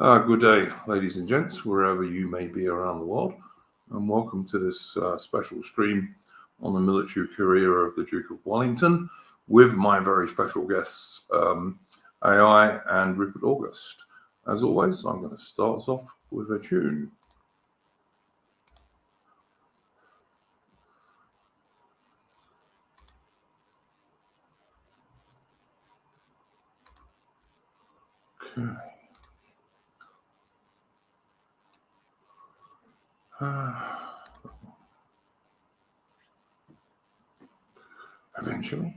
Good day, ladies and gents, wherever you may be around the world, and welcome to this special stream on the military career of the Duke of Wellington with my very special guests, AI and Rupert August. As always, I'm going to start us off with a tune. Okay. Eventually.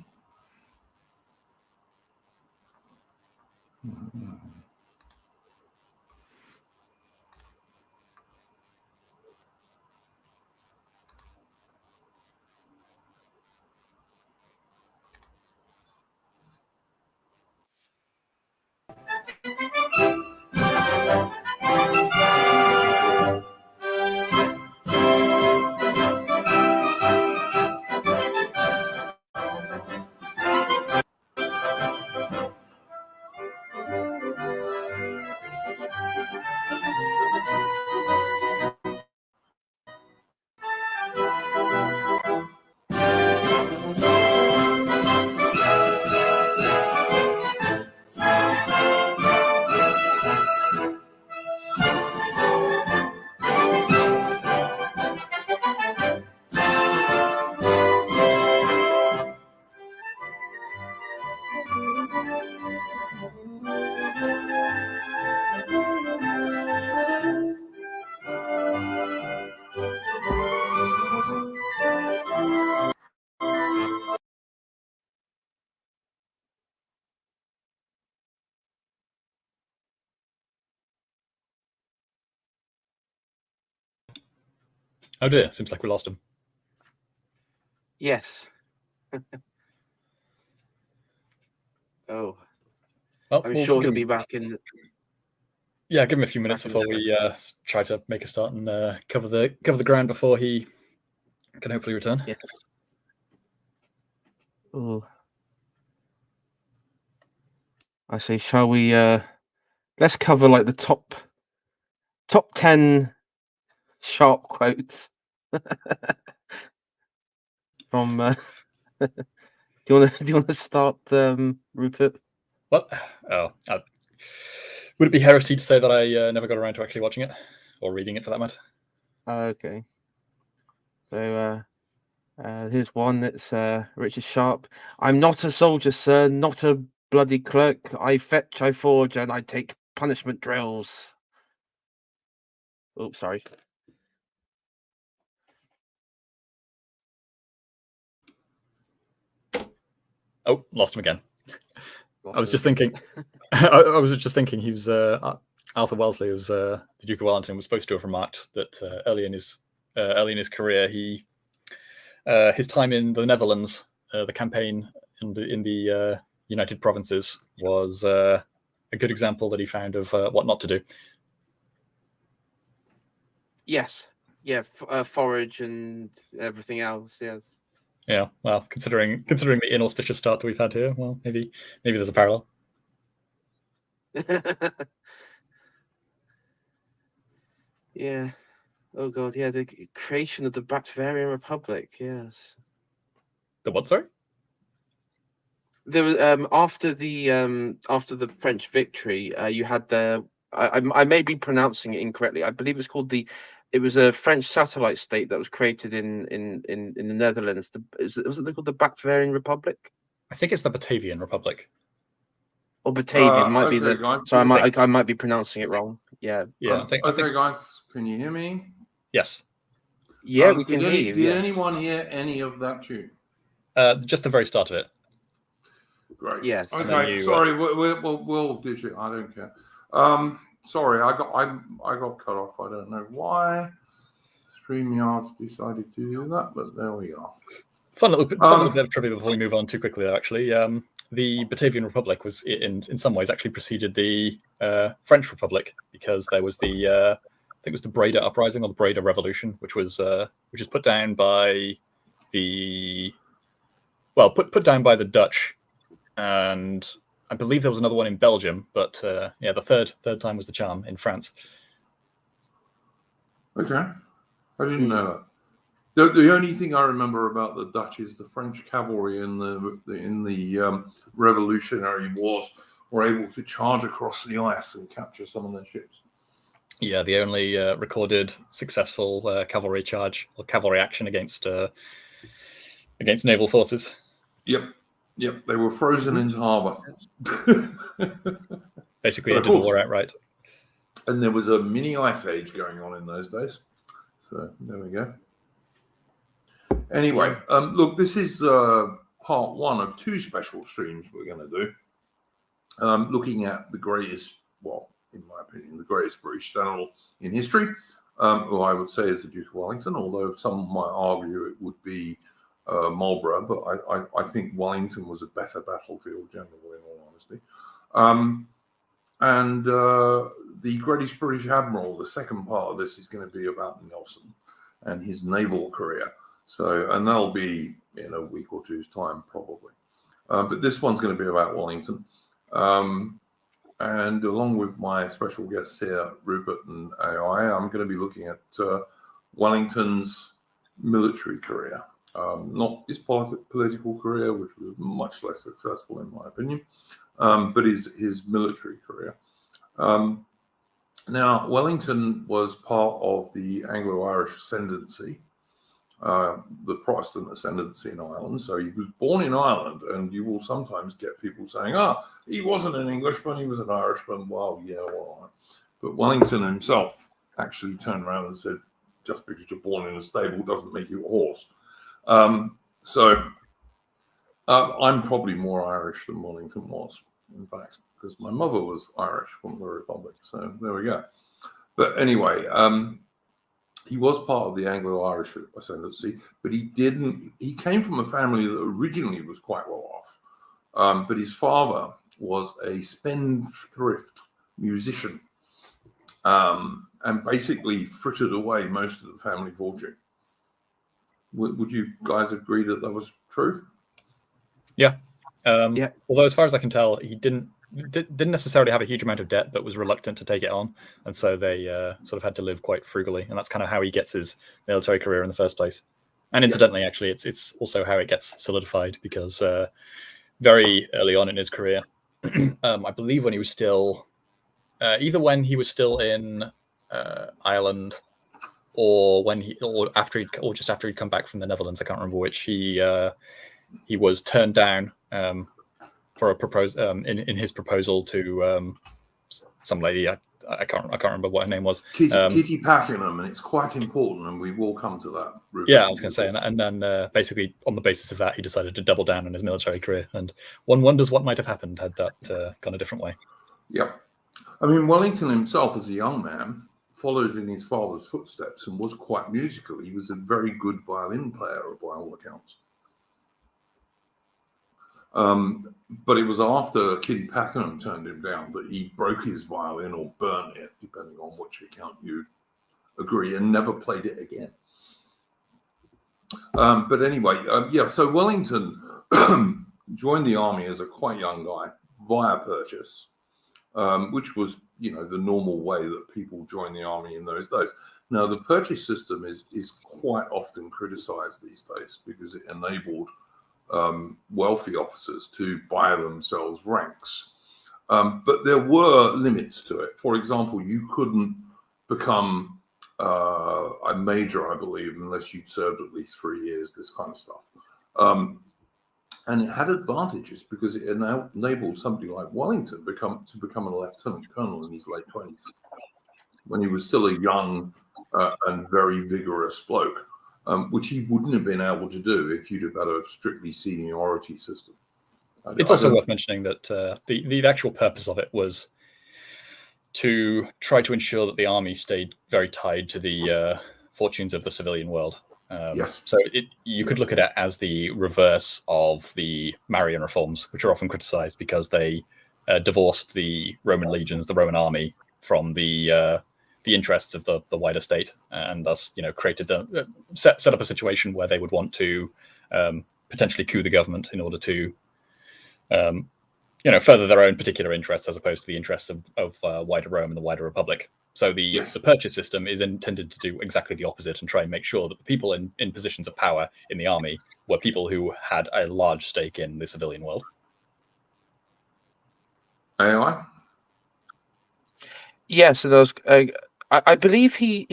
Oh dear, seems like we lost him. Yes. Well, I'm sure he'll be back in. Yeah, give him a few minutes before we try to make a start and cover the ground before he can hopefully return. Yes. Oh. I say, shall we? Let's cover like the top 10 sharp quotes from. Do you want to start, Rupert? What? Would it be heresy to say that I never got around to actually watching it or reading it for that matter? Okay. So here's one that's Richard Sharp. I'm not a soldier, sir, not a bloody clerk. I fetch, I forge, and I take punishment drills. Oops, sorry. Oh, lost him again. I was just thinking. I was just thinking. He was Arthur Wellesley, was the Duke of Wellington, was supposed to have remarked that early in his career, his time in the Netherlands, the campaign in the United Provinces, was a good example that he found of what not to do. Yes. Yeah. Forage and everything else. Yes. Yeah. Well, considering the inauspicious start that we've had here, well, maybe there's a parallel. Yeah. Oh God. Yeah. The creation of the Bactrian Republic. Yes. The what? Sorry. There was after the French victory, you had the. I may be pronouncing it incorrectly. I believe it's called it was a French satellite state that was created in the Netherlands. Was it called the Bactrian Republic? I think it's the Batavian Republic. Or Batavian might be the. Guys, so I might be pronouncing it wrong. Yeah. Yeah. I think, guys, can you hear me? Yes. Yeah, we can hear you. Did anyone hear any of that tune? Just the very start of it. Great. Yes. Okay. Sorry, we'll ditch it. I don't care. Sorry, I got cut off. I don't know why. StreamYard's decided to do that, but there we are. Fun little bit of trivia before we move on too quickly, though, actually. The Batavian Republic was, in some ways, actually preceded the French Republic, because there was the I think it was the Breda Uprising or the Breda Revolution, which was put down by put down by the Dutch, and I believe there was another one in Belgium, but the third time was the charm in France. Okay, I didn't know that. The only thing I remember about the Dutch is the French cavalry in the Revolutionary Wars were able to charge across the ice and capture some of their ships. Yeah, the only recorded successful cavalry charge or cavalry action against naval forces. Yep, they were frozen into harbour. Basically, ended the war outright. And there was a mini ice age going on in those days. So there we go. Anyway, look, this is part one of two special streams we're going to do, looking at the greatest, well, in my opinion, the greatest British general in history, who I would say is the Duke of Wellington, although some might argue it would be Marlborough, but I think Wellington was a better battlefield general, in all honesty. And the greatest British admiral, the second part of this is going to be about Nelson and his naval career. So, and that'll be in a week or two's time, probably. But this one's going to be about Wellington. And along with my special guests here, Rupert and AI, I'm going to be looking at Wellington's military career. Not his political career, which was much less successful in my opinion, but his military career. Now, Wellington was part of the Anglo-Irish ascendancy, the Protestant ascendancy in Ireland. So he was born in Ireland, and you will sometimes get people saying, he wasn't an Englishman, he was an Irishman. Well, yeah, all right. But Wellington himself actually turned around and said, just because you're born in a stable doesn't make you a horse. So I'm probably more Irish than Wellington was, in fact, because my mother was Irish from the Republic. So there we go. But anyway, he was part of the Anglo-Irish ascendancy, but he came from a family that originally was quite well off. But his father was a spendthrift musician, and basically frittered away most of the family fortune. Would you guys agree that was true? Yeah. Although, as far as I can tell, he didn't necessarily have a huge amount of debt, but was reluctant to take it on, and so they sort of had to live quite frugally, and that's kind of how he gets his military career in the first place. And incidentally, actually, it's also how it gets solidified, because very early on in his career, I believe when he was still when he was still in Ireland, or just after he'd come back from the Netherlands, I can't remember which, he was turned down for a proposal in his proposal to some lady. I can't remember what her name was. Kitty Pakenham, and it's quite important, and we will come to that. Yeah, I was going to say, and then basically on the basis of that, he decided to double down on his military career, and one wonders what might have happened had that gone a different way. Yep. I mean, Wellington himself, as a young man, followed in his father's footsteps and was quite musical. He was a very good violin player, by all accounts. But it was after Kitty Pakenham turned him down that he broke his violin or burnt it, depending on which account you agree, and never played it again. But anyway, so Wellington joined the army as a quite young guy via purchase, which was, the normal way that people join the army in those days. Now, the purchase system is quite often criticized these days because it enabled wealthy officers to buy themselves ranks. But there were limits to it. For example, you couldn't become a major, I believe, unless you'd served at least 3 years, this kind of stuff. And it had advantages because it enabled somebody like Wellington to become a lieutenant colonel in his late 20s, when he was still a young and very vigorous bloke. Which he wouldn't have been able to do if you'd have had a strictly seniority system. It's also worth mentioning that the actual purpose of it was to try to ensure that the army stayed very tied to the fortunes of the civilian world. Yes. So you could look at it as the reverse of the Marian reforms, which are often criticized because they divorced the Roman legions, the Roman army, from the interests of the wider state, and thus, created set up a situation where they would want to potentially coup the government in order to further their own particular interests as opposed to the interests of wider Rome and the wider Republic. So the purchase system is intended to do exactly the opposite and try and make sure that the people in positions of power in the army were people who had a large stake in the civilian world. AI? Yeah, so there was. I believe he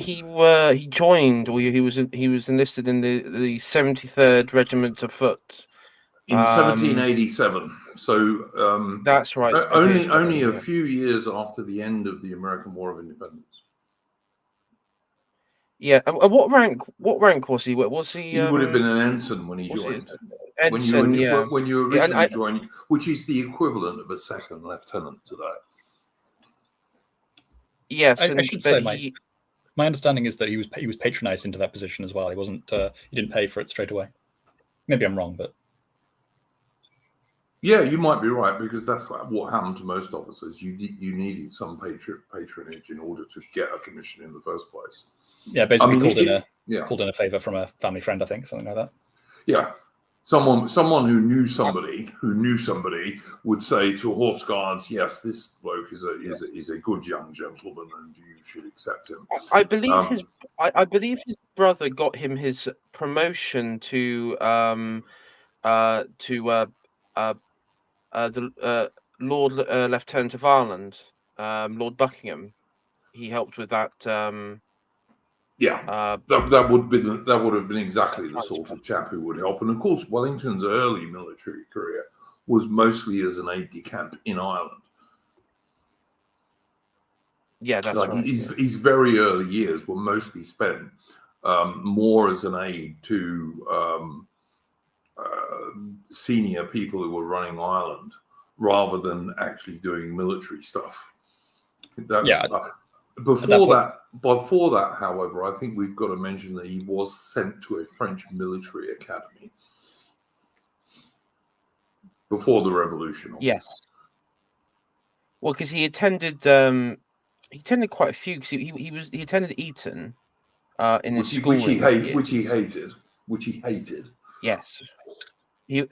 joined, or he was enlisted in the 73rd Regiment of Foot in 1787. So that's right. Only a few years after the end of the American War of Independence. Yeah, and what rank was he? Was he? He would have been an ensign when he joined. Ensign, when you originally joined, which is the equivalent of a second lieutenant today. Yes, I should say my understanding is that he was patronized into that position as well. He wasn't. He didn't pay for it straight away. Maybe I'm wrong, but yeah, you might be right, because that's what happened to most officers. You needed some patronage in order to get a commission in the first place. Yeah, basically called in a favor from a family friend, I think, something like that. Yeah. Someone who knew somebody would say to horse guards, "Yes, this bloke is a good young gentleman, and you should accept him." I believe I believe his brother got him his promotion to the Lord Lieutenant of Ireland, Lord Buckingham. He helped with that. That would have been exactly the sort of chap who would help. And of course, Wellington's early military career was mostly as an aide-de-camp in Ireland. Yeah, that's right. His very early years were mostly spent more as an aide to senior people who were running Ireland, rather than actually doing military stuff. Before that, however, I think we've got to mention that he was sent to a French military academy before the revolution. Obviously. Yes. Well, because he attended quite a few. Because he attended Eton in his school, which he hated. Yes. He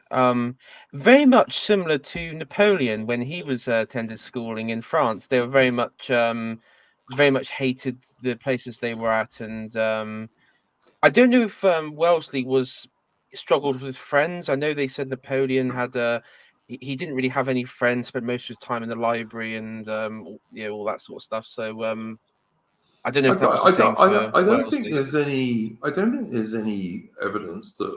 very much similar to Napoleon when he was attended schooling in France. They were very much hated the places they were at, and I don't know if Wellesley struggled with friends. I know they said Napoleon had he didn't really have any friends, spent most of his time in the library and all that sort of stuff. So I don't know if that was the same for I don't think there's any evidence that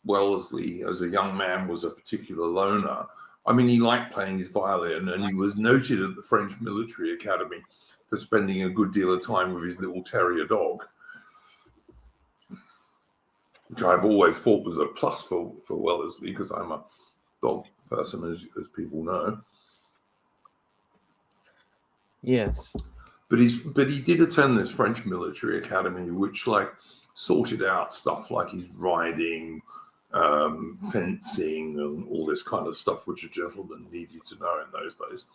Wellesley, as a young man, was a particular loner. I mean, he liked playing his violin, and he was noted at the French Military Academy for spending a good deal of time with his little terrier dog, which I've always thought was a plus for Wellesley, because I'm a dog person, as people know. Yes. But he did attend this French Military Academy, which sorted out stuff like his riding, fencing, and all this kind of stuff which a gentleman needed to know in those days.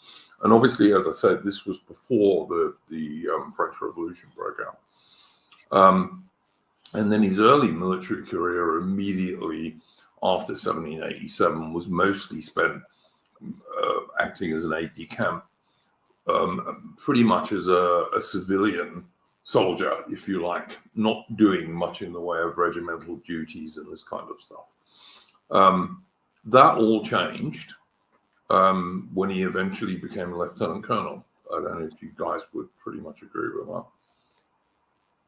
And obviously, as I said, this was before the French Revolution broke out. And then his early military career, immediately after 1787, was mostly spent acting as an aide-de-camp, pretty much as a civilian soldier, if you like, not doing much in the way of regimental duties and this kind of stuff. That all changed when he eventually became a lieutenant colonel. I don't know if you guys would pretty much agree with that.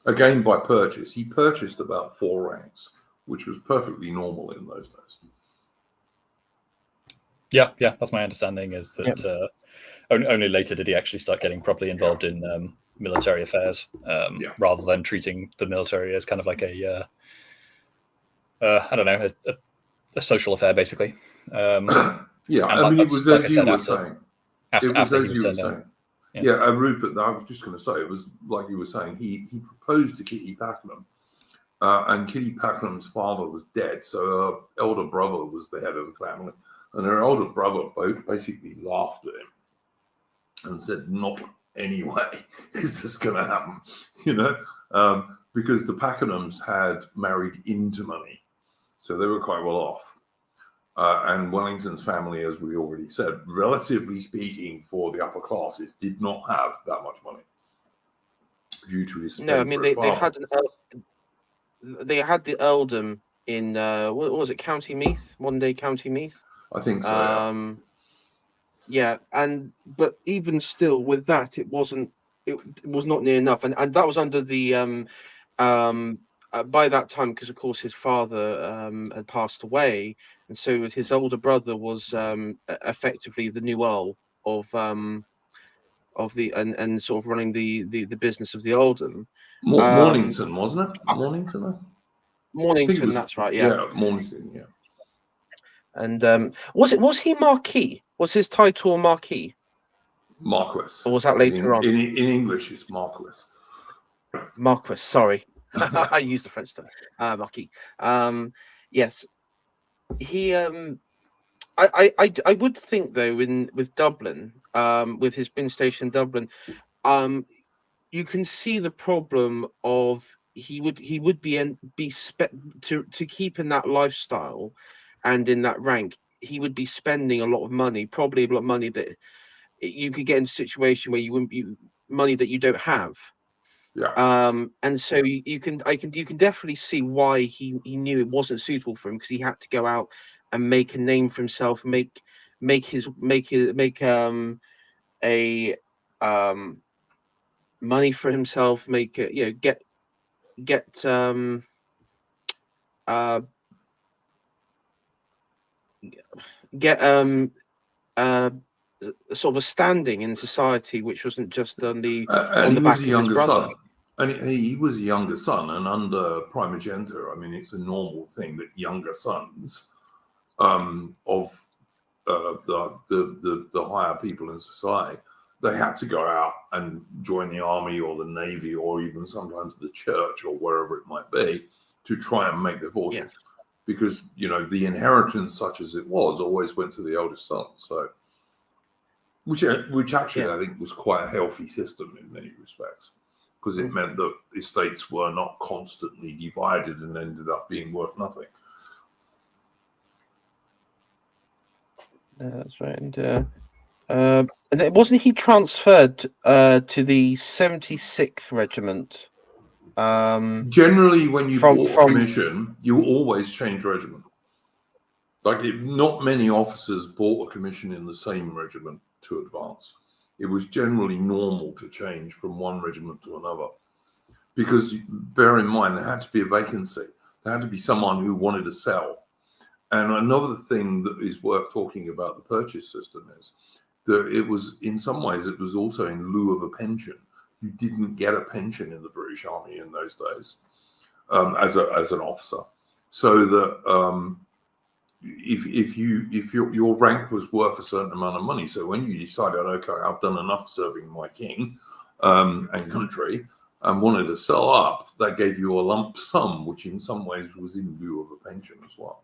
Again, by purchase. He purchased about 4 ranks, which was perfectly normal in those days. Yeah, that's my understanding, is that only later did he actually start getting properly involved in military affairs, rather than treating the military as kind of like a social affair, basically. I mean, it was as you were saying. After he was turned down. Rupert, I was just going to say, it was like you were saying, he proposed to Kitty Pakenham, and Kitty Pakenham's father was dead, so her elder brother was the head of the family, and her elder brother basically laughed at him and said, "Not anyway is this going to happen," because the Pakenhams had married into money, so they were quite well off. And Wellington's family, as we already said, relatively speaking, for the upper classes, did not have that much money due to his No, I mean they had the earldom in what was it, County Meath, modern day County Meath. I think so. Yeah, but even still, with that, it was not near enough, and that was under the by that time, because of course his father had passed away, and so his older brother was effectively the new earl of the and sort of running the business of the earldom. Mornington, wasn't it? Mornington. Mornington, that's right. Yeah. Yeah, Mornington. Yeah. And was he Marquis? Was his title Marquis? Marquess. Or was that later on? In English, it's Marquess. Marquess, sorry. I used the French term. Marquis. Yes. He I would think though with Dublin, with his bin station in Dublin, you can see the problem of he would be to keep in that lifestyle and in that rank, he would be spending a lot of money, probably a lot of money that you could get into a situation where you wouldn't be money that you don't have. Yeah. And so you can definitely see why he knew it wasn't suitable for him, because he had to go out and make a name for himself, make a money for himself, make get sort of a standing in society, which wasn't just on the back of his brother. And he was a younger son, and under primogeniture, I mean, it's a normal thing that younger sons of the higher people in society, they had to go out and join the army or the navy or even sometimes the church or wherever it might be to try and make their fortune. Yeah. Because, the inheritance, such as it was, always went to the eldest son. So, which actually I think was quite a healthy system in many respects, because it meant that estates were not constantly divided and ended up being worth nothing. That's right. And wasn't he transferred to the 76th Regiment? Generally, when you bought a commission, you always change regiment. Not many officers bought a commission in the same regiment to advance. It was generally normal to change from one regiment to another, because bear in mind, there had to be a vacancy. There had to be someone who wanted to sell. And another thing that is worth talking about the purchase system is that it was, in some ways, it was also in lieu of a pension. You didn't get a pension in the British Army in those days as an officer. So that if your rank was worth a certain amount of money, so when you decided, okay, I've done enough serving my king and country and wanted to sell up, that gave you a lump sum, which in some ways was in lieu of a pension as well.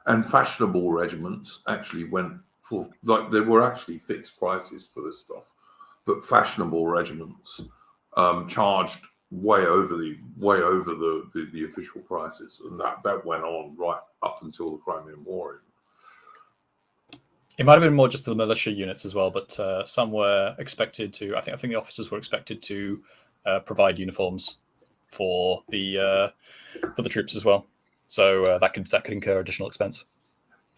And fashionable regiments actually went for, there were actually fixed prices for this stuff, but fashionable regiments charged way over the official prices, and that went on right up until the Crimean War. It might have been more just the militia units as well, but some were expected to. I think the officers were expected to provide uniforms for the troops as well. So that could incur additional expense.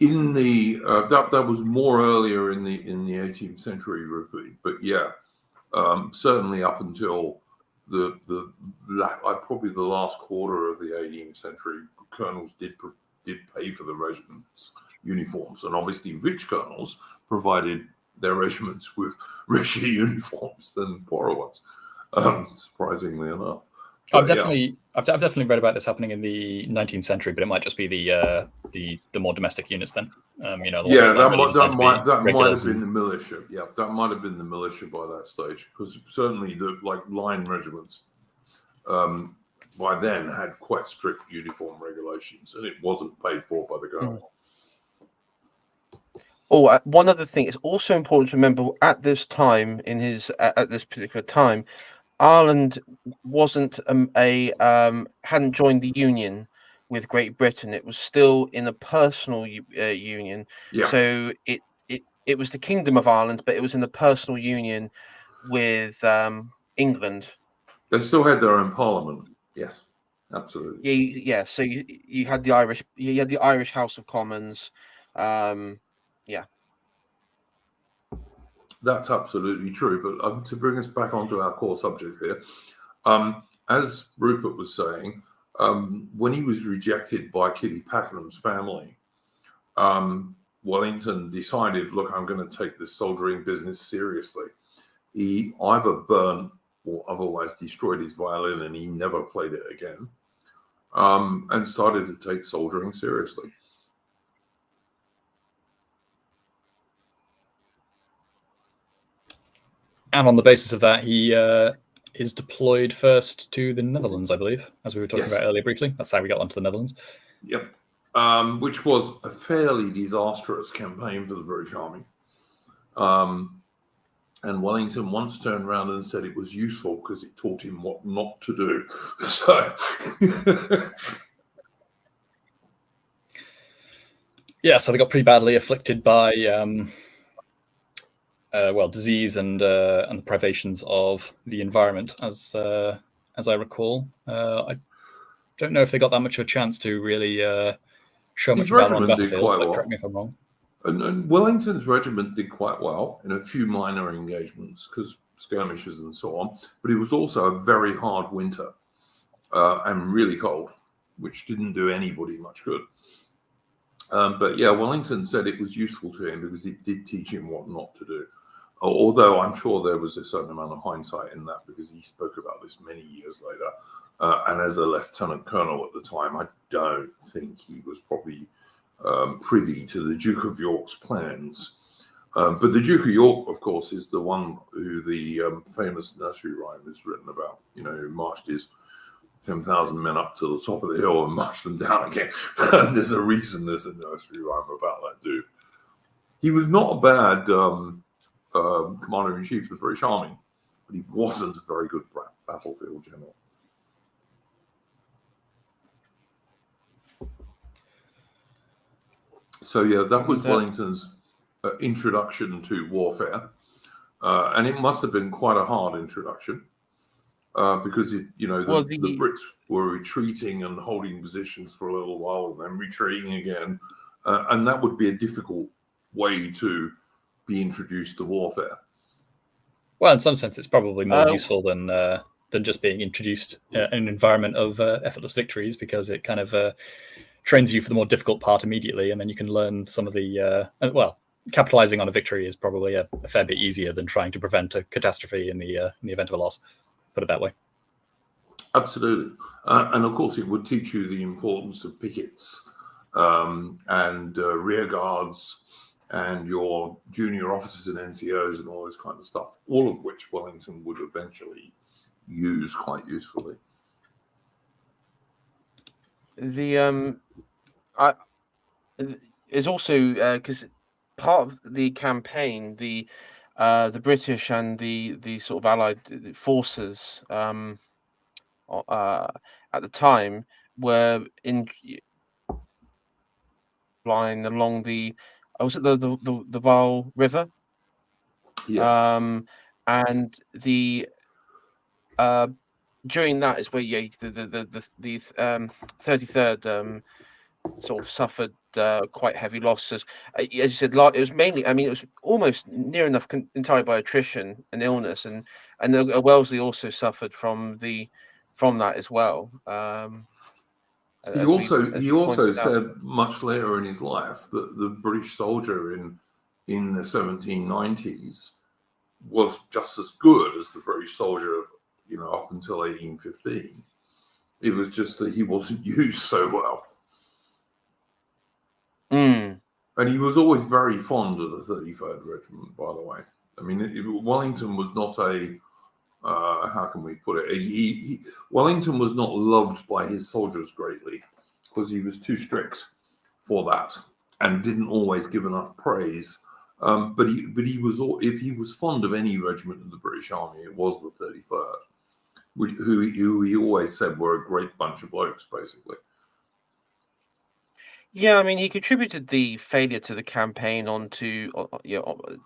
In the that was more earlier in the 18th century, but yeah, certainly up until probably the last quarter of the 18th century, colonels did pay for the regiment's uniforms, and obviously rich colonels provided their regiments with richer uniforms than poorer ones. Surprisingly enough. I've definitely read about this happening in the 19th century, but it might just be the more domestic units then. That might have been the militia. Yeah, that might have been the militia by that stage, because certainly the line regiments by then had quite strict uniform regulations, and it wasn't paid for by the government. Oh, one other thing, it's also important to remember at this time at this particular time. Ireland wasn't hadn't joined the Union with Great Britain. It was still in a personal union. Yeah, So it was the Kingdom of Ireland, but it was in a personal union with England. they still had their own parliament. Yes, absolutely. Yeah. So you had the Irish House of Commons. Yeah. That's absolutely true. But to bring us back onto our core subject here, as Rupert was saying, when he was rejected by Kitty Packenham's family, Wellington decided, look, I'm going to take this soldiering business seriously. He either burned or otherwise destroyed his violin, and he never played it again, and started to take soldiering seriously. And on the basis of that, he is deployed first to the Netherlands, I believe, as we were talking about earlier briefly. That's how we got onto the Netherlands. Yep. Which was a fairly disastrous campaign for the British Army. And Wellington once turned around and said it was useful because it taught him what not to do. So, yeah, so they got pretty badly afflicted by disease and the privations of the environment, as I recall. I don't know if they got that much of a chance to really show much about on the battlefield, but correct me if I'm wrong. And Wellington's regiment did quite well in a few minor engagements, because skirmishes and so on. But it was also a very hard winter and really cold, which didn't do anybody much good. But yeah, Wellington said it was useful to him because it did teach him what not to do. Although I'm sure there was a certain amount of hindsight in that, because he spoke about this many years later. And as a lieutenant colonel at the time, I don't think he was probably privy to the Duke of York's plans. But the Duke of York, of course, is the one who the famous nursery rhyme is written about, who marched his 10,000 men up to the top of the hill and marched them down again. There's a reason there's a nursery rhyme about that dude. He was not a bad commander-in-chief of the British Army, but he wasn't a very good battlefield general. So yeah, that was Wellington's introduction to warfare, and it must have been quite a hard introduction because the Brits were retreating and holding positions for a little while and then retreating again, and that would be a difficult way to be introduced to warfare. Well, in some sense, it's probably more useful than just being introduced in an environment of effortless victories, because it kind of trains you for the more difficult part immediately, and then you can learn some of the capitalizing on a victory is probably a fair bit easier than trying to prevent a catastrophe in the event of a loss. Put it that way. Absolutely, and of course, it would teach you the importance of pickets and rear guards and your junior officers and NCOs and all this kind of stuff. All of which Wellington would eventually use quite usefully. Is also because part of the campaign, the British and the sort of Allied forces at the time were in line along the Vaal River. Yes. And the during that is where the 33rd sort of suffered quite heavy losses. As you said, it was mainly, it was almost near enough entirely by attrition and illness, and Wellesley also suffered from that as well. He also said much later in his life that the British soldier in the 1790s was just as good as the British soldier, up until 1815. It was just that he wasn't used so well. And he was always very fond of the 33rd Regiment, by the way. Wellington was not how can we put it? Wellington was not loved by his soldiers greatly because he was too strict for that and didn't always give enough praise. But he was, if he was fond of any regiment in the British Army, it was the 33rd. who he always said were a great bunch of blokes, basically. Yeah, I mean, he contributed the failure to the campaign onto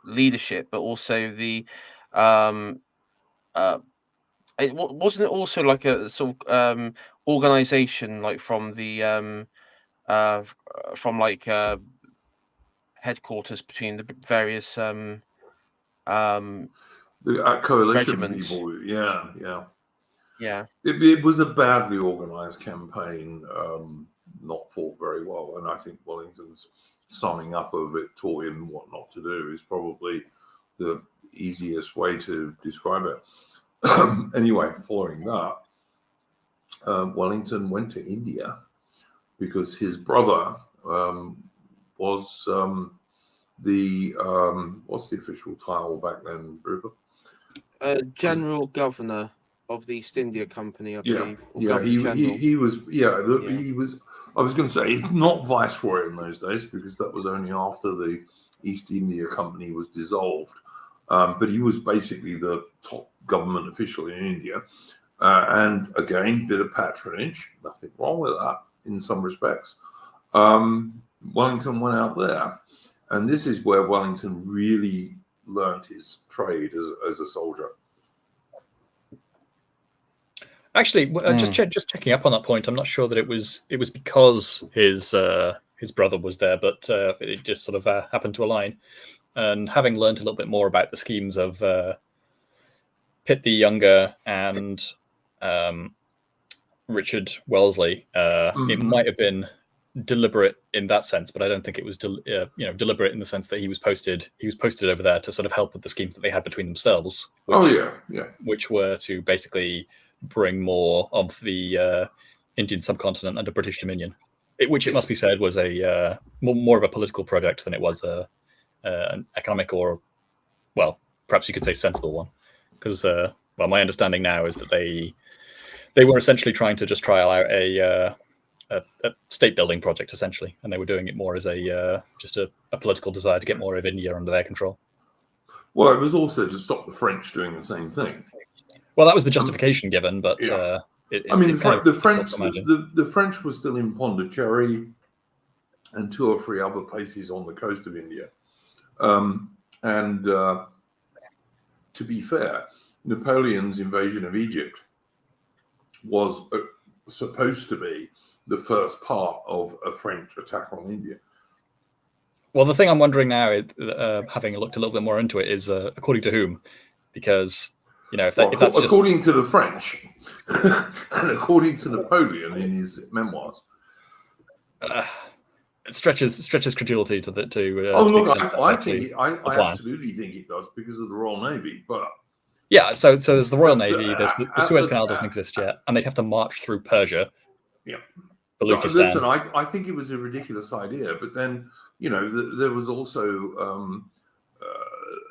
leadership, but also the um, uh, wasn't it also like a sort of organization, like from the from like headquarters between the various um, The coalition regiments. people, yeah. Yeah, It was a badly organised campaign, not fought very well, and I think Wellington's summing up of it taught him what not to do is probably the easiest way to describe it. Anyway, following that, Wellington went to India because his brother was the what's the official title back then, Rupert? General Governor of the East India Company, I Yeah, believe. Or yeah, Governor General. he was, yeah, Yeah. he was. I was going to say not viceroy in those days because that was only after the East India Company was dissolved. But he was basically the top government official in India, and again, bit of patronage. Nothing wrong with that in some respects. Wellington went out there, and this is where Wellington really learnt his trade as a soldier. Actually, just checking up on that point, I'm not sure that it was because his brother was there, but it just sort of happened to align. And having learned a little bit more about the schemes of Pitt the Younger and Richard Wellesley, it might have been deliberate in that sense, but I don't think it was deliberate in the sense that he was posted over there to sort of help with the schemes that they had between themselves. Which were to basically bring more of the Indian subcontinent under British dominion, which it must be said was a more of a political project than it was an economic or, well, perhaps you could say sensible one. Because, my understanding now is that they were essentially trying to just trial out a state building project, essentially, and they were doing it more as just a political desire to get more of India under their control. Well, it was also to stop the French doing the same thing. Well, that was the justification given, but the French were still in Pondicherry and 2 or 3 other places on the coast of India. And to be fair, Napoleon's invasion of Egypt was supposed to be the first part of a French attack on India. Well, the thing I'm wondering now, having looked a little bit more into it, is according to whom? Because if that's according to the French and according to Napoleon in his memoirs. It stretches credulity to I absolutely think it does because of the Royal Navy, but yeah. So there's the Royal Navy. There's the Suez Canal doesn't exist yet, and they'd have to march through Persia. Yeah, Baluchistan. Listen, I think it was a ridiculous idea, but then there was also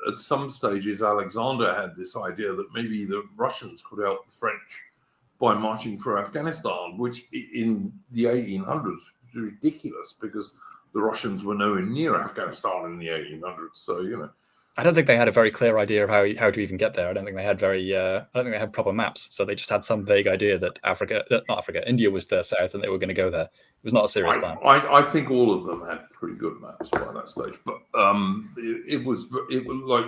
at some stages Alexander had this idea that maybe the Russians could help the French by marching through Afghanistan, which in the 1800s was ridiculous because the Russians were nowhere near Afghanistan in the 1800s. So I don't think they had a very clear idea of how to even get there. I don't think they had proper maps. So they just had some vague idea that India was their south and they were going to go there. It was not a serious plan. I think all of them had pretty good maps by that stage, but it was like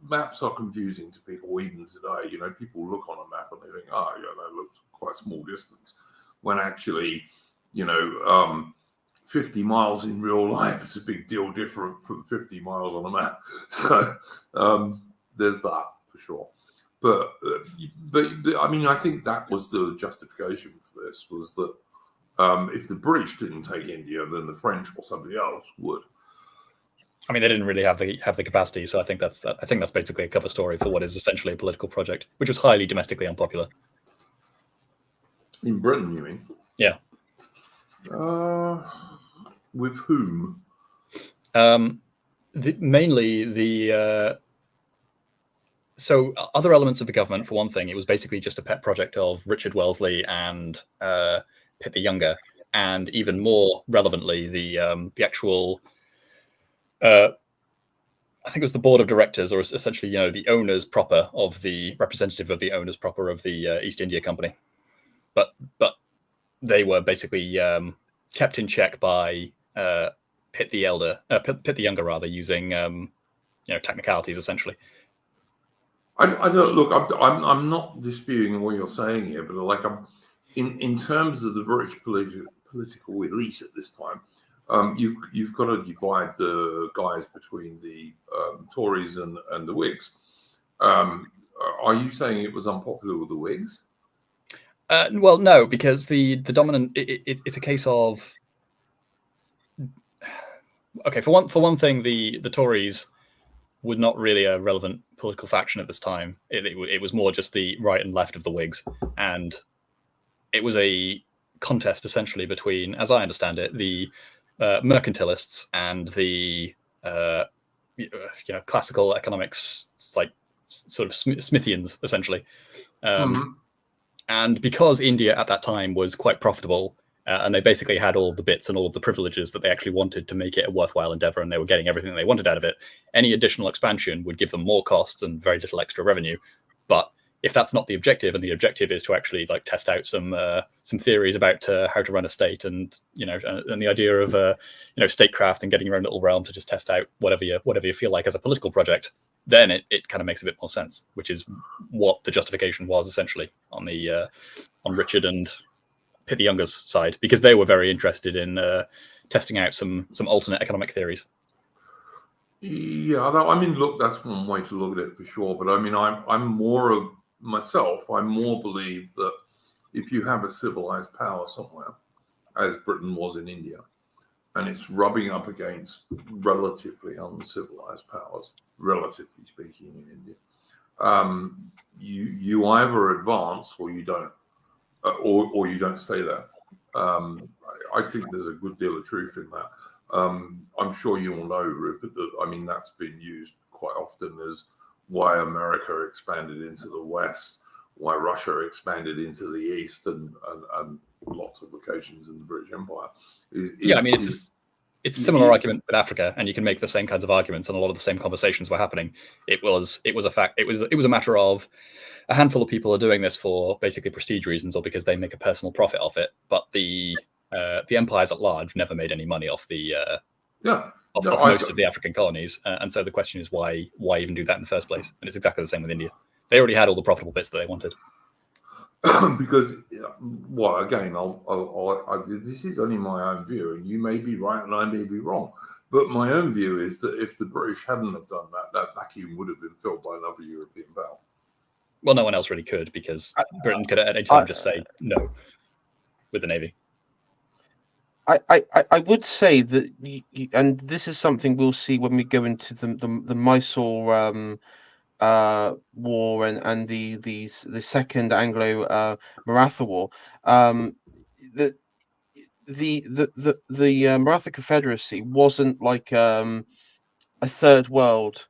maps are confusing to people even today. People look on a map and they think, that looks quite a small distance, when actually, 50 miles in real life is a big deal different from 50 miles on a map. So there's that for sure. But I mean, I think that was the justification for this, was that if the British didn't take India, then the French or somebody else would. I mean, they didn't really have the capacity, so I think that's basically a cover story for what is essentially a political project, which was highly domestically unpopular. In Britain, you mean? Yeah. With whom? So other elements of the government, for one thing, it was basically just a pet project of Richard Wellesley and Pitt the Younger, and even more relevantly, the actual I think it was the board of directors, or essentially, the owners proper of the representative of the owners proper of the East India Company. But they were basically kept in check by Pitt the Younger, rather, using technicalities essentially. I don't look. I'm not disputing what you're saying here, but like in terms of the British political elite at this time, you've got to divide the guys between the Tories and the Whigs. Are you saying it was unpopular with the Whigs? Well, no, because the dominant it's a case of, okay, for one thing, the Tories were not really a relevant political faction at this time. It was more just the right and left of the Whigs, and it was a contest essentially between, as I understand it, the mercantilists and the classical economics, like sort of Smithians essentially. And because India at that time was quite profitable, and they basically had all the bits and all of the privileges that they actually wanted to make it a worthwhile endeavor, and they were getting everything they wanted out of it, any additional expansion would give them more costs and very little extra revenue. But if that's not the objective, and the objective is to actually test out some theories about how to run a state, and and the idea of statecraft and getting your own little realm to just test out whatever you feel like as a political project, then it kind of makes a bit more sense, which is what the justification was essentially on Richard and Pitt the Younger's side, because they were very interested in testing out some alternate economic theories. Yeah, I mean, look, that's one way to look at it for sure. But I mean, I'm more of myself. I more believe that if you have a civilized power somewhere, as Britain was in India, and it's rubbing up against relatively uncivilized powers, relatively speaking, in India, you either advance or you don't, or you don't stay there. I think there's a good deal of truth in that. I'm sure you all know, Rupert, that I mean that's been used quite often as why America expanded into the West, why Russia expanded into the East, and lots of occasions in the British Empire. It's a similar argument with Africa, and you can make the same kinds of arguments, and a lot of the same conversations were happening. It was a matter of a handful of people are doing this for basically prestige reasons or because they make a personal profit off it, but the empires at large never made any money off most of the African colonies, and so the question is why even do that in the first place? And it's exactly the same with India. They already had all the profitable bits that they wanted. Because, well, again, this is only my own view, and you may be right and I may be wrong. But my own view is that if the British hadn't have done that, that vacuum would have been filled by another European power. Well, no one else really could, because Britain could at any time just say no with the Navy. I would say that, and this is something we'll see when we go into the Mysore War and the Second Anglo-Maratha War. The Maratha Confederacy wasn't like a third world.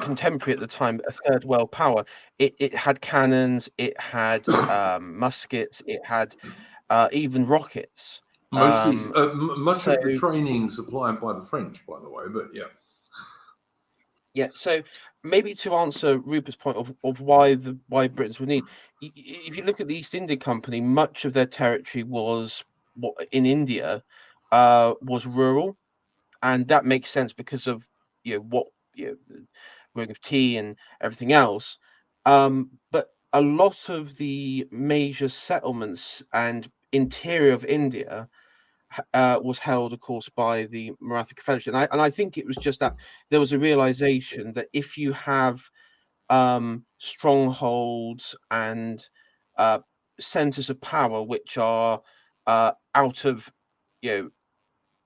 Contemporary at the time, a third world power. It had cannons, it had muskets, it had even rockets. Much of the training supplied by the French, by the way, but yeah. Yeah, so maybe to answer Rupert's point of why Britons would need, if you look at the East India Company, much of their territory was in India was rural, and that makes sense because of growing of tea and everything else. But a lot of the major settlements and interior of India was held, of course, by the Maratha Confederation, and I think it was just that there was a realization that if you have strongholds and centers of power which are out of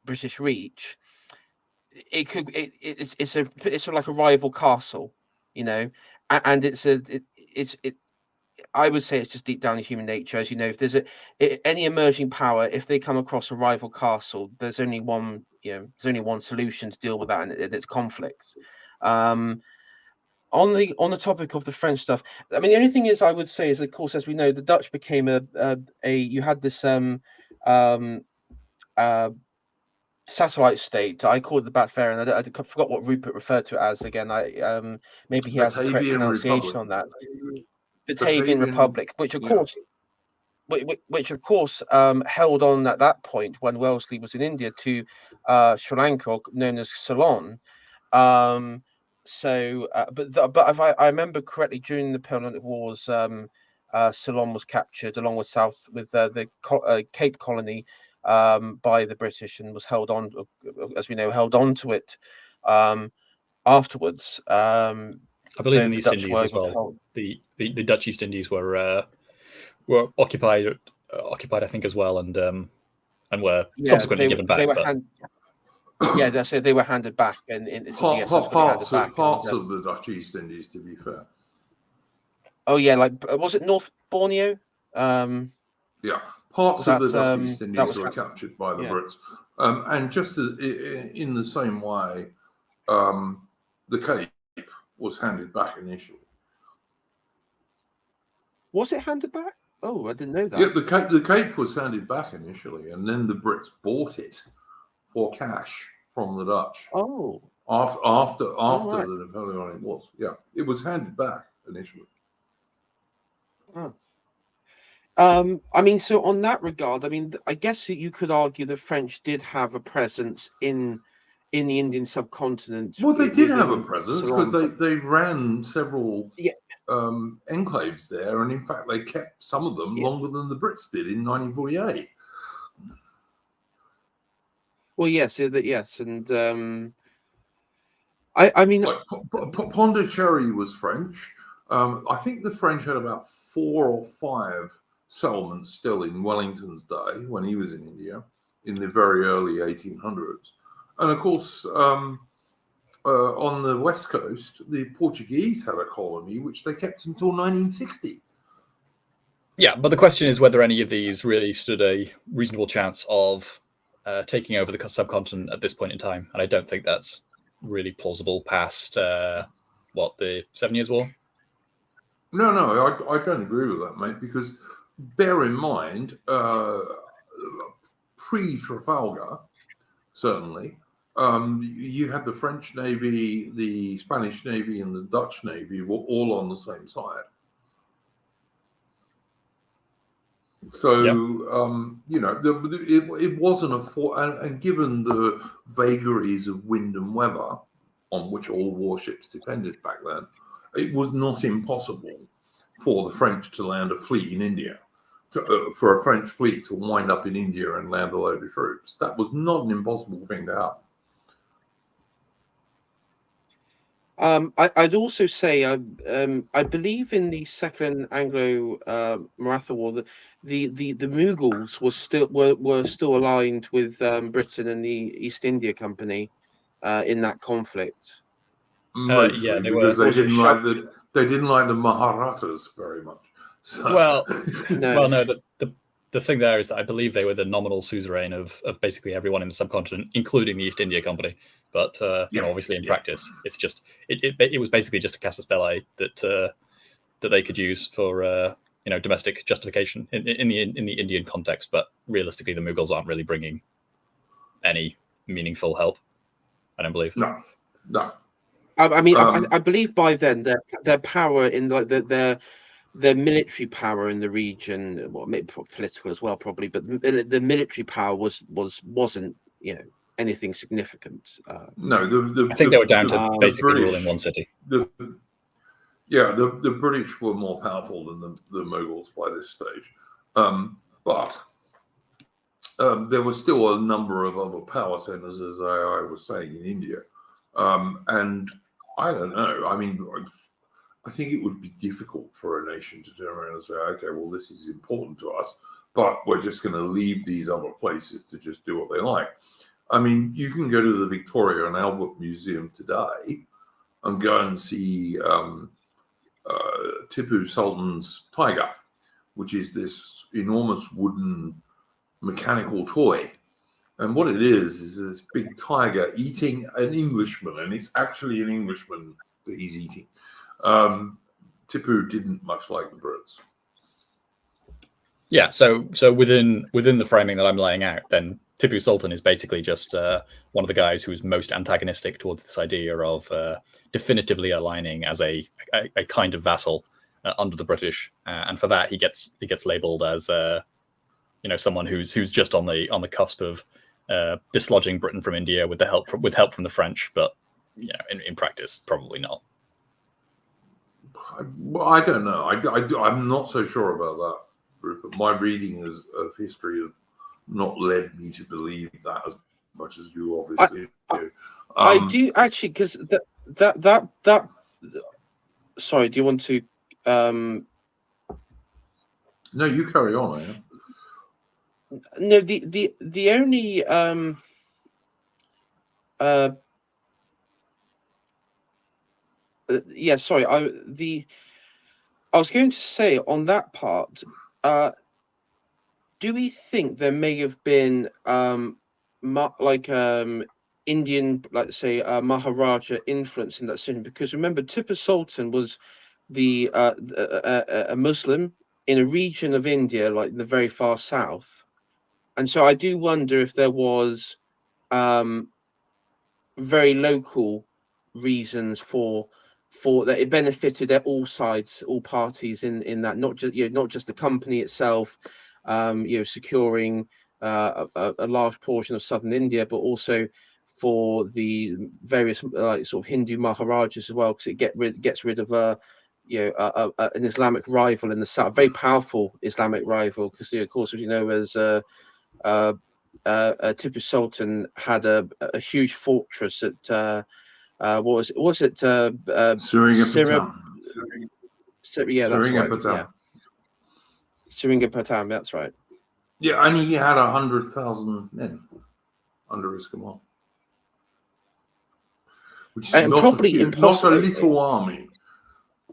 British reach, it's sort of like a rival castle, and I would say it's just deep down in human nature. As you know, if there's any emerging power, if they come across a rival castle, there's only one solution to deal with that, and it's conflict. On the topic of the French stuff, I mean, the only thing is I would say is, of course, as we know, the Dutch became you had this satellite state. I called it the Batfarian. I forgot what Rupert referred to it as again. Maybe he has the correct Batavian pronunciation Republic. on that. Batavian Republic, which of course, held on at that point when Wellesley was in India to Sri Lanka, known as Ceylon. But if I remember correctly, during the Peninsular Wars, Ceylon was captured along with the Cape Colony by the British, and was held on, as we know, held on to it afterwards. I believe in the East Indies as well. The Dutch East Indies were occupied, I think, as well, and were subsequently given back. They were handed back, and parts of the Dutch East Indies, to be fair. Oh yeah, like was it North Borneo? Yeah, parts of the Dutch East Indies were captured by the Brits, and just as, in the same way, the Cape was handed back initially. Was it handed back? Oh, I didn't know that. Yeah, the Cape was handed back initially, and then the Brits bought it for cash from the Dutch. Oh, after the Napoleonic Wars, yeah, it was handed back initially. Oh. I mean, so on that regard, I mean, I guess you could argue the French did have a presence in the Indian subcontinent. Well, they did have a presence because they ran several enclaves there, and in fact, they kept some of them longer than the Brits did in 1948. Well, yes, and I mean, Pondicherry was French. I think the French had about 4 or 5 settlements still in Wellington's day when he was in India in the very early 1800s. And of course, on the west coast, the Portuguese had a colony which they kept until 1960. Yeah, but the question is whether any of these really stood a reasonable chance of taking over the subcontinent at this point in time. And I don't think that's really plausible past, the 7 Years' War? No, I don't agree with that, mate, because bear in mind, pre-Trafalgar, certainly, you had the French Navy, the Spanish Navy, and the Dutch Navy were all on the same side. So, it wasn't and given the vagaries of wind and weather on which all warships depended back then, it was not impossible for the French to land a fleet in India, for a French fleet to wind up in India and land a load of troops. That was not an impossible thing to happen. I'd also say I believe in the Second Anglo-Maratha War that the Mughals were still aligned with Britain and the East India Company in that conflict. Mostly, because they didn't like the Maharathas very much. So. Well, no. The thing there is that I believe they were the nominal suzerain of basically everyone in the subcontinent, including the East India Company. But obviously in practice, it's just it was basically just a casus belli that they could use for domestic justification in the Indian context. But realistically, the Mughals aren't really bringing any meaningful help. I don't believe. No. I mean, I believe by then their power in their military power in the region, well, maybe political as well, probably, but the military power wasn't anything significant. No, I think they were down to basically ruling one city. The British were more powerful than the Mughals by this stage, but there was still a number of other power centers, as I was saying, in India, and I don't know. I mean, I think it would be difficult for a nation to turn around and say, okay, well, this is important to us, but we're just going to leave these other places to just do what they like. I mean, you can go to the Victoria and Albert Museum today and go and see Tipu Sultan's tiger, which is this enormous wooden mechanical toy. And what it is this big tiger eating an Englishman, and it's actually an Englishman that he's eating. Tipu didn't much like the Brits. Yeah, so within the framing that I'm laying out, then Tipu Sultan is basically just one of the guys who is most antagonistic towards this idea of definitively aligning as a kind of vassal under the British, and for that he gets labelled as someone who's just on the cusp of dislodging Britain from India with help from the French, but in practice probably not. I don't know. I'm not so sure about that, Rupert. My reading of history has not led me to believe that as much as you obviously do. I do actually, because that. Sorry, do you want to? No, you carry on. Yeah. No, the only yeah, sorry. I was going to say on that part. Do we think there may have been Indian, like say, Maharaja influence in that decision? Because remember, Tipu Sultan was a Muslim in a region of India, like in the very far south, and so I do wonder if there was very local reasons for that it benefited at all sides, all parties in that, not just the company itself, securing a large portion of southern India, but also for the various sort of Hindu Maharajas as well, because it gets rid of an Islamic rival in the south, a very powerful Islamic rival, because of course, as you know, as Tipu Sultan had a huge fortress at what was it? Seringapatam. Yeah, that's right. Seringapatam. Yeah, Seringapatam. That's right. Yeah, and he had 100,000 men under his command, which is not a little army.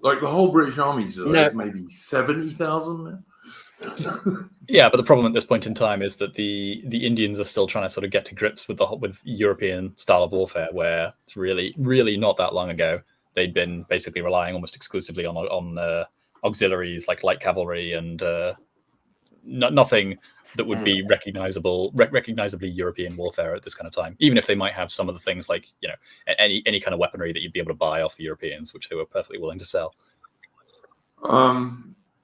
Like the whole British army today is maybe 70,000 men. Yeah, but the problem at this point in time is that the Indians are still trying to sort of get to grips with with European style of warfare, where it's really not that long ago they'd been basically relying almost exclusively on auxiliaries like light cavalry and nothing that would be recognizably European warfare at this kind of time. Even if they might have some of the things like any kind of weaponry that you'd be able to buy off the Europeans, which they were perfectly willing to sell.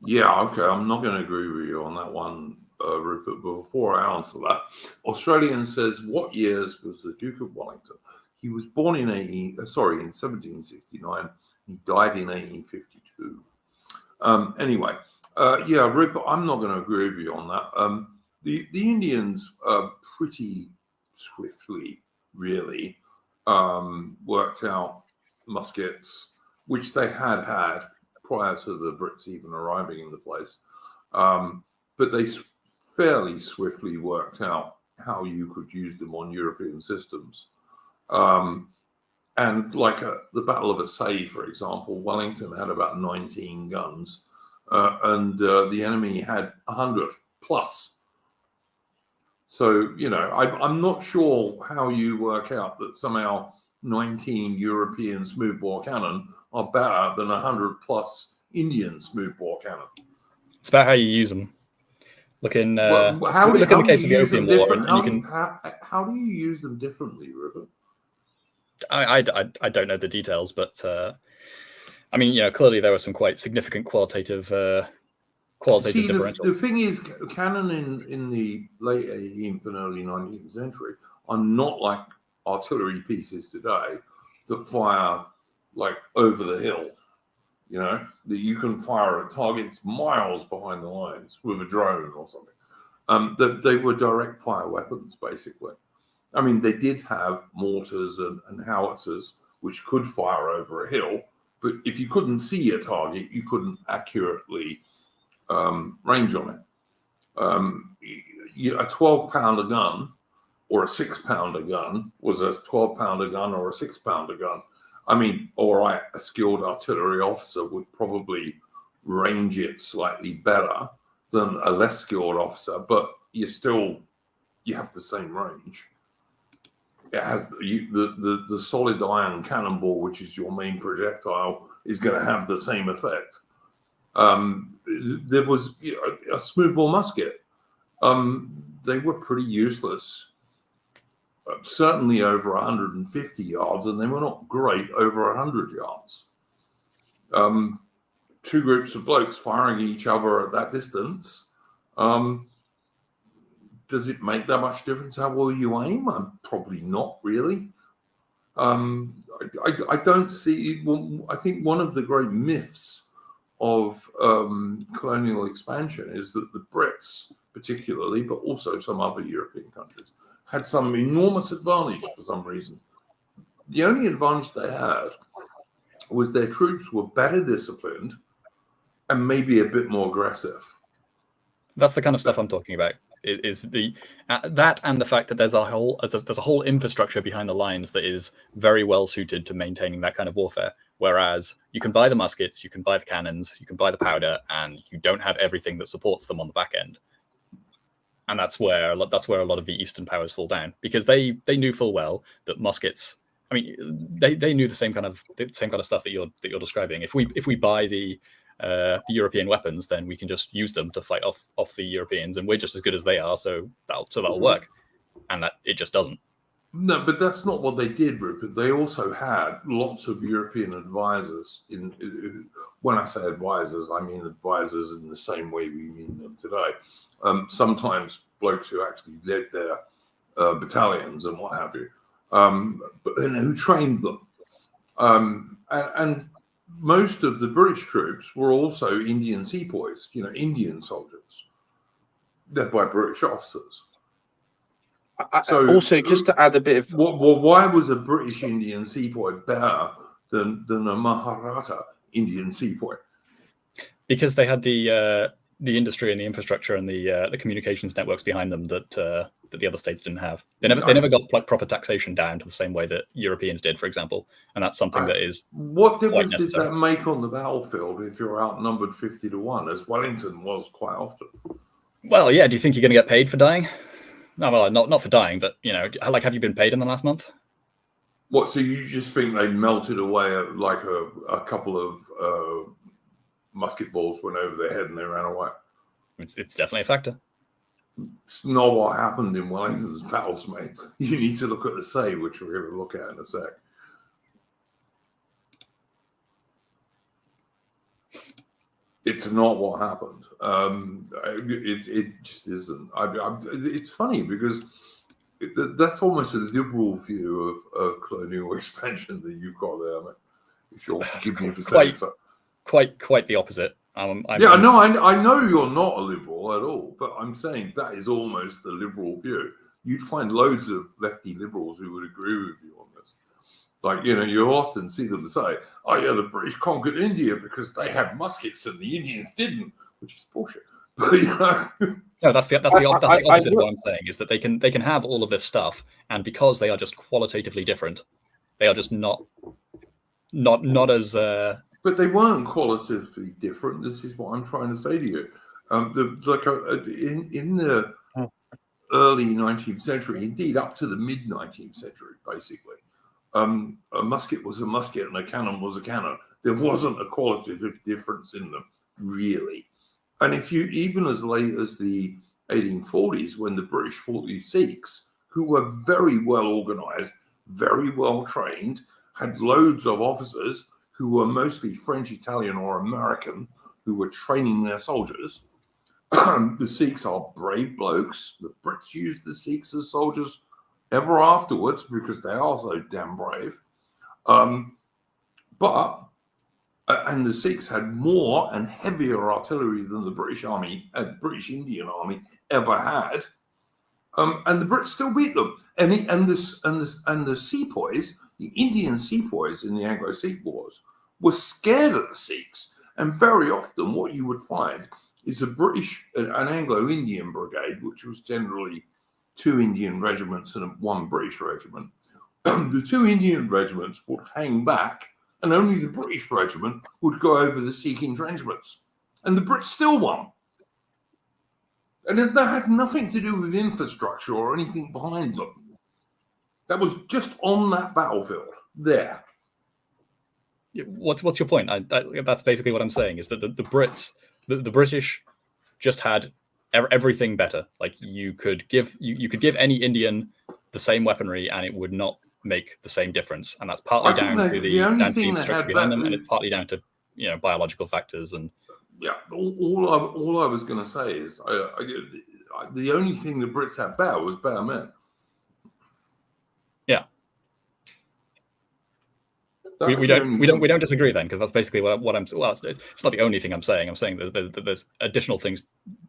Yeah, okay. I'm not going to agree with you on that one, Rupert. But before I answer that, Australian says, what years was the Duke of Wellington? He was born in 1769. He died in 1852. Anyway, yeah, Rupert, I'm not going to agree with you on that. The Indians pretty swiftly, really, worked out muskets, which they had prior to the Brits even arriving in the place. But they fairly swiftly worked out how you could use them on European systems. And like the Battle of Assaye, for example, Wellington had about 19 guns, and the enemy had 100 plus. So, I'm not sure how you work out that somehow 19 European smoothbore cannon are better than 100 plus Indian smoothbore cannon. It's about how you use them. Look in the case of the Opium War, how do you use them differently, Rupert? I don't know the details, but I mean, clearly there were some quite significant qualitative differentials. The thing is, cannon in the late 18th and early 19th century are not like artillery pieces today that fire like over the hill, that you can fire at targets miles behind the lines with a drone or something. They were direct fire weapons, basically. I mean, they did have mortars and howitzers which could fire over a hill, but if you couldn't see a target, you couldn't accurately range on it. A 12-pounder gun or a 6-pounder gun was a 12-pounder gun or a 6-pounder gun. I mean, all right, a skilled artillery officer would probably range it slightly better than a less skilled officer, but you have the same range. It has the solid iron cannonball, which is your main projectile, is going to have the same effect. There was a smoothbore musket. They were pretty useless. Certainly over 150 yards, and they were not great over 100 yards. Two groups of blokes firing at each other at that distance. Does it make that much difference how well you aim? Probably not really. I don't see. Well, I think one of the great myths of colonial expansion is that the Brits, particularly, but also some other European countries, had some enormous advantage for some reason. The only advantage they had was their troops were better disciplined and maybe a bit more aggressive. That's the kind of stuff I'm talking about. It is that and the fact that there's a whole infrastructure behind the lines that is very well suited to maintaining that kind of warfare. Whereas you can buy the muskets, you can buy the cannons, you can buy the powder, and you don't have everything that supports them on the back end. And that's where a lot of the Eastern powers fall down, because they knew full well that muskets. I mean, they knew the same kind of stuff that you're describing. If we buy the European weapons, then we can just use them to fight off the Europeans, and we're just as good as they are. So that'll work, and that it just doesn't. No, but that's not what they did, Rupert. They also had lots of European advisors. When I say advisors, I mean advisors in the same way we mean them today. Sometimes blokes who actually led their battalions and what have you, but who trained them. And most of the British troops were also Indian sepoys, Indian soldiers, led by British officers. So also, just to add a bit of why was a British Indian sepoy better than a Maharata Indian sepoy? Because they had the industry and the infrastructure and the communications networks behind them that the other states didn't have. They never got like proper taxation down to the same way that Europeans did, for example. And that's something that is what difference did that make on the battlefield if you're outnumbered 50-1, as Wellington was quite often? Well, yeah. Do you think you're going to get paid for dying? No, well, not for dying, but have you been paid in the last month? What? So you just think they melted away like a couple of musket balls went over their head and they ran away? It's definitely a factor. It's not what happened in Wellington's battles, mate. You need to look at the save, which we're going to look at in a sec. It's not what happened. It just isn't. It's funny because that's almost a liberal view of colonial expansion that you've got there, mate. If you'll forgive me for saying so. Quite the opposite. I know you're not a liberal at all, but I'm saying that is almost the liberal view. You'd find loads of lefty liberals who would agree with you on this. Like, you often see them say, oh, yeah, the British conquered India because they had muskets and the Indians didn't, which is bullshit. But, No, that's the opposite of what I'm saying, is that they can have all of this stuff, and because they are just qualitatively different, they are just not as... But they weren't qualitatively different. This is what I'm trying to say to you. In the early 19th century, indeed up to the mid 19th century, basically, a musket was a musket and a cannon was a cannon. There wasn't a qualitative difference in them, really. And if you, even as late as the 1840s, when the British fought the Sikhs, who were very well organized, very well trained, had loads of officers who were mostly French, Italian, or American, who were training their soldiers. The Sikhs are brave blokes. The Brits used the Sikhs as soldiers ever afterwards because they are so damn brave. And the Sikhs had more and heavier artillery than the British Army, British Indian Army ever had. And the Brits still beat them. And the sepoys, the Indian sepoys in the Anglo-Sikh Wars, were scared of the Sikhs. And very often what you would find is an Anglo-Indian brigade, which was generally 2 Indian regiments and 1 British regiment. The 2 Indian regiments would hang back, and only the British regiment would go over the Sikh entrenchments. And the Brits still won. And that had nothing to do with infrastructure or anything behind them. That was just on that battlefield, there. What's your point? That's basically what I'm saying, is that the Brits, the British, just had everything better. Like you could give any Indian the same weaponry and it would not make the same difference. And that's partly down to the infrastructure behind them, and it's partly down to biological factors. And all I was going to say is the only thing the Brits had better was better men. Yeah. We don't disagree then, because that's basically what I'm. Well, it's not the only thing I'm saying. I'm saying that there's additional things,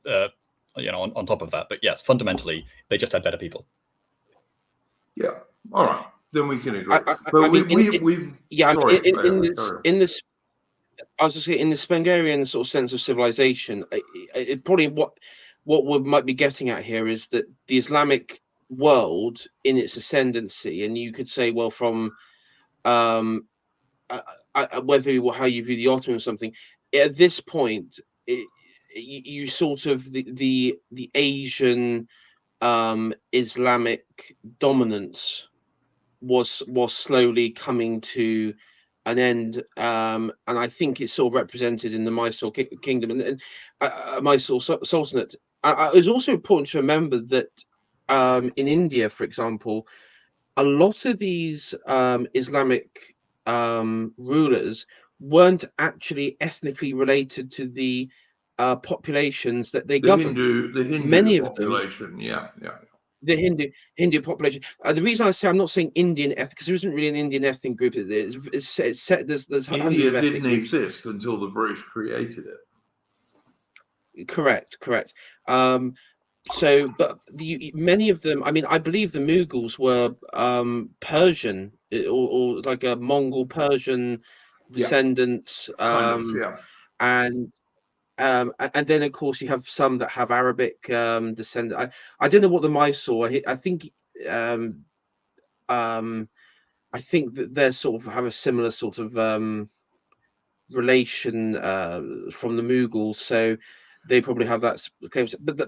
on top of that. But yes, fundamentally, they just had better people. Yeah. All right. Then we can agree. I was just saying, in the Spengerian sort of sense of civilization, it probably what we might be getting at here is that the Islamic world in its ascendancy, and you could say, well, from whether how you view the Ottoman or something, at this point, you sort of the Asian Islamic dominance was slowly coming to an end, and I think it's sort of represented in the Mysore kingdom and Mysore Sultanate. It's also important to remember that in India, for example, a lot of these Islamic rulers weren't actually ethnically related to the populations that they governed. The Hindu many population, of them, yeah. The Hindu population. The reason I say I'm not saying Indian ethnic, because there isn't really an Indian ethnic group. There's hundreds India of ethnic didn't groups. exist until the British created it. Correct. So, but many of them, I mean, I believe the Mughals were Persian or like a Mongol Persian descendants. And then of course you have some that have Arabic descent. I don't know what the Mysore. I think that they sort of have a similar sort of relation from the Mughals, so they probably have that claims. But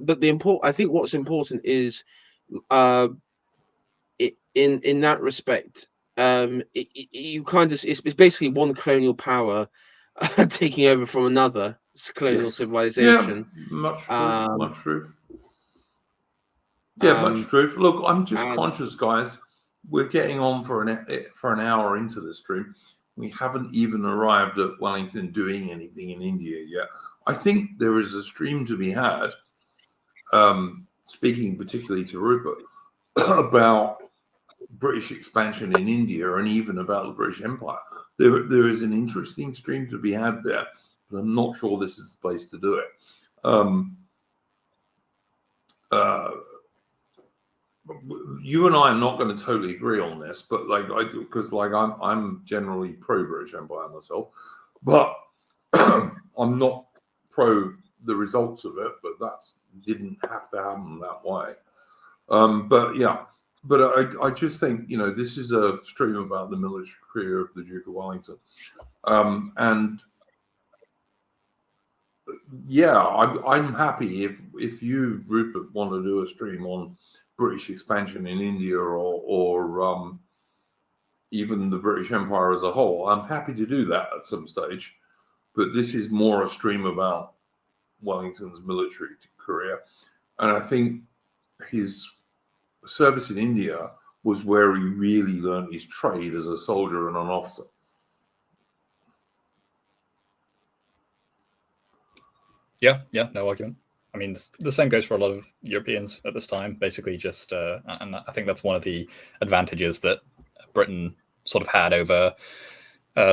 I think what's important is in that respect, you kind of it's basically one colonial power taking over from another colonial civilization. Yeah, much truth. Yeah, much truth. Look, I'm just conscious, guys. We're getting on for an hour into the stream. We haven't even arrived at Wellington doing anything in India yet. I think there is a stream to be had, speaking particularly to Rupert, about British expansion in India and even about the British Empire. There is an interesting stream to be had there, but I'm not sure this is the place to do it. You and I are not going to totally agree on this, but I'm generally pro British Empire myself, but I'm not pro the results of it. But that didn't have to happen that way. But I just think this is a stream about the military career of the Duke of Wellington, and I'm happy if you, Rupert, want to do a stream on British expansion in India or even the British Empire as a whole. I'm happy to do that at some stage, but this is more a stream about Wellington's military career, and I think his service in India was where he really learned his trade as a soldier and an officer. Yeah, no argument. I mean, the same goes for a lot of Europeans at this time, basically just, and I think that's one of the advantages that Britain sort of had over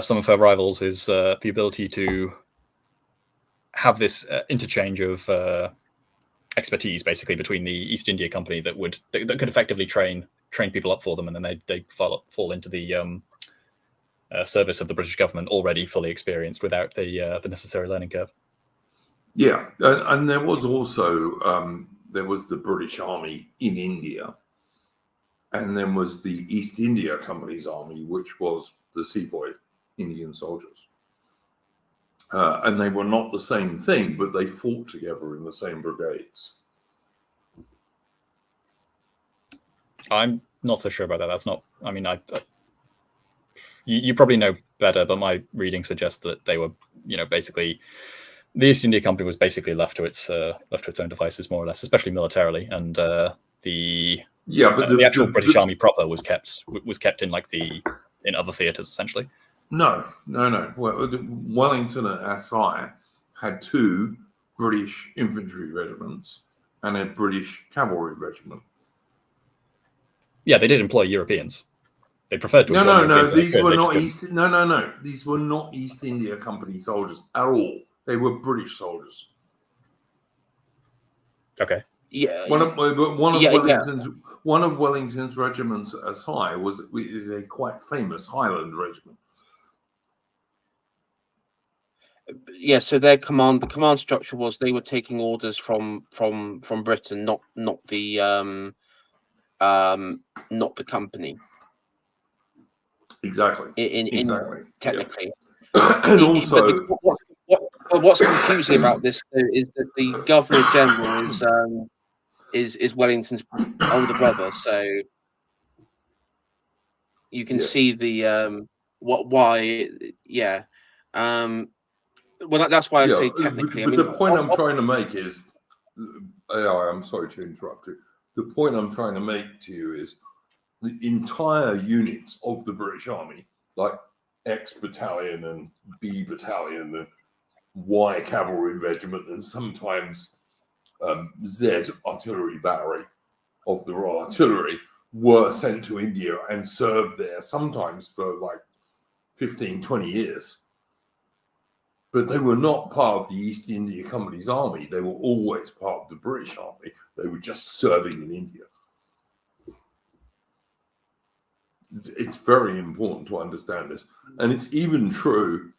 some of her rivals is the ability to have this interchange of expertise, basically, between the East India Company that could effectively train people up for them, and then they fall into the service of the British government already fully experienced without the necessary learning curve. Yeah, and there was also there was the British Army in India, and then was the East India Company's army, which was the sepoy Indian soldiers. And they were not the same thing, but they fought together in the same brigades. I'm not so sure about that. That's not. I mean, you probably know better, but my reading suggests that they were, basically the East India Company was basically left to its own devices, more or less, especially militarily, and the actual British Army proper was kept in in other theatres essentially. No. Well, Wellington and Assai had 2 British infantry regiments and a British cavalry regiment. Yeah, they did employ Europeans. They preferred to employ Europeans. These were not East. No. These were not East India Company soldiers at all. They were British soldiers. Okay. Yeah. One of Wellington's regiments at Assai is a quite famous Highland regiment. Yeah, so the command structure was they were taking orders from Britain, not the company. Exactly. Exactly. Technically. Yeah. And also, what's confusing about this is that the Governor General is Wellington's older brother, so you can see the why. Yeah. Well, that's why I say technically. But the point I'm trying to make is, I'm sorry to interrupt you. The point I'm trying to make to you is the entire units of the British Army, like X Battalion and B Battalion and Y Cavalry Regiment and sometimes Z Artillery Battery of the Royal Artillery, were sent to India and served there sometimes for like 15, 20 years. But they were not part of the East India Company's army. They were always part of the British Army. They were just serving in India. It's very important to understand this. And it's even true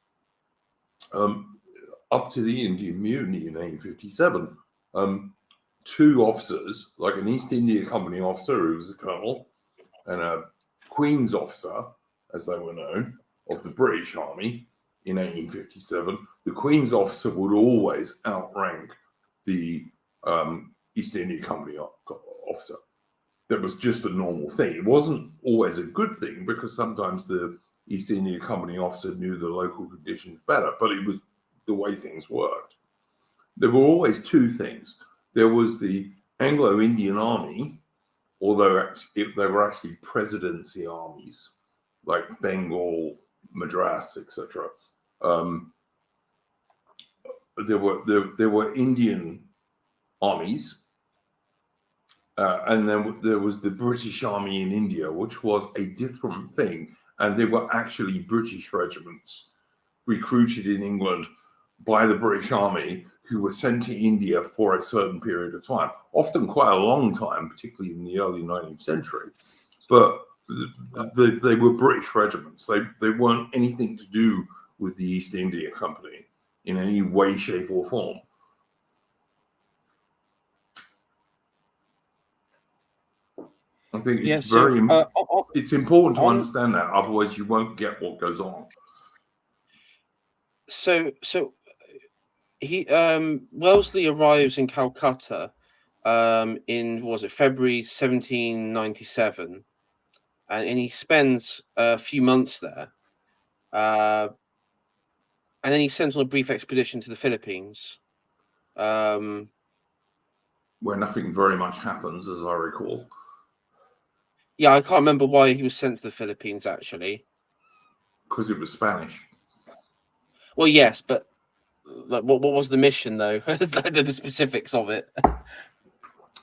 up to the Indian Mutiny in 1857. 2 officers, like an East India Company officer who was a colonel, and a Queen's officer, as they were known, of the British Army in 1857, the Queen's officer would always outrank the East India Company officer. That was just a normal thing. It wasn't always a good thing because sometimes the East India Company officer knew the local conditions better, but it was the way things worked. There were always 2 things. There was the Anglo-Indian Army, although they were actually presidency armies, like Bengal, Madras, etc. There were Indian armies, and then there was the British Army in India, which was a different thing, and they were actually British regiments recruited in England by the British Army who were sent to India for a certain period of time, often quite a long time, particularly in the early 19th century. But they were British regiments. They weren't anything to do with the East India Company in any way, shape, or form. I think it's it's important to understand that. Otherwise, you won't get what goes on. So he Wellesley arrives in Calcutta in February 1797, and he spends a few months there, and then he sends on a brief expedition to the Philippines, where nothing very much happens, as I recall. Yeah, I can't remember why he was sent to the Philippines actually. Because it was Spanish. Well, yes, but like, what was the mission though? The specifics of it.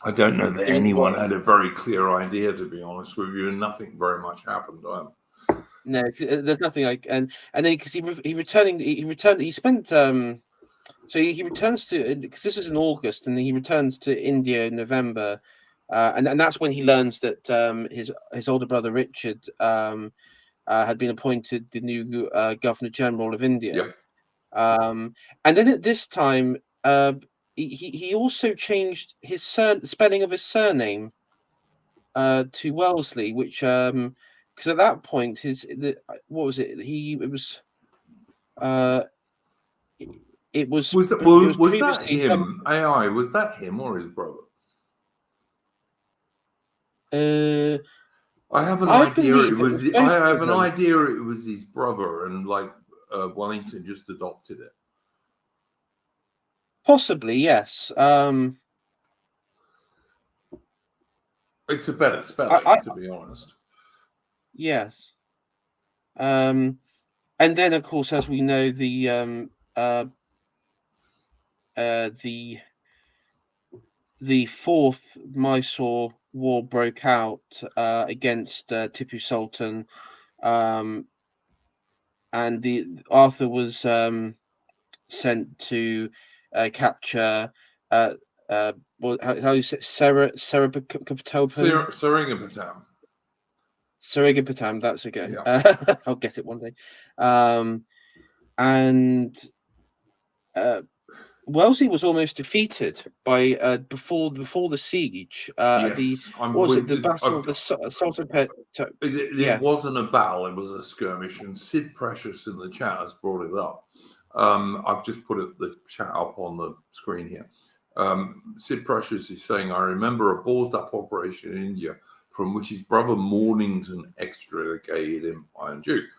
I don't know that anyone had a very clear idea, to be honest with you, and nothing very much happened. No, there's nothing like, and then because he spent so he returns to, because this is in August, and he returns to India in November, and that's when he learns that his older brother Richard had been appointed the new Governor General of India. Yep. And then at this time, he also changed his spelling of his surname to Wellesley, which because at that point what was it? Was that him? AI, was that him or his brother? I have an I idea believe it it was. was I both have of an them. idea it was his brother, and like Wellington just adopted it. Possibly, yes. It's a better I spelling, to be honest. yes. And then, of course, as we know, the fourth Mysore War broke out against Tipu Sultan, and the Arthur was sent to capture how you say Seringapatam. Seringapatam. Seringapatam. That's a go. Yeah. I'll get it one day. And Wellesley was almost defeated by before the siege. The Yes. what was it? The Battle of the Sultan. It Yeah. wasn't a battle, it was a skirmish, and Sid Precious in the chat has brought it up. I've just put the chat up on the screen here. Sid Precious is saying, I remember a ballsed up operation in India from which his brother Mornington extricated him, Iron Duke.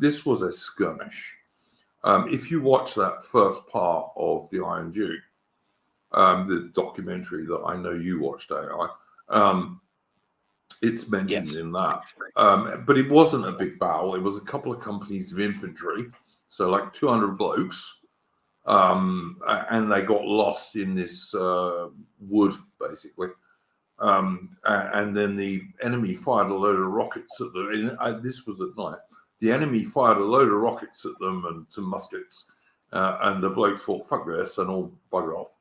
This was a skirmish. If you watch that first part of the Iron Duke, the documentary that I know you watched, AI, it's mentioned in that. But it wasn't a big battle. It was a couple of companies of infantry, so like 200 blokes, and they got lost in this wood, basically. And then the enemy fired a load of rockets at them. This was at night. The enemy fired a load of rockets at them and some muskets, and the blokes thought, fuck this, and all bugger off.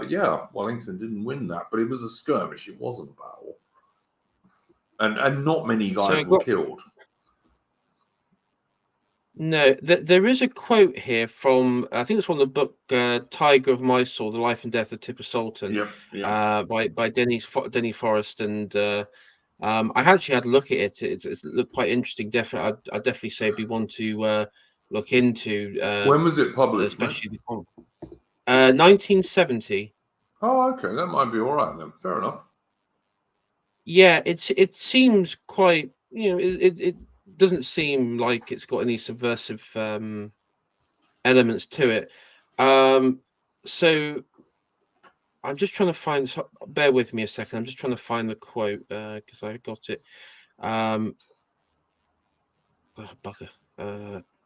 Yeah, Wellington didn't win that, but it was a skirmish. It wasn't a battle. And not many guys were killed. No, there is a quote here from, I think it's from the book Tiger of Mysore, The Life and Death of Tipu Sultan, by Denny Forrest. And I actually had a look at it. It looked quite interesting. Definitely, I'd definitely say it'd be one to look into. When was it published? Especially 1970. Oh, okay. That might be all right then. Fair enough. Yeah, it seems quite, it doesn't seem like it's got any subversive elements to it. So I'm just trying to find, bear with me a second. I'm just trying to find the quote because I got it. Oh, bugger.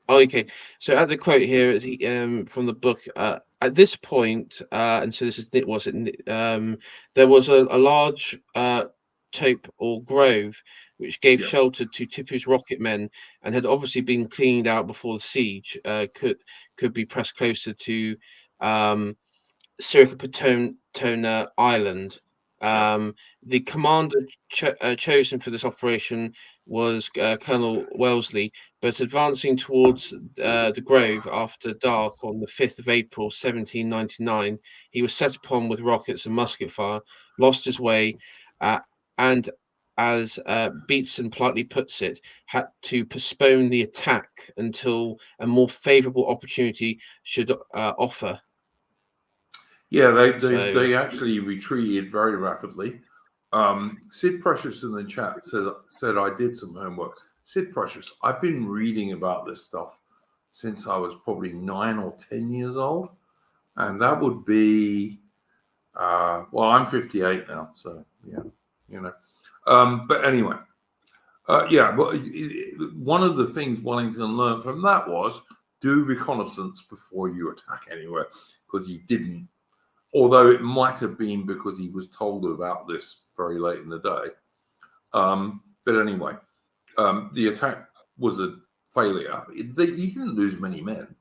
Okay. So at the quote here is from the book. At this point, and so this is there was a large tope or grove which gave shelter to Tipu's rocket men and had obviously been cleaned out before the siege. Could be pressed closer to Seringapatam Island. The commander chosen for this operation was Colonel Wellesley, but advancing towards the grove after dark on the 5th of April 1799, he was set upon with rockets and musket fire, lost his way, and as Beatson politely puts it, had to postpone the attack until a more favourable opportunity should offer. Yeah, they actually retreated very rapidly. Sid Precious in the chat said I did some homework. Sid Precious, I've been reading about this stuff since I was probably 9 or 10 years old, and that would be well, I'm 58 now, so yeah, But anyway, one of the things Wellington learned from that was do reconnaissance before you attack anywhere, because he didn't. Although it might have been because he was told about this very late in the day. But anyway, the attack was a failure. He didn't lose many men,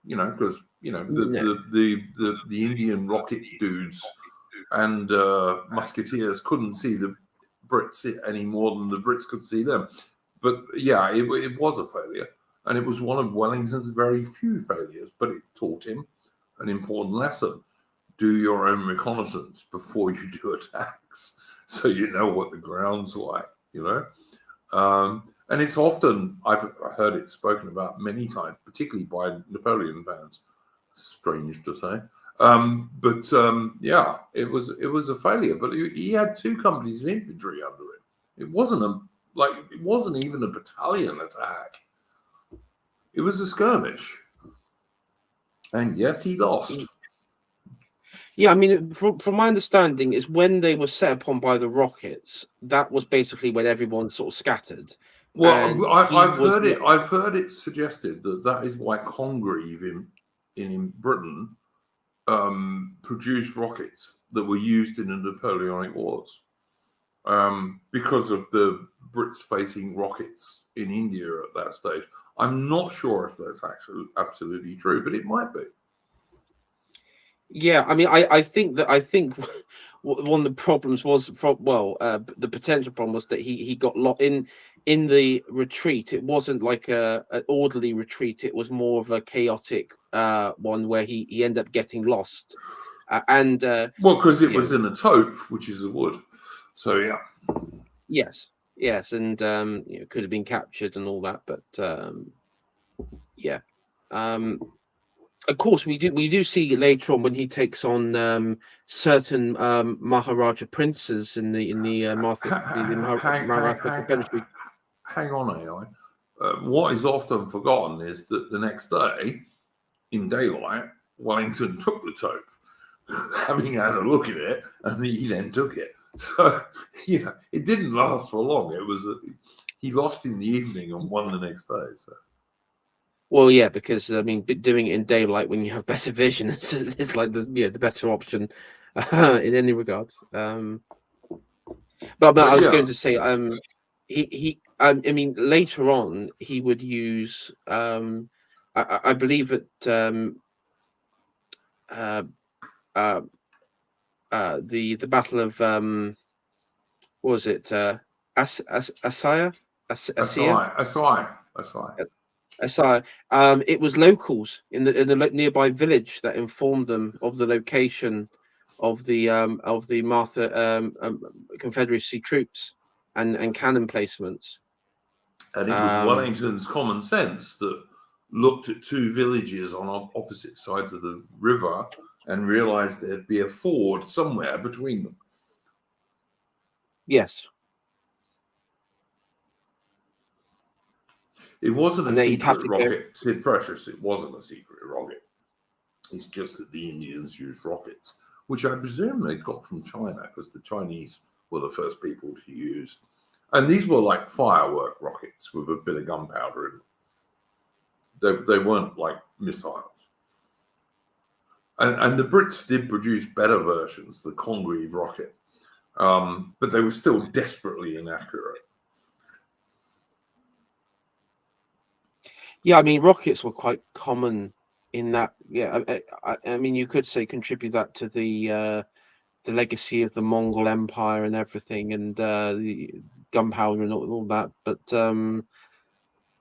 because the Indian rocket dudes and musketeers couldn't see the Brits any more than the Brits could see them. But yeah, it was a failure, and it was one of Wellington's very few failures. But it taught him an important lesson. Do your own reconnaissance before you do attacks, so you know what the ground's like, And it's often, I've heard it spoken about many times, particularly by Napoleon fans, strange to say, Yeah, it was a failure. But he had 2 companies of infantry under him. It wasn't even a battalion attack. It was a skirmish, and yes, he lost. Yeah, I mean, from my understanding, is when they were set upon by the rockets, that was basically when everyone sort of scattered. Well, I've heard it suggested that is why Congreve in Britain produced rockets that were used in the Napoleonic Wars, because of the Brits facing rockets in India at that stage. I'm not sure if that's actually absolutely true, but it might be. Yeah, I mean, I think one of the problems was the potential problem was that he got lost in the retreat. It wasn't like an orderly retreat. It was more of a chaotic one where he ended up getting lost. Well, because it was in a taupe, which is a wood. So yeah. Yes, and could have been captured and all that, but yeah. Of course, we do see later on when he takes on certain Maharaja princes in the Maratha Confederacy. Hang on, AI. What is often forgotten is that the next day, in daylight, Wellington took the taupe, having had a look at it, and he then took it. So it didn't last for long. He lost in the evening and won the next day. So. Well, yeah, because I mean, doing it in daylight when you have better vision is like the better option in any regards. But I was going to say, I mean, later on he would use, I believe that the Battle of what was it, Asaya? It was locals in the nearby village that informed them of the location of the Martha Confederacy troops and cannon placements. And it was Wellington's common sense that looked at 2 villages on opposite sides of the river and realized there'd be a ford somewhere between them. Yes. It wasn't a secret rocket, Sid Precious. It wasn't a secret rocket. It's just that the Indians used rockets, which I presume they got from China, because the Chinese were the first people to use. And these were like firework rockets with a bit of gunpowder in them. They weren't like missiles. And the Brits did produce better versions, the Congreve rocket, but they were still desperately inaccurate. Yeah, I mean, rockets were quite common in that. Yeah, I mean, you could say contribute that to the legacy of the Mongol Empire and everything, and the gunpowder and all that. But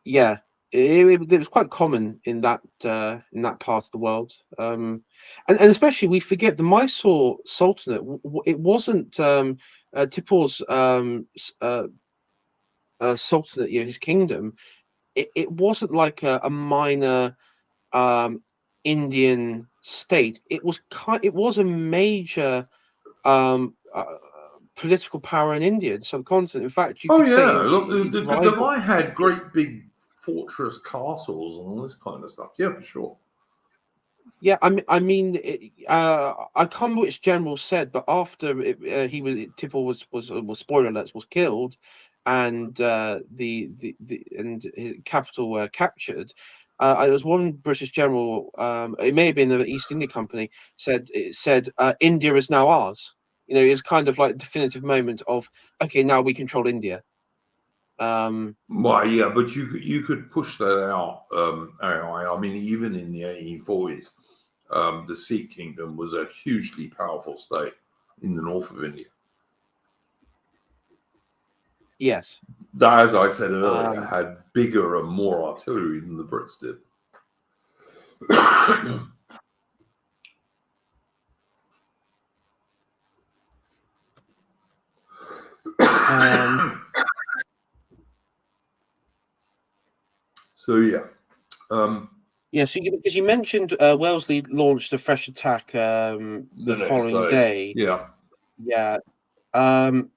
yeah, it was quite common in that part of the world. And especially we forget the Mysore Sultanate. It wasn't Tipu's sultanate, his kingdom. It wasn't like a minor Indian state. It was a major political power in India, the subcontinent. In fact, you could say look, the Mai had great big fortress castles and all this kind of stuff. Yeah, for sure. Yeah, I mean, I can't remember which general said, but after Tipu was spoiler alerts, was killed, and the his capital were captured. There was one British general, it may have been the East India Company, said India is now ours. It was kind of like a definitive moment of, okay, now we control India. Well, yeah, but you could push that out. I mean, even in the 1840s, the Sikh kingdom was a hugely powerful state in the north of India. Yes. That, as I said earlier, had bigger and more artillery than the Brits did. So yeah, Yeah, so because you mentioned Wellesley launched a fresh attack the next following day. Yeah. Yeah. And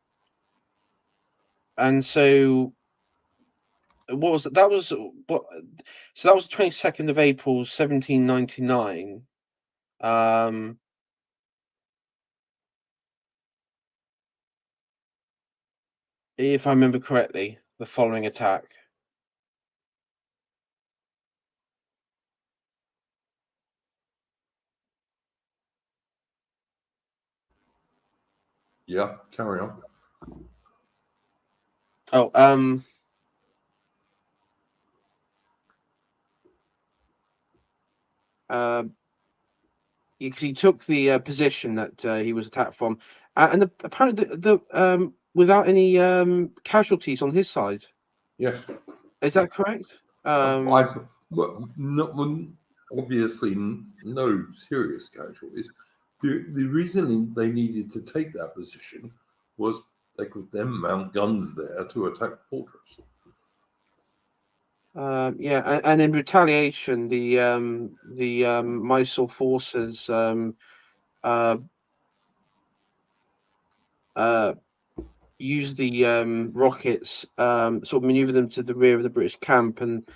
so what was that? Was what? So that was 22nd of April, 1799. If I remember correctly, the following attack. Yeah, carry on. Oh, because he took the position that he was attacked from, and apparently the without any casualties on his side. Yes. Is that correct? Obviously no serious casualties. The reason they needed to take that position was they could then mount guns there to attack the fortress. Yeah, and in retaliation, the Mysore forces used the rockets, sort of maneuvered them to the rear of the British camp, and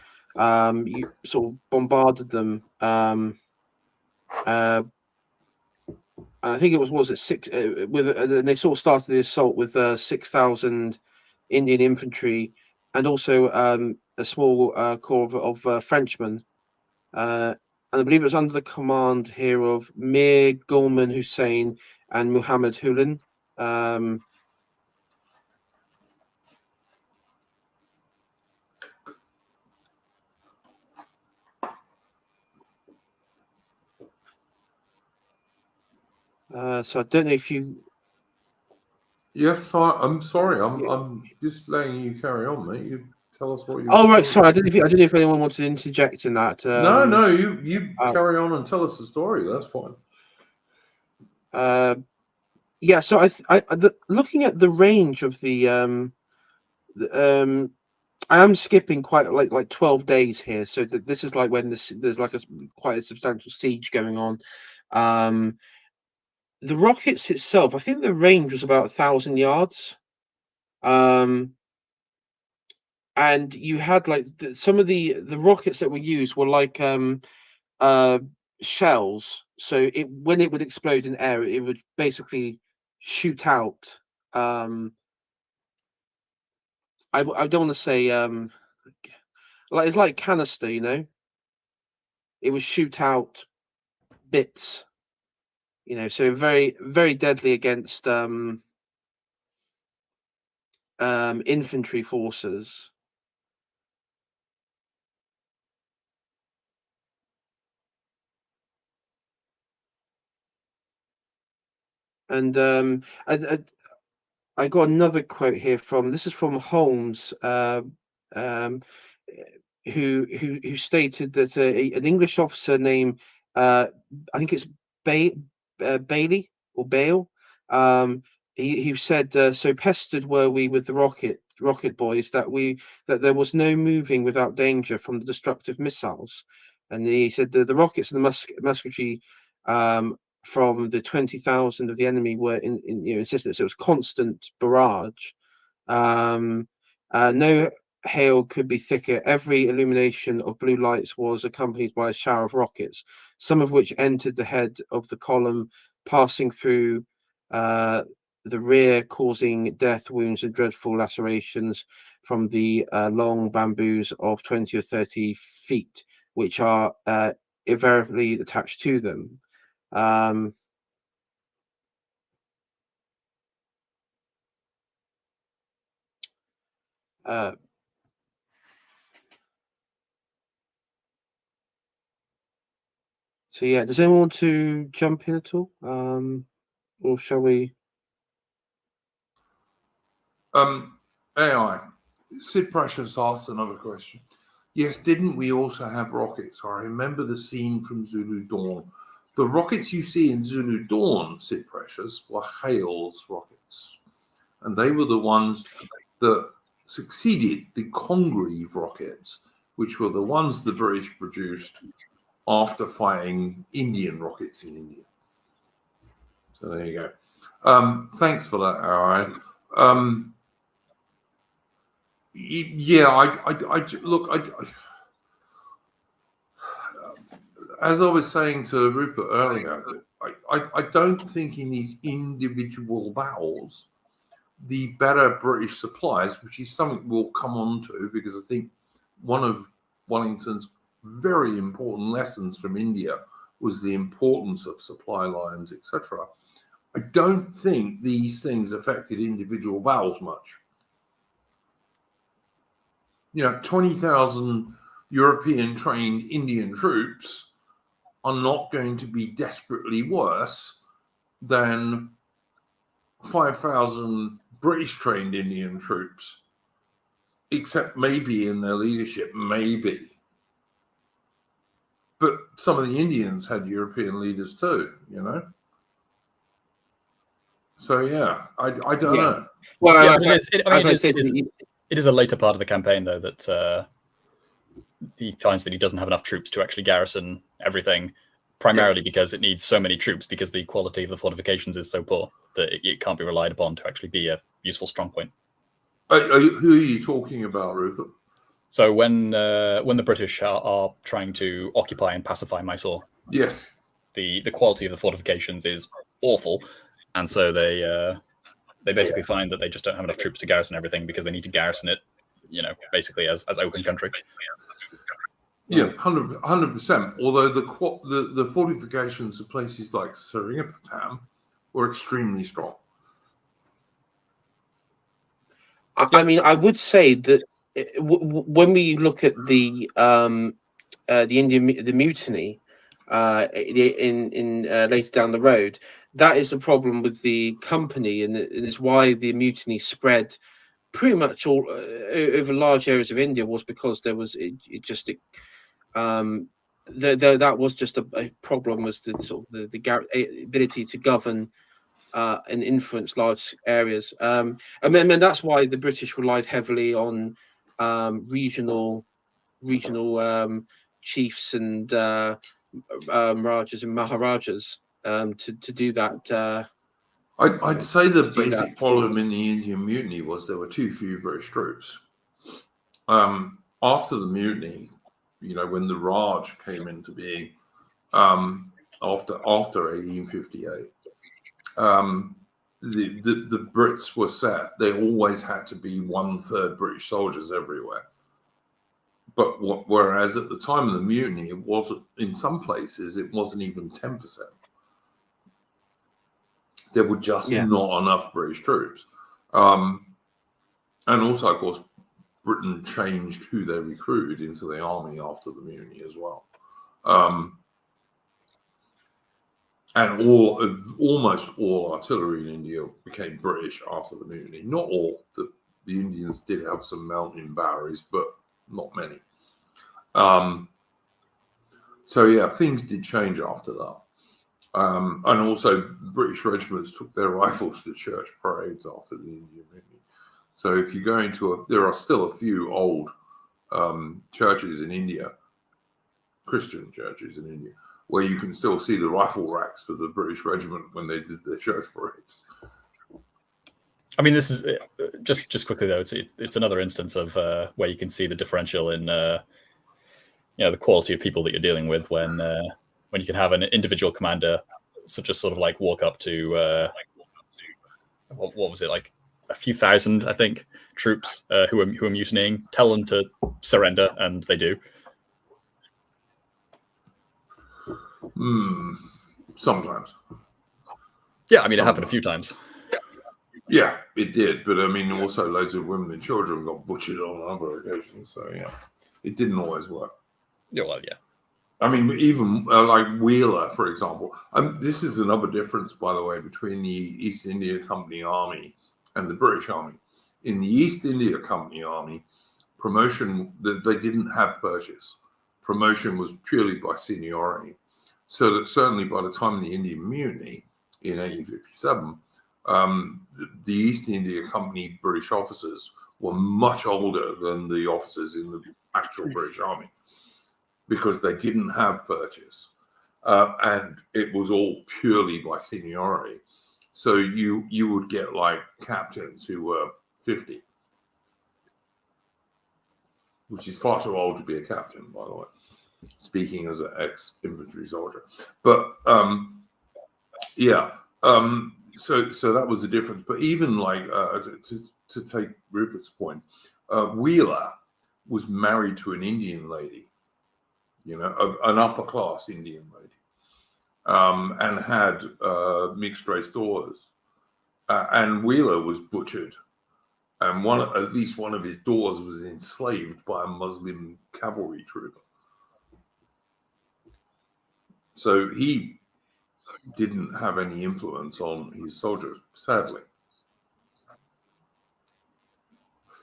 you sort of bombarded them. I think it was it six with they sort of started the assault with 6,000 Indian infantry and also a small corps of Frenchmen. And I believe it was under the command here of Mir Gulman Hussein and Muhammad Hulin. So I don't know if you. Yes, I'm sorry. I'm just letting you carry on, mate. You tell us what you. Oh right, sorry. I don't know if anyone wanted to interject in that. No, you carry on and tell us the story. That's fine. Yeah. So looking at the range of I am skipping quite like 12 days here. So this is like when there's like quite a substantial siege going on. The rockets itself, I think the range was about 1,000 yards. And you had like some of the rockets that were used were like shells. So when it would explode in air, it would basically shoot out. I don't want to say like it's like canister, you know. It would shoot out bits, you know. So very very deadly against infantry forces. And I got another quote here from this is from Holmes, um, who stated that an English officer named I think it's Bailey or Bale. He said, "So pestered were we with the rocket boys that there was no moving without danger from the destructive missiles." And he said the rockets and the musketry from the 20,000 of the enemy were insistent. So it was constant barrage. No hail could be thicker. Every illumination of blue lights was accompanied by a shower of rockets, some of which entered the head of the column, passing through the rear, causing death, wounds, and dreadful lacerations from the long bamboos of 20 or 30 feet, which are invariably attached to them. So yeah, does anyone want to jump in at all? Or shall we? AI. Sid Precious asked another question. Yes, didn't we also have rockets? I remember the scene from Zulu Dawn. The rockets you see in Zulu Dawn, Sid Precious, were Hale's rockets. And they were the ones that succeeded the Congreve rockets, which were the ones the British produced after fighting Indian rockets in India. So there you go. Thanks for that, Ari. As I was saying to Rupert earlier, I don't think in these individual battles, the better British supplies, which is something we'll come on to, because I think one of Wellington's very important lessons from India was the importance of supply lines, etc. I don't think these things affected individual battles much. 20,000 European trained Indian troops are not going to be desperately worse than 5,000 British trained Indian troops, except maybe in their leadership, maybe. But some of the Indians had European leaders too, So yeah, I don't know. Well, Yeah, it is a later part of the campaign though that he finds that he doesn't have enough troops to actually garrison everything, primarily because it needs so many troops because the quality of the fortifications is so poor that it can't be relied upon to actually be a useful strong point. Who are you talking about, Rupert? So when the British are trying to occupy and pacify Mysore, yes, the quality of the fortifications is awful, and so they basically find that they just don't have enough troops to garrison everything because they need to garrison it, basically as open country. Yeah, 100%. Although the fortifications of places like Seringapatam were extremely strong. I mean, I would say that when we look at the mutiny in later down the road, that is a problem with the company, and it's why the mutiny spread pretty much all over large areas of India, was because there was that was just a problem, was the sort of the ability to govern and influence large areas. And that's why the British relied heavily on regional chiefs and Rajas and Maharajas to do that. I'd say the basic problem in the Indian Mutiny was there were too few British troops. After the mutiny, when the Raj came into being, after 1858, the Brits were set. There always had to be 1/3 British soldiers everywhere. But whereas at the time of the mutiny, it wasn't, in some places, it wasn't even 10%. There were just not enough British troops. And also, of course, Britain changed who they recruited into the army after the mutiny as well. And almost all artillery in India became British after the mutiny. Not all. The Indians did have some mountain batteries, but not many. So yeah, things did change after that. And also, British regiments took their rifles to church parades after the Indian Mutiny. So if you go into there are still a few old churches in India, Christian churches in India, where you can still see the rifle racks of the British regiment when they did their church parades. I mean, this is just quickly though. It's another instance of where you can see the differential in the quality of people that you're dealing with when you can have an individual commander just sort of like walk up to what was it, like a few thousand, I think, troops who are mutinying, tell them to surrender, and they do. Sometimes. Yeah, I mean, it happened a few times. Yeah, it did. But I mean, also loads of women and children got butchered on other occasions. So yeah, it didn't always work. Yeah, well, yeah. I mean, even like Wheeler, for example. This is another difference, by the way, between the East India Company Army and the British Army. In the East India Company Army, promotion, they didn't have purchase. Promotion was purely by seniority. So that certainly by the time of the Indian Mutiny in 1857, the East India Company British officers were much older than the officers in the actual British Army. because they didn't have purchase, and it was all purely by seniority. So you would get like captains who were 50, which is far too old to be a captain, by the way. Speaking as an ex-infantry soldier, but yeah. So that was the difference. But even like to take Rupert's point, Wheeler was married to an Indian lady, an upper class Indian lady, and had mixed race daughters. And Wheeler was butchered, and at least one of his daughters was enslaved by a Muslim cavalry trooper. So he didn't have any influence on his soldiers, sadly.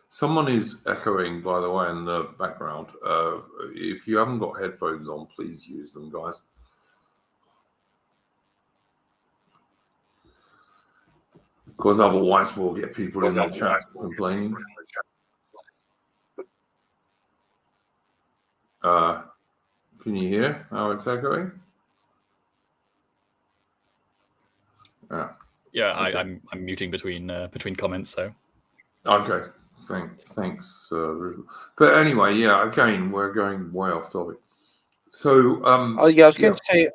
Someone is echoing, by the way, in the background. If you haven't got headphones on, please use them, guys. Because otherwise we'll get people in the chat complaining. Can you hear how it's echoing? Yeah, okay. I'm muting between comments. So okay, thanks. But anyway, yeah. Again, we're going way off topic. So I was going to say,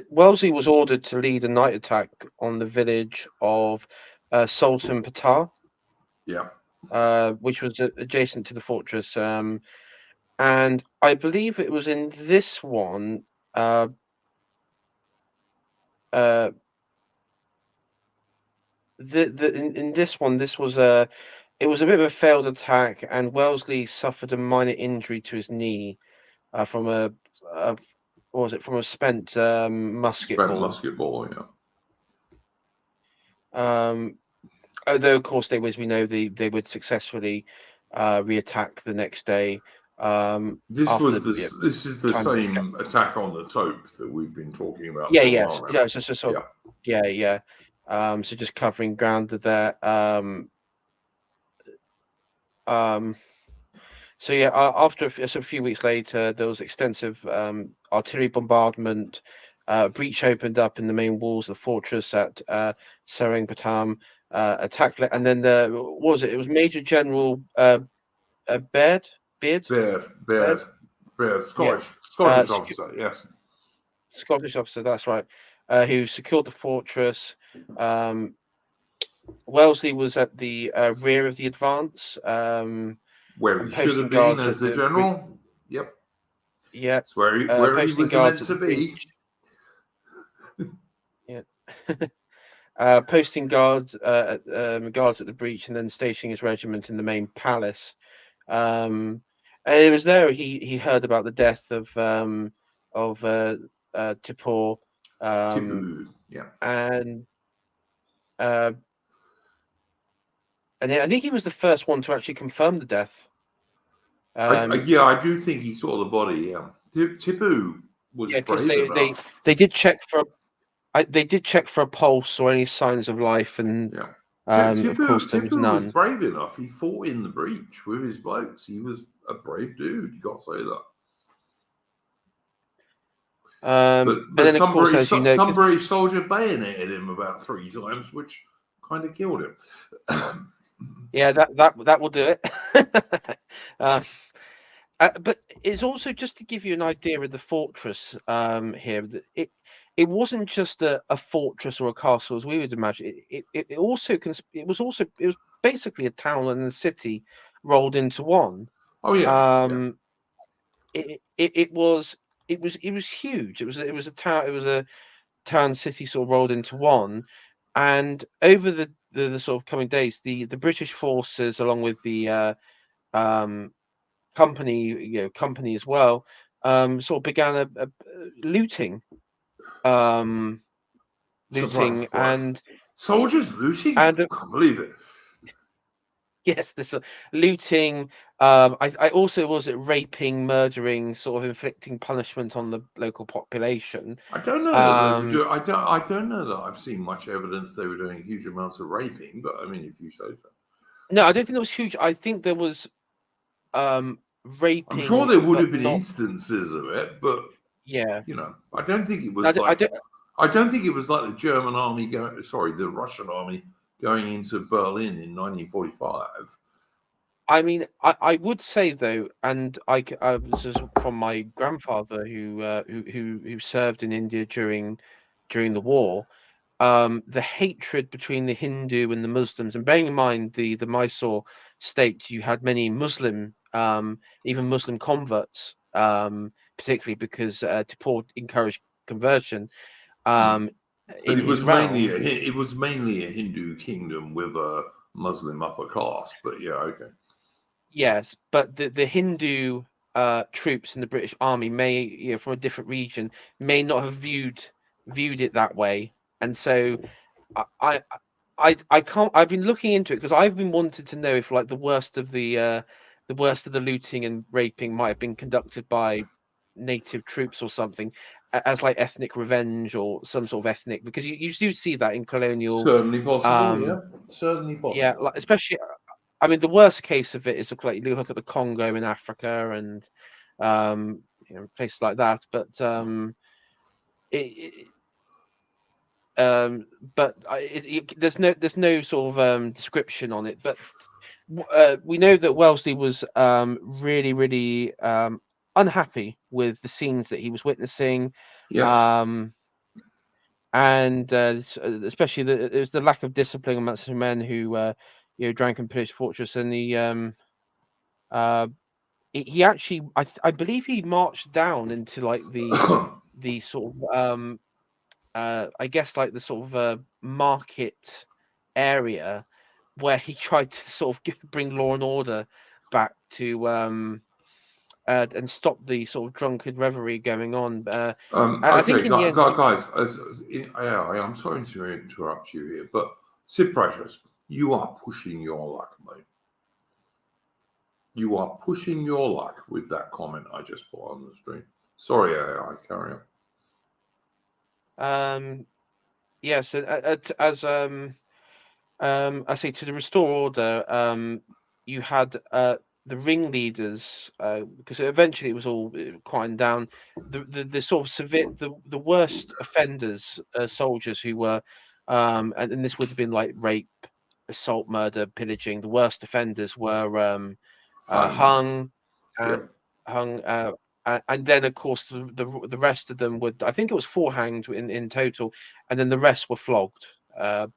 Wellesley was ordered to lead a night attack on the village of Sultan-Patar, which was adjacent to the fortress. And I believe it was in this one. In this one, it was a bit of a failed attack, and Wellesley suffered a minor injury to his knee from a spent musket ball. Although, of course, as we know, they would successfully reattack the next day. This is the same attack on the Tope that we've been talking about. So just covering ground there. After a few weeks later, there was extensive artillery bombardment. Breach opened up in the main walls of the fortress at Seringapatam. Attack, and then what was it? It was Major General Baird, Scottish officer, yes. Scottish officer, that's right. Who secured the fortress. Wellesley was at the rear of the advance. Where he should have been as the general. Yep. Yeah. It's where he was meant to be. Yeah. Posting guards at the breach, and then stationing his regiment in the main palace. And it was there he heard about the death of Tippoo. And I think he was the first one to actually confirm the death. I do think he saw the body. Yeah, Tippoo was brave enough. They did check for a pulse or any signs of life, and of course there was none. Was brave enough. He fought in the breach with his blokes. He was a brave dude. You got to say that. But some brave soldier bayoneted him about 3 times, which kind of killed him. Yeah, that will do it. But it's also, just to give you an idea of the fortress here. It wasn't just a fortress or a castle as we would imagine. It was basically a town and a city rolled into one. Oh yeah. It was huge. It was a town. It was a town city sort of rolled into one. And over the sort of coming days, the British forces, along with the company as well, sort of began a looting. Surprise. And soldiers looting. I can't believe it. Yes, this looting. I also was it raping, murdering, sort of inflicting punishment on the local population. I don't know. I don't know that I've seen much evidence they were doing huge amounts of raping, but I mean, if you say so. No, I don't think it was huge. I think there was raping. I'm sure there would have been not, instances of it, but yeah. I don't think it was I like don't, I don't think it was like the German army the Russian army going into Berlin in 1945. I mean, I would say though, and this is from my grandfather who served in India during the war. The hatred between the Hindu and the Muslims, and bearing in mind the Mysore state, you had many Muslim, even Muslim converts, particularly because encourage conversion. But In it was his realm, mainly a Hindu kingdom with a Muslim upper class. But yeah, okay. yes, but the Hindu troops in the British Army may, from a different region, may not have viewed it that way, and so I I I can't. I've been looking into it because I've been wanted to know if like the worst of the looting and raping might have been conducted by native troops or something, as like ethnic revenge or some sort of ethnic, because you do see that in colonial. Certainly possible. Um, Yeah, certainly yeah, possible. like especially. I mean, the worst case of it is like you look at the Congo in Africa and places like that. It, um, there's no sort of description on it. But we know that Wellesley was really unhappy with the scenes that he was witnessing, Yes. um, and especially it was the lack of discipline amongst the men who drank and pillaged the fortress, and uh, he actually I believe he marched down into like the sort of I guess like the sort of market area where he tried to sort of bring law and order back to and stop the sort of drunken revelry going on. I think Okay, in the end, guys, I'm sorry to interrupt you here, but Sid Precious, you are pushing your luck, mate. You are pushing your luck with that comment I just put on the stream. Sorry, I carry on. yes, as I say, to the restore order, you had the ringleaders, because eventually it was all quieting down. The sort of the worst offenders, soldiers who were, and this would have been like rape, assault, murder, pillaging. The worst offenders were Hanged. hung, and Yep. hung. And then, of course, the rest of them would. I think it was 4 hanged in total, and then the rest were flogged. A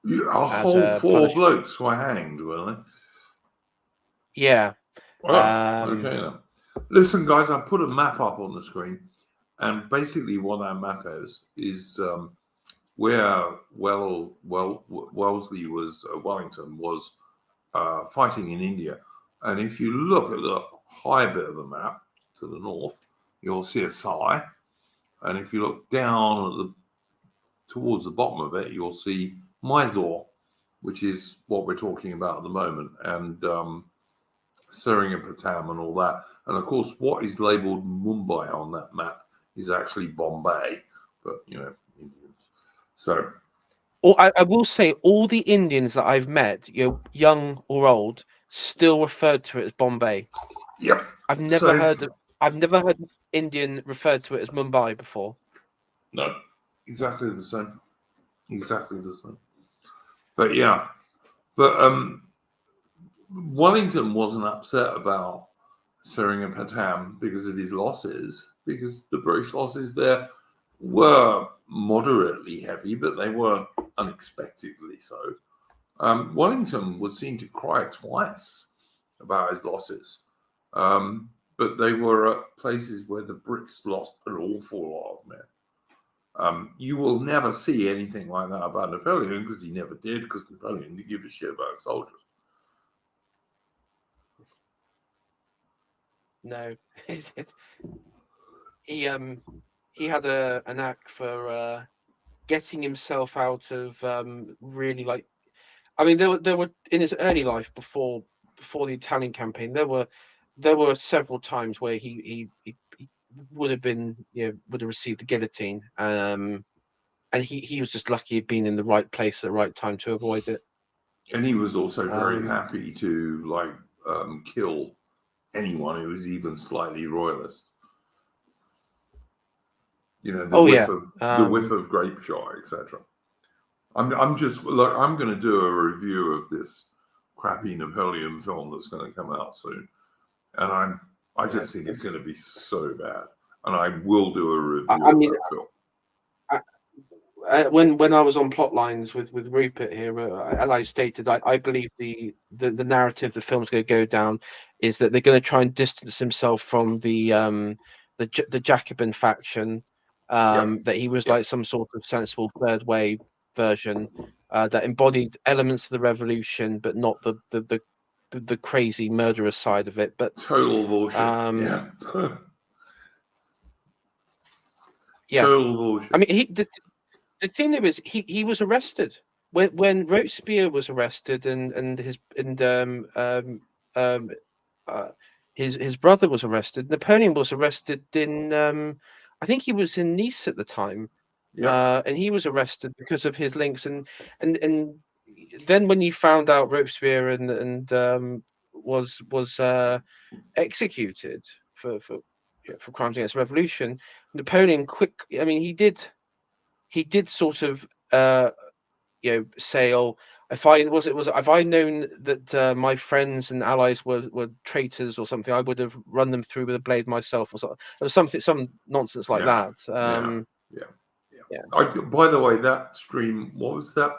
As whole a 4 punishment. blokes were hanged, were they? Yeah. Oh, okay then. Listen, guys, I put a map up on the screen, and basically what that map is where Wellesley was, Wellington was fighting in India. And if you look at the high bit of the map to the north, you'll see a sigh. And if you look down towards the bottom of it, you'll see Mysore, which is what we're talking about at the moment, and Seringapatam and all that. And of course, what is labelled Mumbai on that map is actually Bombay, but Indians. So, I will say all the Indians that I've met, young or old, still referred to it as Bombay. yep. I've never heard an Indian referred to it as Mumbai before. No, exactly the same. Exactly the same. But yeah, Wellington wasn't upset about Seringapatam because of his losses, because the British losses there were moderately heavy, but they weren't unexpectedly so. Wellington was seen to cry twice about his losses, but they were at places where the Brits lost an awful lot of men. You will never see anything like that about Napoleon because he never did, because Napoleon didn't give a shit about soldiers. No, he had a knack for getting himself out of really like. I mean, there were in his early life before the Italian campaign, there were several times where he would have been would have received the guillotine, and he was just lucky he'd been in the right place at the right time to avoid it. And he was also very happy to kill anyone who is even slightly royalist. You know, the whiff of grape shot, etc. I'm going to do a review of this crappy Napoleon film that's going to come out soon, and I just think it's going to be so bad, and I will do a review of that film. When I was on plot lines with Rupert here, as I stated, I believe the narrative the film's going to go down is that they're going to try and distance himself from the Jacobin faction, that he was like some sort of sensible third way version that embodied elements of the revolution, but not the crazy murderous side of it. But total bullshit. Yeah. Total bullshit. I mean, the thing there is, he was arrested when Robespierre was arrested, and his brother was arrested. Napoleon was arrested in I think he was in Nice at the time, and he was arrested because of his links. And then when he found out Robespierre and was executed for crimes against the revolution, Napoleon he did sort of say, oh, if I known that my friends and allies were traitors or something, I would have run them through with a blade myself, or something. It was some nonsense like that. By the way, that stream, what was that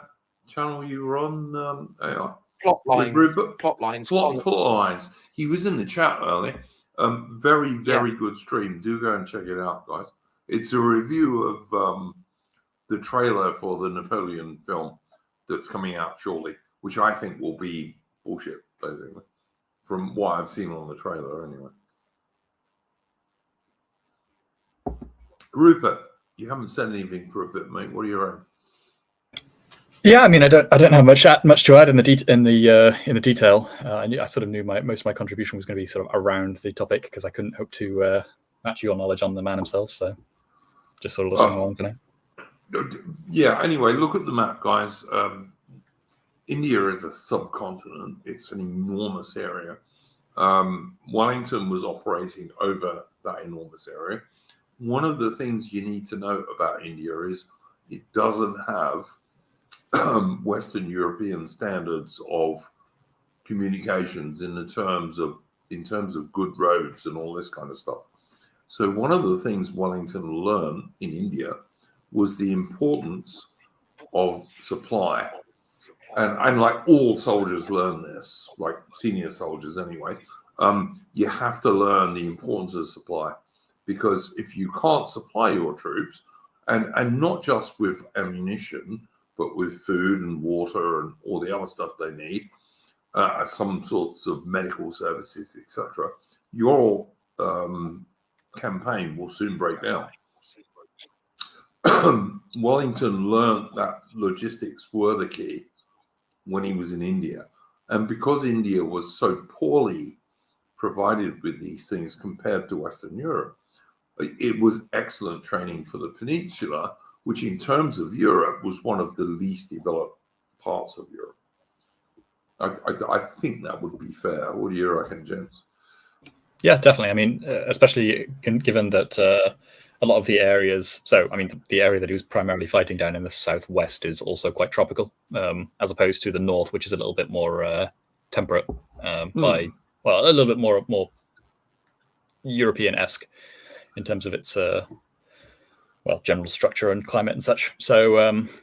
channel you were on? Plot lines. He was in the chat earlier. Very good stream. Do go and check it out, guys. It's a review of the trailer for the Napoleon film that's coming out shortly, which I think will be bullshit, basically, from what I've seen on the trailer anyway. Rupert, you haven't said anything for a bit, mate. What are your own? Yeah, I mean, I don't have much to add in the detail. I sort of knew most of my contribution was going to be sort of around the topic, because I couldn't hope to match your knowledge on the man himself. So just sort of listening along for now. Yeah, anyway, look at the map, guys. India is a subcontinent. It's an enormous area. Wellington was operating over that enormous area. One of the things you need to know about India is it doesn't have Western European standards of communications in terms of good roads and all this kind of stuff. So one of the things Wellington learned in India was the importance of supply. And like all soldiers learn this, like senior soldiers anyway, you have to learn the importance of supply, because if you can't supply your troops, and not just with ammunition, but with food and water and all the other stuff they need, some sorts of medical services, etc., your campaign will soon break down. Wellington learned that logistics were the key when he was in India. And because India was so poorly provided with these things compared to Western Europe, it was excellent training for the Peninsula, which in terms of Europe was one of the least developed parts of Europe. I think that would be fair. What do you reckon, gents? Yeah, definitely. I mean, especially given that a lot of the areas, so I mean, the area that he was primarily fighting down in the southwest is also quite tropical, as opposed to the north, which is a little bit more temperate, a little bit more European-esque in terms of its general structure and climate and such. So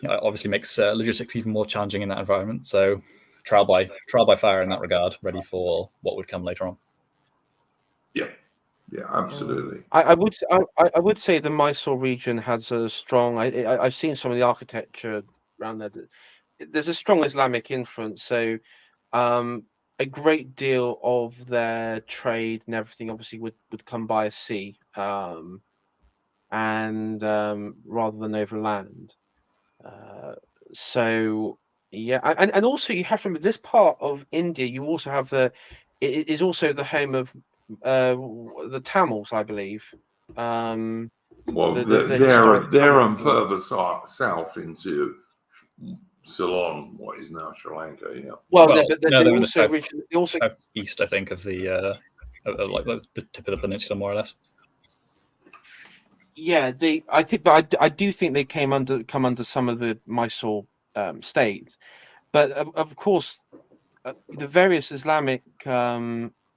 obviously makes logistics even more challenging in that environment. So trial by fire in that regard, ready for what would come later on. Yeah, absolutely. I would say the Mysore region has a strong. I've seen some of the architecture around there. There's a strong Islamic influence, so a great deal of their trade and everything obviously would come by sea, and rather than over land. So yeah, and also you have to remember this part of India. You also have it is also the home of the Tamils, I believe. They're on further south into Ceylon, what is now Sri Lanka. Yeah. They're in the southeast, I think, of the like the tip of the peninsula, more or less. Yeah, I do think they come under some of the Mysore states, but of course, the various Islamic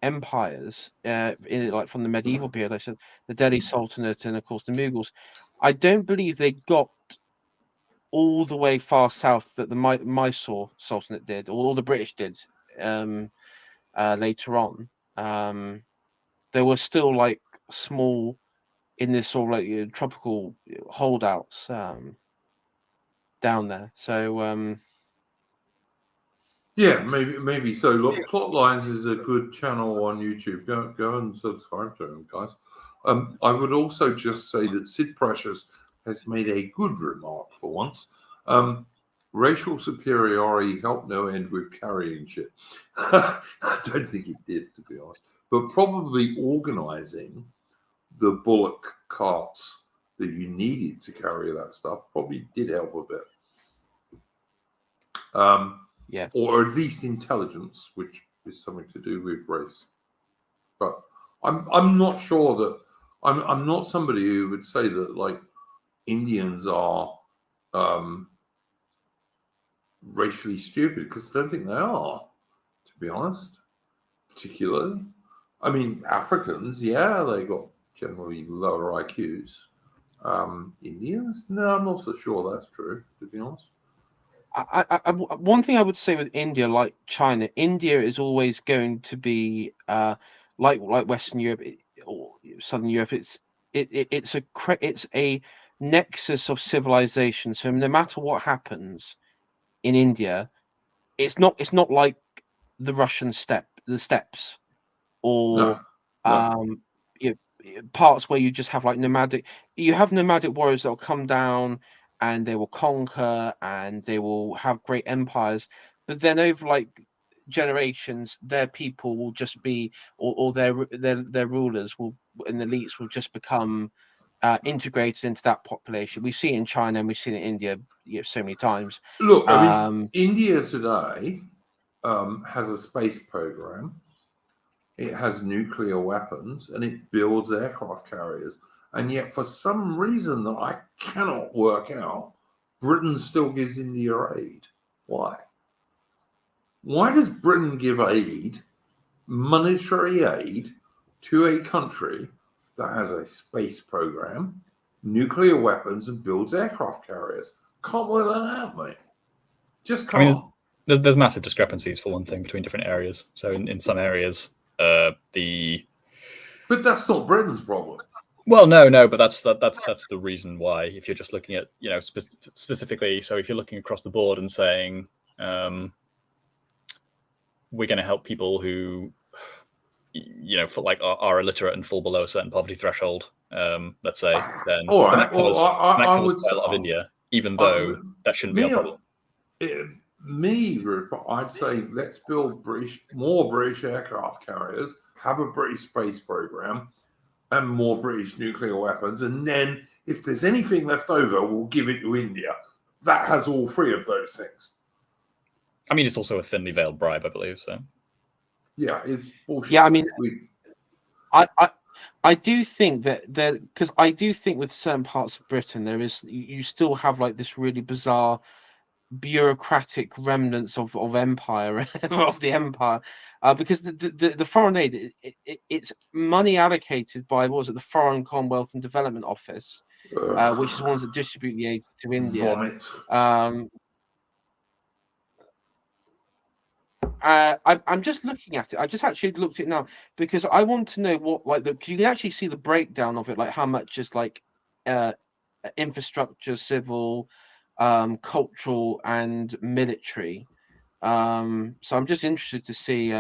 empires, like from the medieval period, like I said, the Delhi Sultanate and of course the Mughals, I don't believe they got all the way far south that the Mysore Sultanate did, or all the British did later on. There were still like small in this sort of like tropical holdouts down there. So Yeah, maybe so. Look, Plotlines is a good channel on YouTube. Go and subscribe to them, guys. I would also just say that Sid Precious has made a good remark for once. Racial superiority helped no end with carrying shit. I don't think it did, to be honest. But probably organising the bullock carts that you needed to carry that stuff probably did help a bit. yeah, or at least intelligence, which is something to do with race. But I'm not sure that I'm not somebody who would say that like Indians are racially stupid, because I don't think they are, to be honest. Particularly, I mean, Africans, yeah, they got generally lower IQs. Indians, no, I'm not so sure that's true, to be honest. one thing I would say with India, like China, India is always going to be like Western Europe or Southern Europe. It's a nexus of civilization. So no matter what happens in India, it's not like the the steppes, or No. parts where you just have like nomadic. You have nomadic warriors that will come down and they will conquer and they will have great empires, but then over like generations, their people will just be, or their rulers will and elites will just become integrated into that population. We see it in China and we see it in India, so many times. Look, I mean, India today has a space program. It has nuclear weapons and it builds aircraft carriers. And yet, for some reason that I cannot work out, Britain still gives India aid. Why? Why does Britain give aid, monetary aid, to a country that has a space program, nuclear weapons, and builds aircraft carriers? Can't work that out, mate. Just can't. I mean, there's massive discrepancies, for one thing, between different areas. So in some areas, But that's not Britain's problem. Well, no, but that's the reason why. If you're just looking at, specifically, so if you're looking across the board and saying we're going to help people who, for like are illiterate and fall below a certain poverty threshold, let's say, then that covers quite a lot of India, even though that shouldn't be a problem. I'd say let's build more British aircraft carriers, have a British space program, and more British nuclear weapons, and then if there's anything left over, we'll give it to India. That has all three of those things. I mean, it's also a thinly veiled bribe, I believe. So, yeah, it's bullshit. Yeah, I mean, I do think that because I do think with certain parts of Britain, you still have like this really bizarre bureaucratic remnants of empire of the empire, because the foreign aid, it's money allocated by, what was it, the Foreign Commonwealth and Development Office, which is ones that distribute the aid to India. Vomit. I'm just looking at it. I just actually looked at it now because I want to know what because you can actually see the breakdown of it, like how much is like infrastructure, civil, cultural, and military. So I'm just interested to see.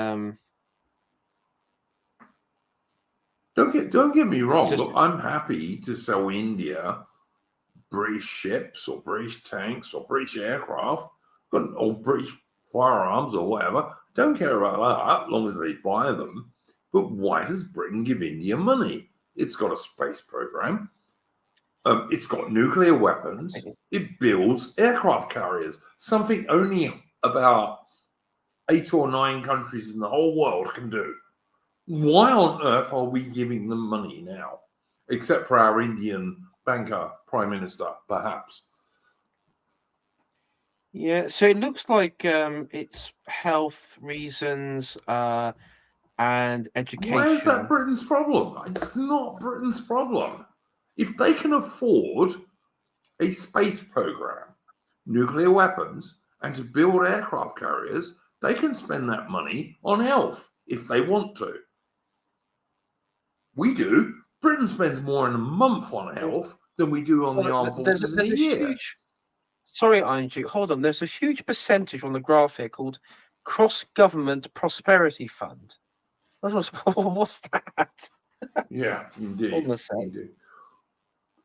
Don't get me wrong. Look, I'm happy to sell India British ships or British tanks or British aircraft or British firearms or whatever. Don't care about that as long as they buy them. But why does Britain give India money? It's got a space program. It's got nuclear weapons. It builds aircraft carriers, something only about 8 or 9 countries in the whole world can do. Why on earth are we giving them money now? Except for our Indian banker, Prime Minister, perhaps. Yeah, so it looks like it's health reasons and Why is that education. Britain's problem? It's not Britain's problem. If they can afford a space program, nuclear weapons, and to build aircraft carriers, they can spend that money on health if they want to. We do. Britain spends more in a month on health than we do on the armed forces in a year. Sorry, Andrew, hold on. There's a huge percentage on the graph here called Cross-Government Prosperity Fund. What's that? Yeah, indeed. Indeed.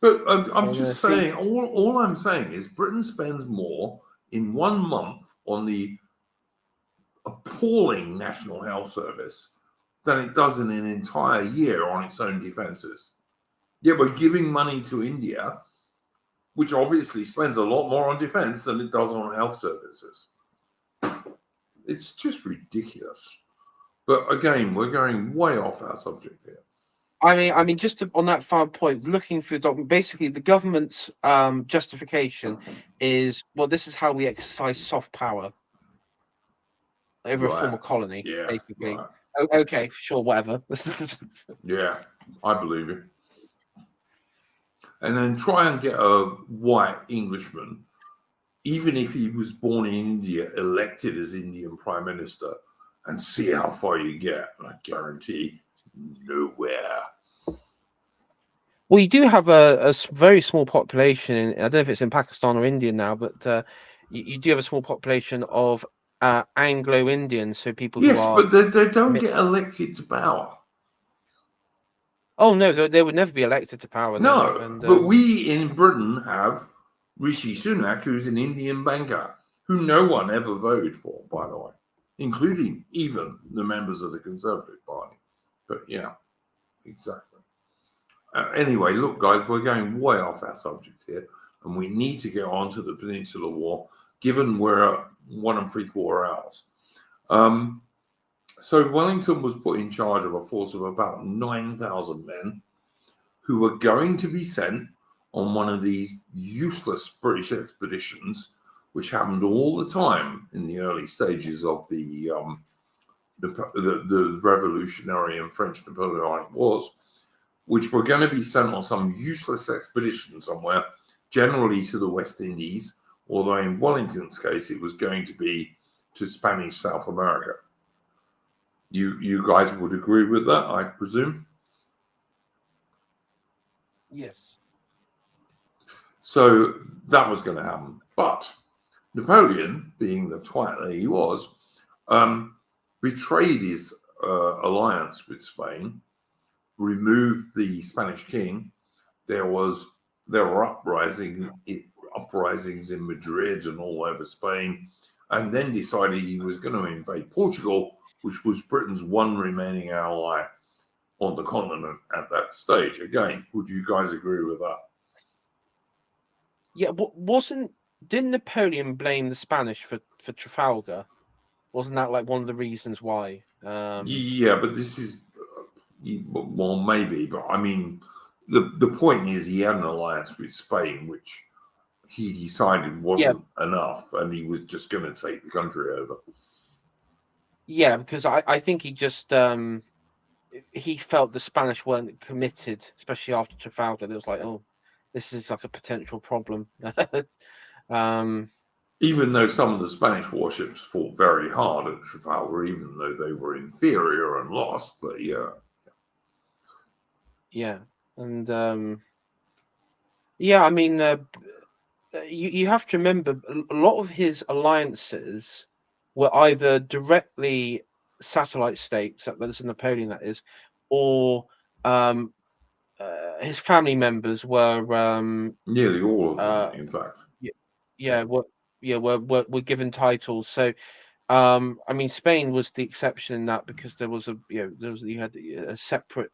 But I'm just saying, all I'm saying is Britain spends more in 1 month on the appalling National Health Service than it does in an entire year on its own defences. Yet we're giving money to India, which obviously spends a lot more on defence than it does on health services. It's just ridiculous. But again, we're going way off our subject here. I mean, just on that final point, looking through the document, basically the government's justification is, well, this is how we exercise soft power over a former colony, basically. Right. Okay, sure, whatever. Yeah, I believe it. And then try and get a white Englishman, even if he was born in India, elected as Indian Prime Minister, and see how far you get. And I guarantee nowhere. Well, you do have a very small population. I don't know if it's in Pakistan or India now, but you do have a small population of Anglo-Indians, so people who are... Yes, but they don't get elected to power. Oh, no, they would never be elected to power. No, but we in Britain have Rishi Sunak, who's an Indian banker, who no one ever voted for, by the way, including even the members of the Conservative Party. But yeah, exactly. Anyway, look, guys, we're going way off our subject here, and we need to get on to the Peninsular War, given we're at 1 3/4 hours. So Wellington was put in charge of a force of about 9,000 men who were going to be sent on one of these useless British expeditions, which happened all the time in the early stages of the Revolutionary and French Napoleonic Wars, which were going to be sent on some useless expedition somewhere, generally to the West Indies, although in Wellington's case, it was going to be to Spanish South America. You guys would agree with that, I presume? Yes. So that was going to happen. But Napoleon, being the twat that he was, betrayed his alliance with Spain, removed the Spanish king. There were uprisings in Madrid and all over Spain, and then decided he was going to invade Portugal, which was Britain's one remaining ally on the continent at that stage. Again, would you guys agree with that? Yeah, didn't Napoleon blame the Spanish for Trafalgar? Wasn't that like one of the reasons why? Yeah, but this is well, maybe, but I mean, the point is he had an alliance with Spain, which he decided wasn't enough, and he was just going to take the country over. Yeah, because I think he just he felt the Spanish weren't committed, especially after Trafalgar. It was like, oh, this is like a potential problem. Even though some of the Spanish warships fought very hard at Trafalgar, even though they were inferior and lost, but yeah. Yeah, and yeah, I mean, you have to remember a lot of his alliances were either directly satellite states, that's Napoleon, that is, or his family members were nearly all of them, in fact. Were given titles. So, I mean, Spain was the exception in that because there was you had a separate.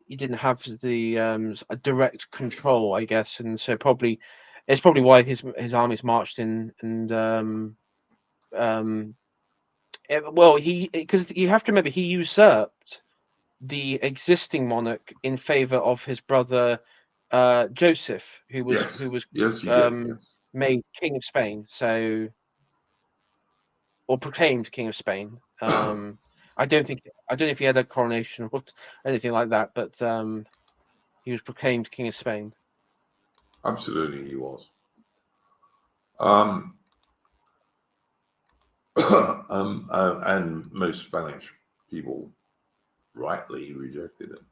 You didn't have the a direct control, I guess, and so it's probably why his armies marched in and Well, because you have to remember he usurped the existing monarch in favor of his brother Joseph, who was Yes, he did. Yes. made king of Spain, or proclaimed king of Spain. I don't know if he had a coronation or anything like that, but he was proclaimed king of Spain. Absolutely, he was. And most Spanish people rightly rejected him.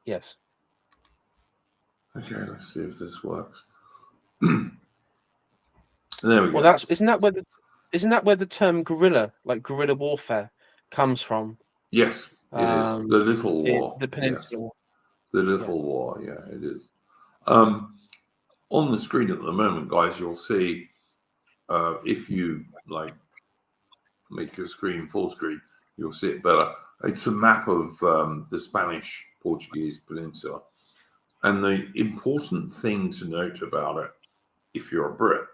Yes. Okay, let's see if this works. There we go. Well, isn't that where the term guerrilla, like guerrilla warfare, comes from? Yes, it is. The Little War. The Peninsula War. The Little War, yeah, it is. On the screen at the moment, guys, you'll see if you like make your screen full screen, you'll see it better. It's a map of the Spanish Portuguese peninsula. And the important thing to note about it, if you're a Brit,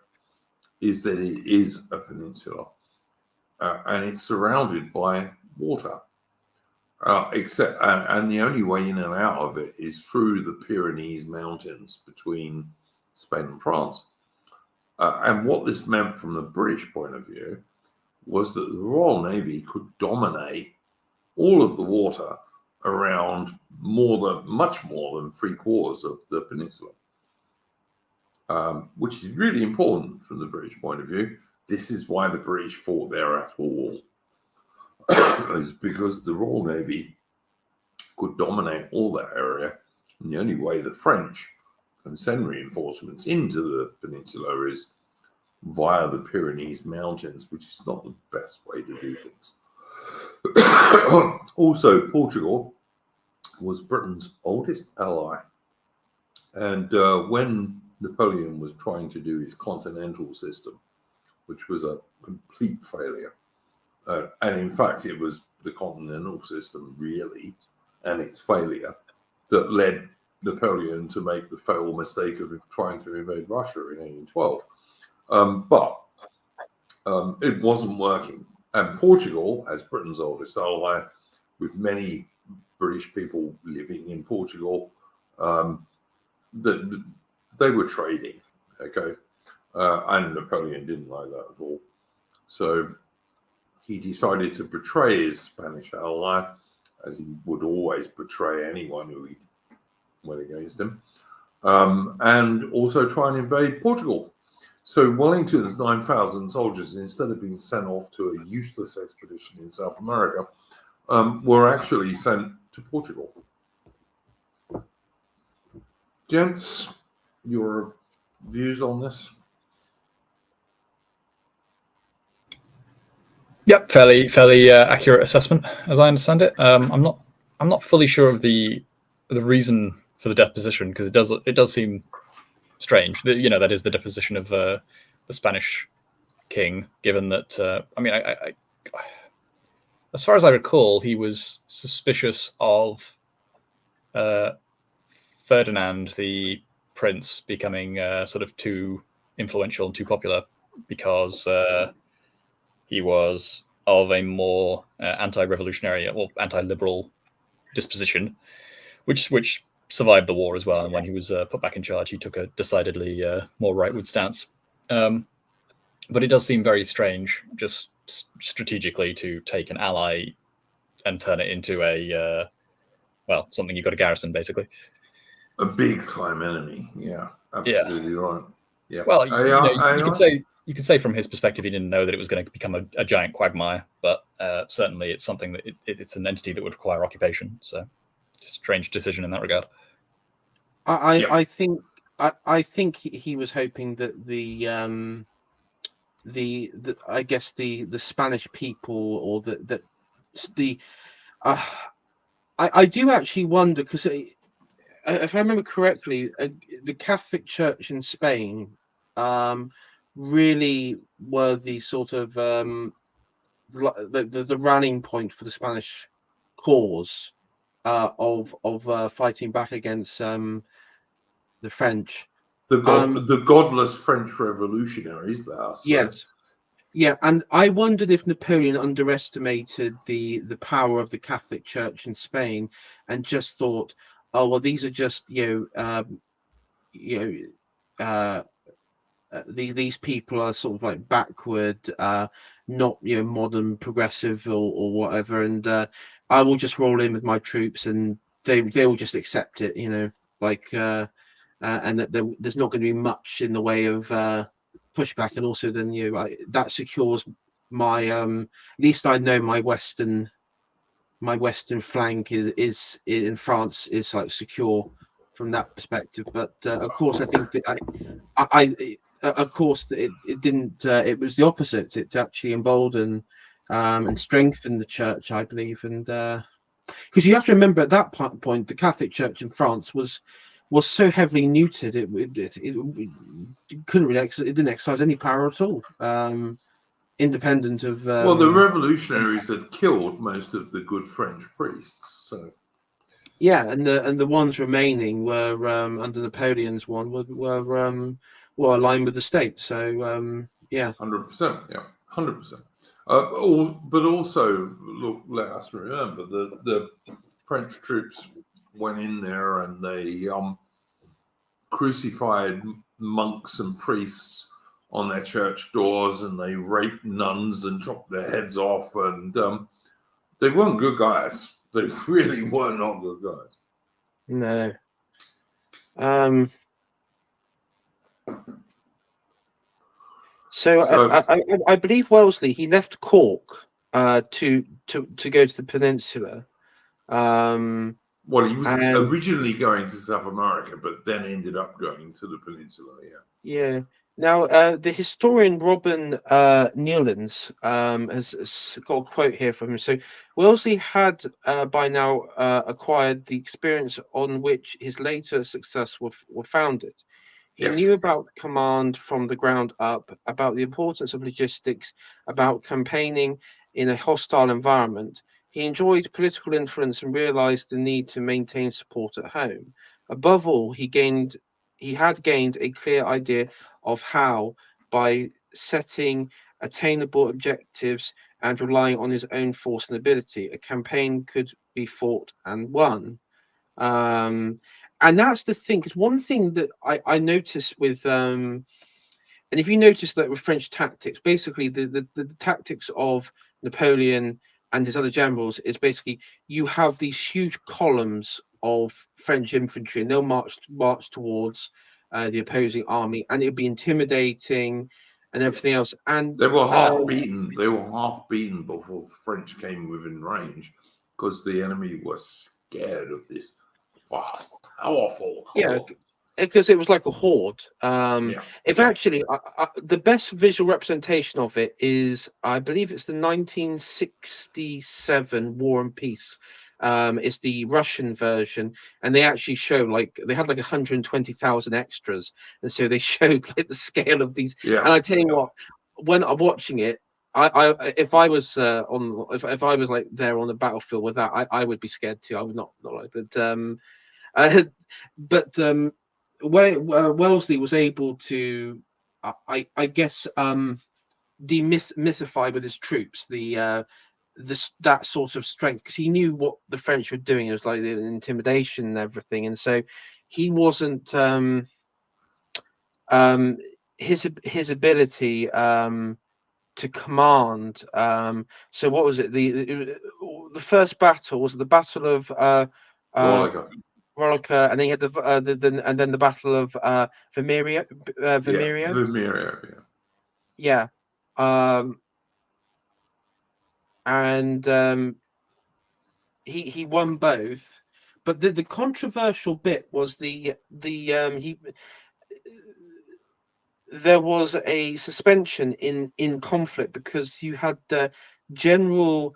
is that it is a peninsula and it's surrounded by water. And the only way in and out of it is through the Pyrenees Mountains between Spain and France. And what this meant from the British point of view was that the Royal Navy could dominate all of the water around much more than 3/4 of the peninsula, which is really important from the British point of view. This is why the British fought there at all, is because the Royal Navy could dominate all that area, and the only way the French can send reinforcements into the peninsula is via the Pyrenees Mountains, which is not the best way to do things. Also, Portugal was Britain's oldest ally, and when Napoleon was trying to do his continental system, which was a complete failure, and in fact it was the continental system really and its failure that led Napoleon to make the fatal mistake of trying to invade Russia in 1812. But it wasn't working. And Portugal, as Britain's oldest ally, with many British people living in Portugal, they were trading, okay? And Napoleon didn't like that at all. So he decided to betray his Spanish ally, as he would always betray anyone who went against him, and also try and invade Portugal. So Wellington's 9,000 soldiers, instead of being sent off to a useless expedition in South America, were actually sent to Portugal. Gents, your views on this? Yep, fairly accurate assessment, as I understand it. I'm not fully sure of the reason for the deposition, because it does seem strange. That is the deposition of the Spanish king, given that I as far as I recall, he was suspicious of Ferdinand, the prince, becoming sort of too influential and too popular, because he was of a more anti-revolutionary or anti-liberal disposition, which survived the war as well. And when he was put back in charge, he took a decidedly more rightward stance. But it does seem very strange, just strategically, to take an ally and turn it into a something you've got to garrison, basically. A big time enemy. Yeah, absolutely right. Yeah. Well, you could say from his perspective, he didn't know that it was going to become a giant quagmire, but certainly it's something that it's an entity that would require occupation. So, just a strange decision in that regard. I think he was hoping that the I guess the Spanish people, or I do actually wonder, because if I remember correctly, the Catholic Church in Spain really were the sort of the rallying point for the Spanish cause of fighting back against the French. The godless French revolutionaries, there. Yes. Yeah, and I wondered if Napoleon underestimated the power of the Catholic Church in Spain, and just thought, oh well, these are just you know these people are sort of like backward, not modern, progressive, or whatever, and I will just roll in with my troops, and they will just accept it, like and that there's not going to be much in the way of pushback, and also then that secures my at least I know my western flank is in France is like secure from that perspective. But of course, I think that of course it didn't. It was the opposite. It actually emboldened and strengthened the church, I believe, and because you have to remember at that point, the Catholic Church in France was so heavily neutered. It couldn't really it didn't exercise any power at all, independent of. Well, the revolutionaries had killed most of the good French priests, so. Yeah, and the ones remaining were under Napoleon's one were aligned with the state. So yeah, 100%, yeah, 100%. But also, look, let us remember the French troops went in there and they crucified monks and priests on their church doors, and they raped nuns and chopped their heads off, and they weren't good guys. They really were not good guys. no. So I believe Wellesley, he left Cork to go to the Peninsula. Well, he was originally going to South America, but then ended up going to the Peninsula. Yeah. Now, the historian Robin Newlands has got a quote here from him. So, Wellesley had by now acquired the experience on which his later success were founded. He knew about command from the ground up, about the importance of logistics, about campaigning in a hostile environment. He enjoyed political influence and realized the need to maintain support at home. Above all, he had gained a clear idea of how, by setting attainable objectives and relying on his own force and ability, a campaign could be fought and won. And that's the thing, because one thing that I noticed with and if you notice that with French tactics, basically the tactics of Napoleon and his other generals is basically you have these huge columns of French infantry, and they'll march towards the opposing army, and it'll be intimidating and everything else. And they were half beaten. They were half beaten before the French came within range, because the enemy was scared of this vast, powerful horde. Yeah, because it was like a horde. If actually, the best visual representation of it is, I believe it's the 1967 War and Peace. It's the Russian version, and they actually show they had like 120,000 extras, and so they showed like the scale of these. Yeah. And I tell you what, when I'm watching it, if I was if I was like there on the battlefield with that, I would be scared too. I would not like, but Wellesley was able to, I guess, demythify with his troops that sort of strength, because he knew what the French were doing. It was like the intimidation and everything, and so he wasn't his ability to command. So what was it? The first battle was the Battle of Rolica, and then you had and then the Battle of Vimeria. Yeah. And he won both, but the controversial bit was there was a suspension in conflict, because you had General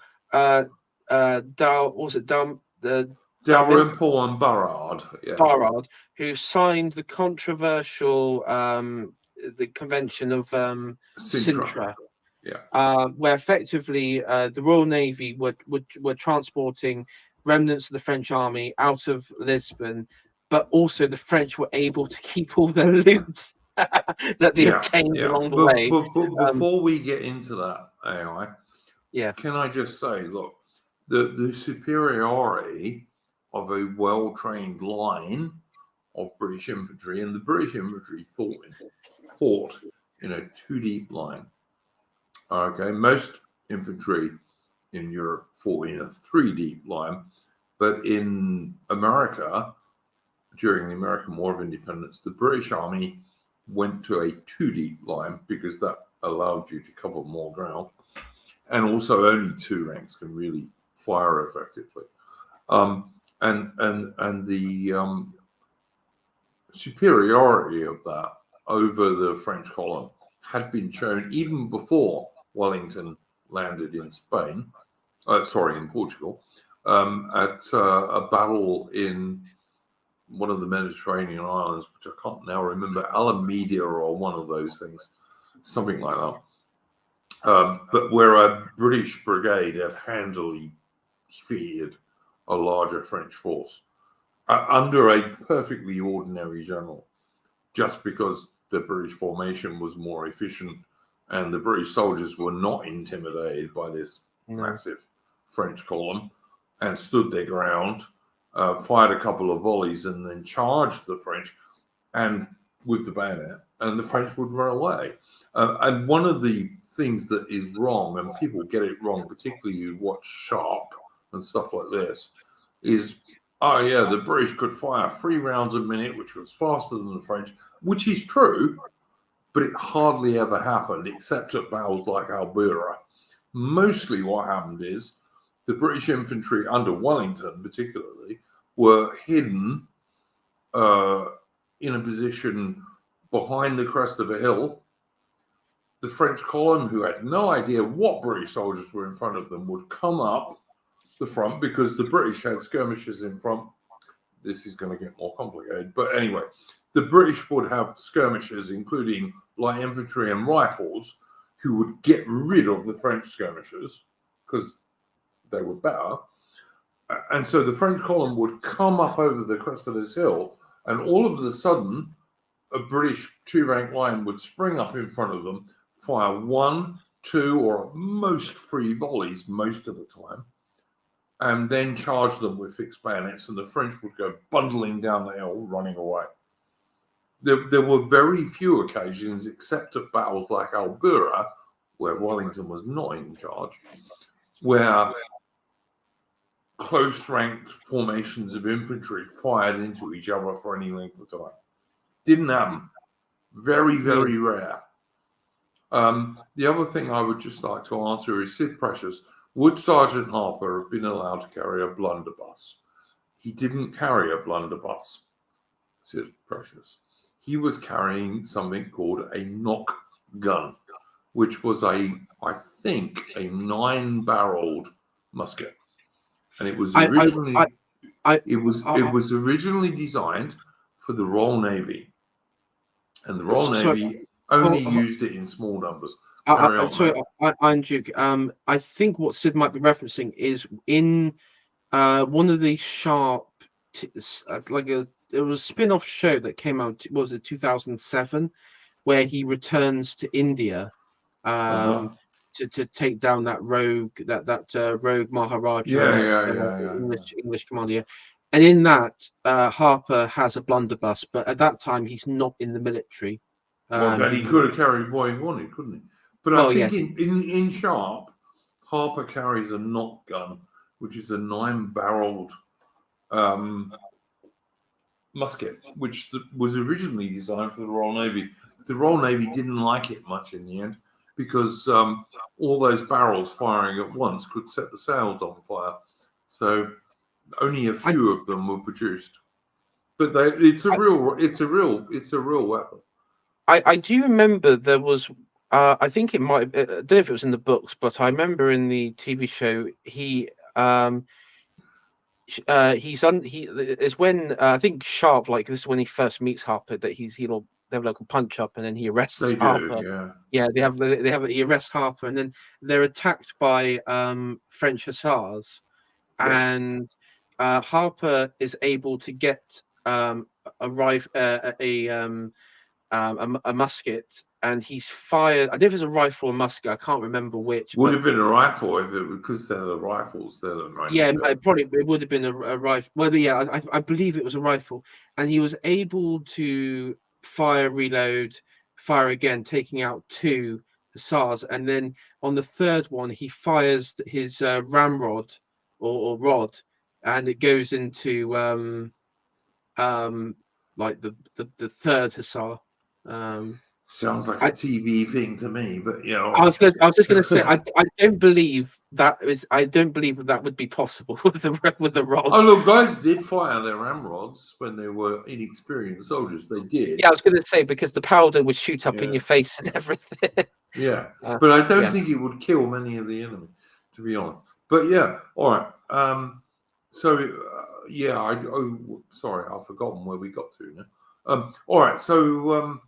Dalrymple and Burrard, Burrard, who signed the controversial the Convention of Sintra. Where effectively the Royal Navy were transporting remnants of the French army out of Lisbon, but also the French were able to keep all their loot that they obtained along the way. But before we get into that, AI, can I just say, look, the superiority of a well-trained line of British infantry, and the British infantry fought in a two-deep line. Okay, most infantry in Europe fought in a three-deep line, but in America, during the American War of Independence, the British Army went to a two-deep line because that allowed you to cover more ground, and also only two ranks can really fire effectively. And the superiority of that over the French column had been shown even before Wellington landed in Spain, in Portugal, at a battle in one of the Mediterranean islands, which I can't now remember, Alameda or one of those things, something like that. But where a British brigade had handily defeated a larger French force under a perfectly ordinary general, just because the British formation was more efficient and the British soldiers were not intimidated by this massive French column and stood their ground, fired a couple of volleys and then charged the French and with the bayonet, and the French would run away. And one of the things that is wrong, and people get it wrong, particularly you watch Sharp and stuff like this, is, the British could fire 3 rounds a minute, which was faster than the French, which is true, but it hardly ever happened, except at battles like Albuera. Mostly what happened is the British infantry under Wellington particularly were hidden in a position behind the crest of a hill. The French column, who had no idea what British soldiers were in front of them, would come up the front because the British had skirmishes in front. This is going to get more complicated. But anyway, the British would have skirmishes, including light infantry and rifles, who would get rid of the French skirmishers because they were better. And so the French column would come up over the crest of this hill, and all of a sudden, a British 2-rank line would spring up in front of them, fire 1, 2, or at most 3 volleys most of the time, and then charge them with fixed bayonets, and the French would go bundling down the hill, running away. There were very few occasions, except at battles like Albuera, where Wellington was not in charge, where close-ranked formations of infantry fired into each other for any length of time. Didn't happen. Very, very rare. The other thing I would just like to answer is Sid Precious. Would Sergeant Harper have been allowed to carry a blunderbuss? He didn't carry a blunderbuss, Sid Precious. He was carrying something called a knock gun, which was I think, a 9-barreled musket. And it was originally it was originally designed for the Royal Navy, and the Royal Navy only used it in small numbers. I'm Duke. I think what Sid might be referencing is in one of the Sharp, it was a spin-off show that came out. Was it 2007, where he returns to India to take down that rogue rogue Maharaja, English commander. And in that, Harper has a blunderbuss, but at that time he's not in the military. Well, then he could have carried what he wanted, couldn't he? But I think in Sharp, Harper carries a knock gun, which is a 9-barreled musket, which was originally designed for the Royal Navy. The Royal Navy didn't like it much in the end because all those barrels firing at once could set the sails on fire. So only a few of them were produced. But it's a real weapon. I do remember there was. I think it might. I don't know if it was in the books, but I remember in the TV show it's when I think Sharp, like this is when he first meets Harper, that they have like a punch up and then he arrests Harper. He arrests Harper and then they're attacked by French hussars, and Harper is able to get a musket, and he's fired. I don't know if it's a rifle or musket. I can't remember which. Would have been a rifle if it, because they're the rifles. They're the Yeah, 97. probably it would have been a rifle. Well, yeah, I believe it was a rifle, and he was able to fire, reload, fire again, taking out 2 hussars, and then on the third one he fires his ramrod or rod, and it goes into like the third hussar. Sounds like a I, TV thing to me, but yeah, all I was right. just going to say I don't believe that would be possible with the rod. Oh, look, guys did fire their ramrods when they were inexperienced soldiers. They did. Yeah, I was going to say because the powder would shoot up in your face and everything. Yeah, but I don't yeah. think it would kill many of the enemy, to be honest. But yeah, all right. Sorry, I've forgotten where we got to now. All right, so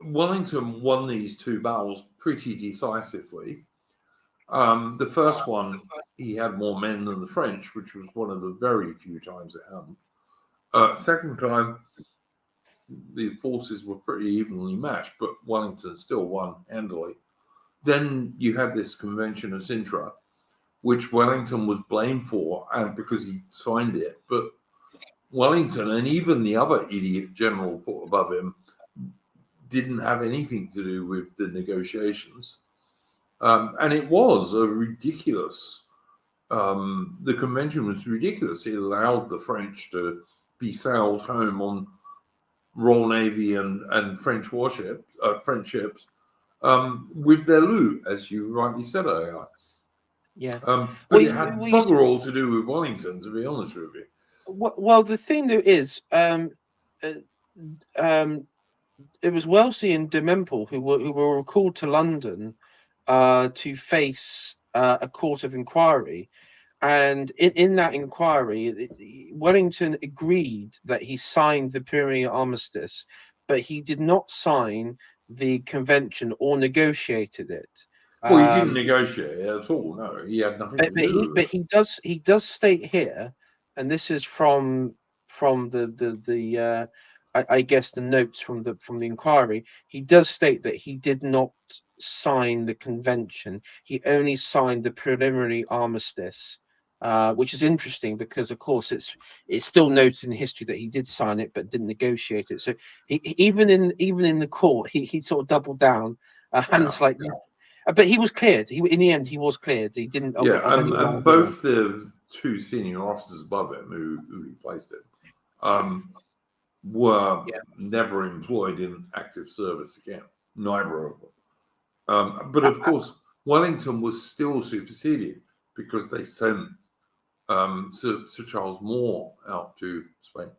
Wellington won these 2 battles pretty decisively. The first one, he had more men than the French, which was one of the very few times it happened. Second time, the forces were pretty evenly matched, but Wellington still won handily. Then you had this Convention of Sintra, which Wellington was blamed for, and because he signed it, but Wellington and even the other idiot general put above him didn't have anything to do with the negotiations. And it was a ridiculous, the convention was ridiculous. It allowed the French to be sailed home on Royal Navy and French ships with their loot, as you rightly said earlier. Yeah. But it had bugger all to do with Wellington, to be honest with you. Well, the thing though is, it was Wellesley and de Memple who were recalled to London to face a court of inquiry, and in that inquiry, Wellington agreed that he signed the Pyrenean armistice, but he did not sign the convention or negotiated it. Well, he didn't negotiate it at all. No, he had nothing to do. But he does state here, and this is from the I guess the notes from the inquiry. He does state that he did not sign the convention. He only signed the preliminary armistice, which is interesting because, of course, it's still noted in history that he did sign it but didn't negotiate it. So even in the court, he sort of doubled down, and it's like. But he was cleared. In the end, he was cleared. He didn't. And both the 2 senior officers above him who replaced him were never employed in active service again. Neither of them. But of course, Wellington was still superseded because they sent Sir Charles Moore out to Spain.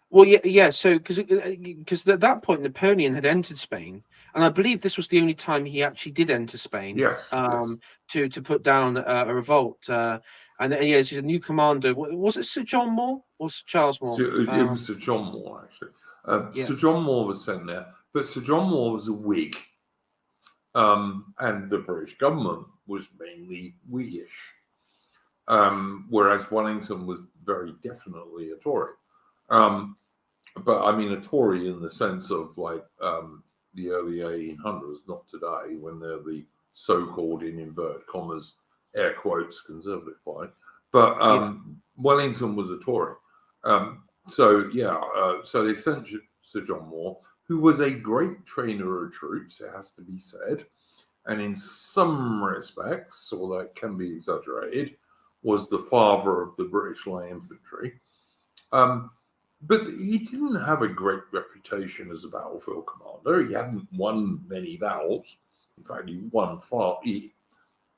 Well, yeah. So because at that point Napoleon had entered Spain, and I believe this was the only time he actually did enter Spain. Yes. To put down a revolt. And he's a new commander. Was it Sir John Moore or Sir Charles Moore? It was Sir John Moore, actually. Sir John Moore was sent there, but Sir John Moore was a Whig, and the British government was mainly Whiggish, whereas Wellington was very definitely a Tory. But I mean a Tory in the sense of like the early 1800s, not today, when they're the so-called, in inverted commas, air quotes, conservative party. But Wellington was a Tory. So they sent Sir John Moore, who was a great trainer of troops, it has to be said, and in some respects, although it can be exaggerated, was the father of the British Light Infantry. But he didn't have a great reputation as a battlefield commander. He hadn't won many battles. In fact, he won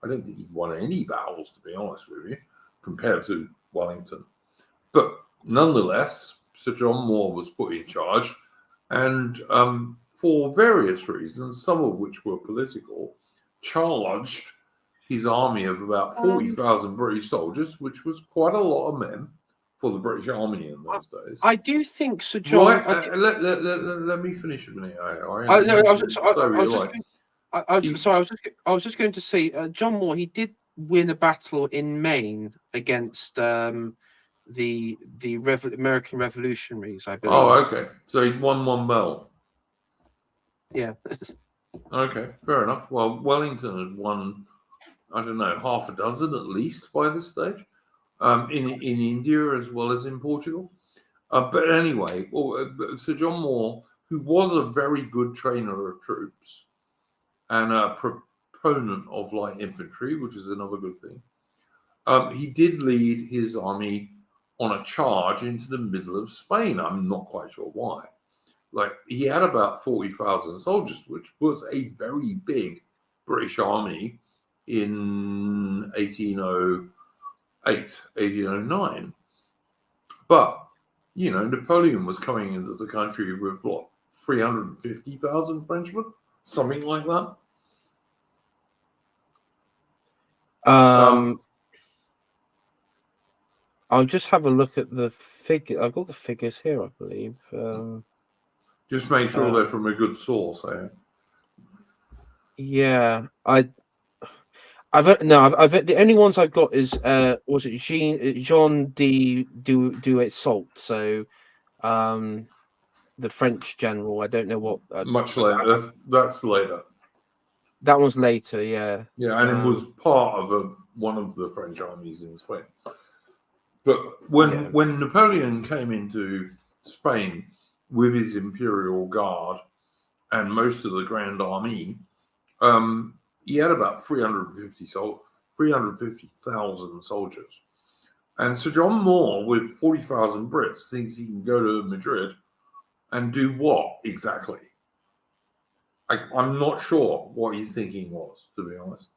I don't think he'd won any battles, to be honest with you, compared to Wellington. But nonetheless, Sir John Moore was put in charge, and for various reasons, some of which were political, charged his army of about 40,000 British soldiers, which was quite a lot of men for the British Army in those days. I do think Sir John. Right, let me finish a minute. I was just going to say, John Moore. He did win a battle in Maine against American Revolutionaries, I believe. Oh, okay. So he'd won one medal. Yeah. Okay, fair enough. Well, Wellington had won, I don't know, half a dozen at least by this stage, in India as well as in Portugal. But anyway, Sir John Moore, who was a very good trainer of troops and a proponent of light infantry, which is another good thing, he did lead his army on a charge into the middle of Spain. I'm not quite sure why. Like, he had about 40,000 soldiers, which was a very big British army in 1808, 1809. But, you know, Napoleon was coming into the country with, what, 350,000 Frenchmen? Something like that. I'll just have a look at the figure. I've got the figures here, I believe. Just make sure they're from a good source, eh? Yeah, the only ones I've got is was it Jean de Salt? So, the French general. I don't know what. Much later. That's later. That was later, yeah. Yeah, and it was part of one of the French armies in Spain. But when Napoleon came into Spain with his Imperial Guard and most of the Grand Army, he had about 350,000 soldiers. And Sir John Moore, with 40,000 Brits, thinks he can go to Madrid and do what exactly? I'm not sure what his thinking was, to be honest.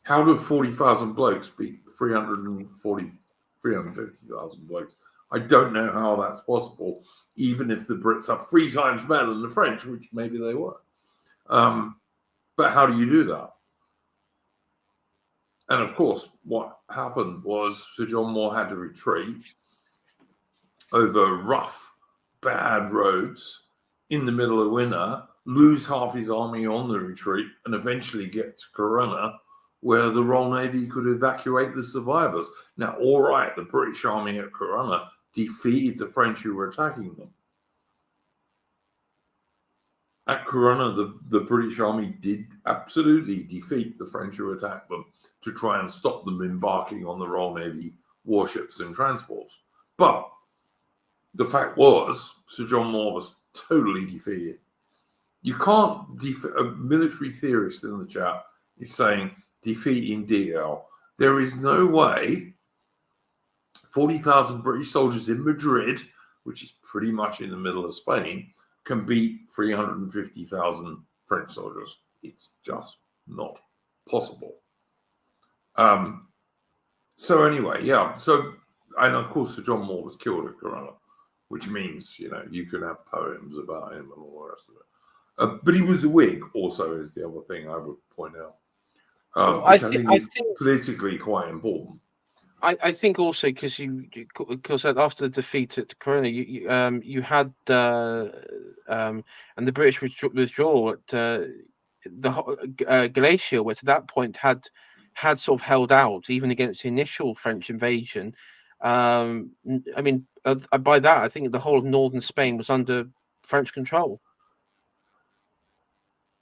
How do 40,000 blokes beat 350,000 blokes? I don't know how that's possible, even if the Brits are 3 times better than the French, which maybe they were. But how do you do that? And of course, what happened was Sir John Moore had to retreat over rough, bad roads in the middle of winter, lose half his army on the retreat, and eventually get to Corunna, where the Royal Navy could evacuate the survivors. Now, all right, the British army at Corunna defeated the French who were attacking them. At Corunna, the British army did absolutely defeat the French who attacked them to try and stop them embarking on the Royal Navy warships and transports. But the fact was, Sir John Moore was totally defeated. You can't a military theorist in the chat is saying defeating DL. There is no way 40,000 British soldiers in Madrid, which is pretty much in the middle of Spain, can beat 350,000 French soldiers. It's just not possible. So anyway, yeah. So, and of course, Sir John Moore was killed at Corunna, which means, you know, you can have poems about him and all the rest of it. But he was a Whig, also, is the other thing I would point out, which I think is politically quite important. I think also because after the defeat at Corunna, you had and the British withdrawal at Galicia, which at that point had sort of held out even against the initial French invasion. I mean, by that I think the whole of northern Spain was under French control.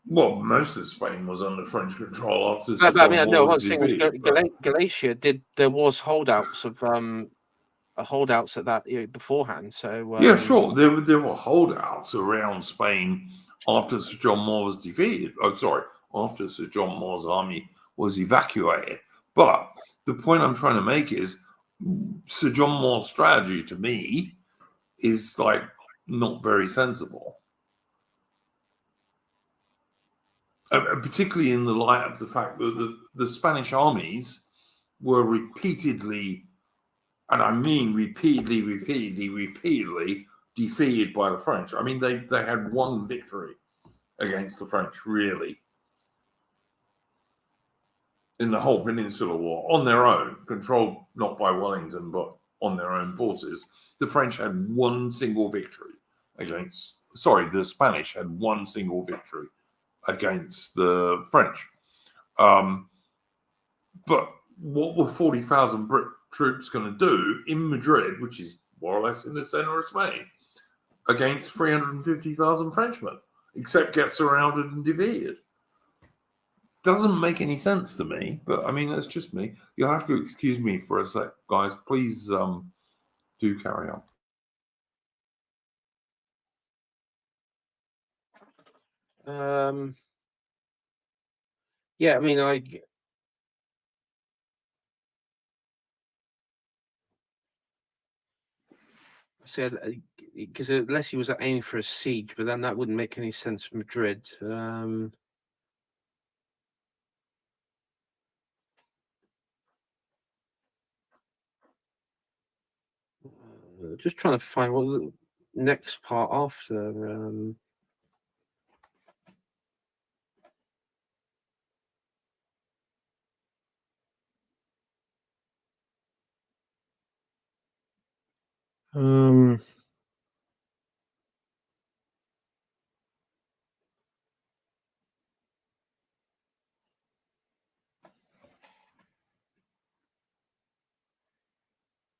Well, most of Spain was under French control after. But I mean, no, what I'm saying was Galicia there was holdouts of holdouts at that beforehand. So yeah, sure, there were holdouts around Spain after Sir John Moore was defeated. Oh, sorry, after Sir John Moore's army was evacuated. But the point I'm trying to make is Sir John Moore's strategy, to me, is like not very sensible. Particularly in the light of the fact that the Spanish armies were repeatedly, and I mean repeatedly defeated by the French. I mean, they had one victory against the French, really, in the whole Peninsular War, on their own, controlled not by Wellington, but on their own forces. The French had one single victory against, the Spanish had one single victory against the French. But what were 40,000 troops going to do in Madrid, which is more or less in the center of Spain, against 350,000 Frenchmen, except get surrounded and defeated? Doesn't make any sense to me, but I mean, that's just me. You'll have to excuse me for a sec, guys. Please do carry on. Yeah, I mean, I said because unless he was aiming for a siege, but then that wouldn't make any sense for Madrid. Just trying to find what was the next part after.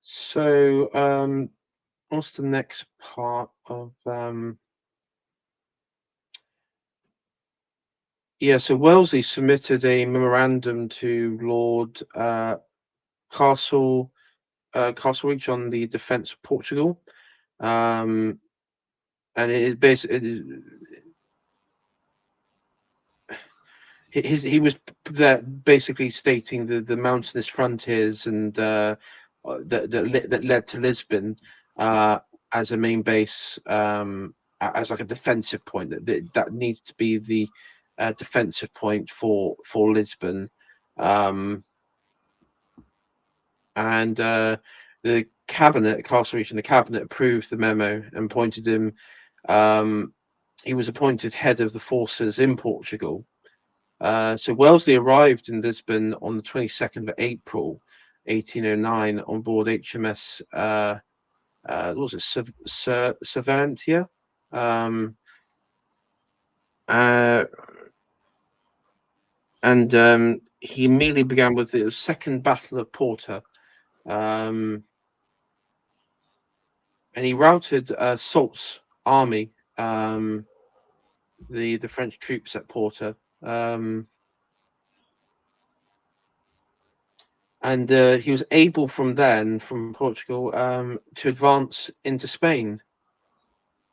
So what's the next part of yeah, so Wellesley submitted a memorandum to Lord Castlereagh on the defence of Portugal, and it is basically he was there basically stating the mountainous frontiers and that led to Lisbon as a main base, as like a defensive point that needs to be the defensive point for Lisbon, and the cabinet, Castlereagh and the cabinet approved the memo and appointed him. He was appointed head of the forces in Portugal. So Wellesley arrived in Lisbon on the 22nd of April, 1809, on board HMS. What was it, Cervantia? And he immediately began with the Second Battle of Porto, and he routed Soult's army, the French troops at Porto. And he was able from Portugal, to advance into Spain,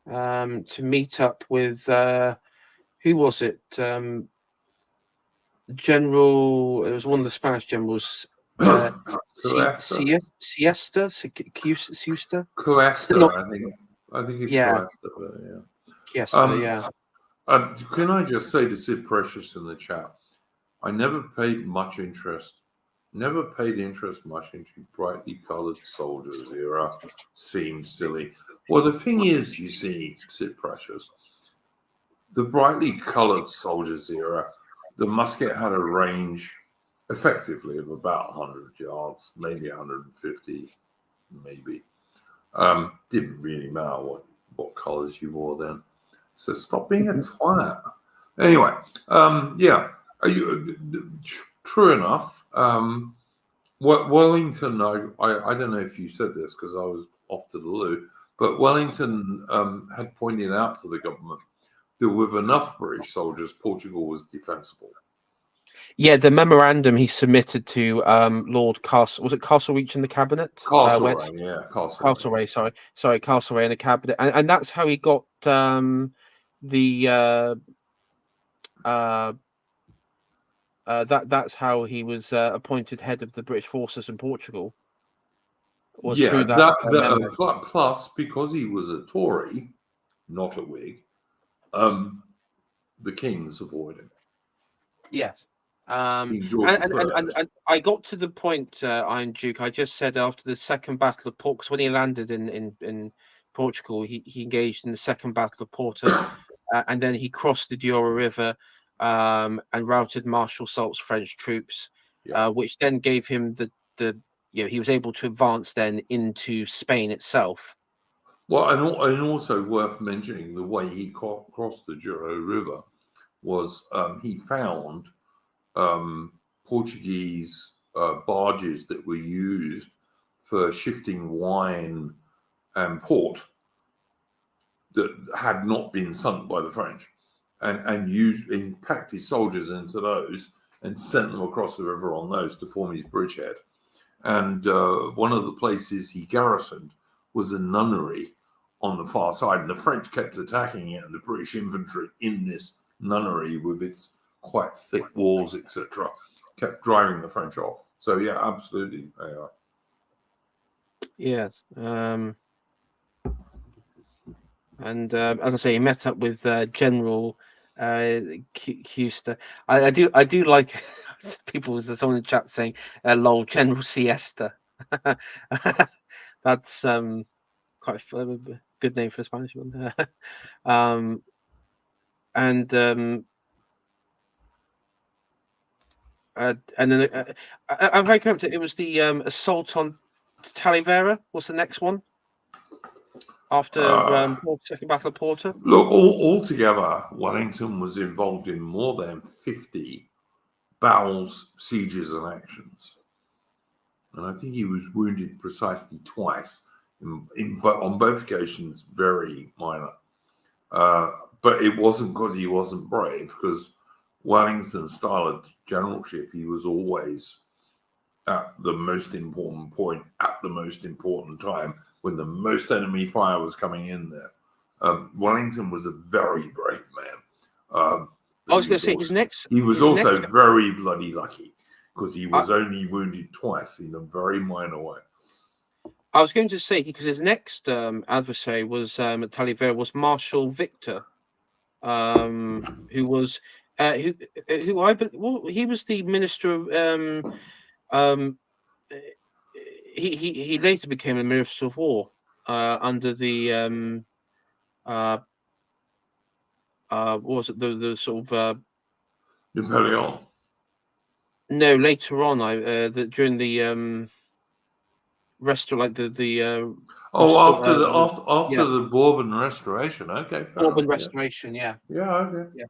to meet up with who was it? General. It was one of the Spanish generals. Cuesta, I think it's Yeah, Cuesta. Cuesta, yeah. Can I just say to Sid Precious in the chat, I never paid interest much into brightly coloured soldiers era. Seemed silly. Well, the thing is, you see, Sid Precious, the brightly coloured soldiers era, the musket had a range effectively of about 100 yards, maybe 150, maybe. Didn't really matter what colours you wore then. So stop being a twat. Anyway, yeah. True enough. Wellington, I don't know if you said this because I was off to the loo, but Wellington had pointed out to the government that with enough British soldiers, Portugal was defensible. Yeah, the memorandum he submitted to Lord Castlereagh in the cabinet? Castlereagh, Castlereagh, sorry, Castlereagh in the cabinet, and that's how he got that's how he was appointed head of the British forces in Portugal. Was through that plus because he was a Tory, not a Whig, the king supported him. Yes. And I got to the point, Iron Duke. I just said after the Second Battle of Porto, because when he landed in Portugal, he engaged in the Second Battle of Porto, and then he crossed the Douro River and routed Marshal Soult's French troops, which then gave him he was able to advance then into Spain itself. Well, and also worth mentioning, the way he crossed the Douro River was he found Portuguese barges that were used for shifting wine and port that had not been sunk by the French, and he packed his soldiers into those and sent them across the river on those to form his bridgehead. And one of the places he garrisoned was a nunnery on the far side, and the French kept attacking it, and the British infantry in this nunnery with its quite thick walls, etc., kept driving the French off. So yeah, absolutely, they are. Yes. And as I say, he met up with General Custer. I do like people. There's someone in the chat saying, "Lol, General Siesta." That's quite a good name for a Spanish one. And then I'm very confident it was the assault on Talavera. What's the next one? After Second Battle of Porter? Look, altogether, Wellington was involved in more than 50 battles, sieges, and actions. And I think he was wounded precisely twice, but on both occasions, very minor. But it wasn't because he wasn't brave, because Wellington's style of generalship, he was always at the most important point at the most important time when the most enemy fire was coming in there. Wellington was a very brave man. I was going to say his next. He was also very bloody lucky because he was only wounded twice in a very minor way. I was going to say because his next adversary was at Talavera was Marshal Victor, who was he was the minister of he later became a Minister of War under the what was it the sort of Napoleon. No, later on, during the after the Bourbon Restoration. Okay, Bourbon Restoration, yeah. Yeah, okay. Yeah.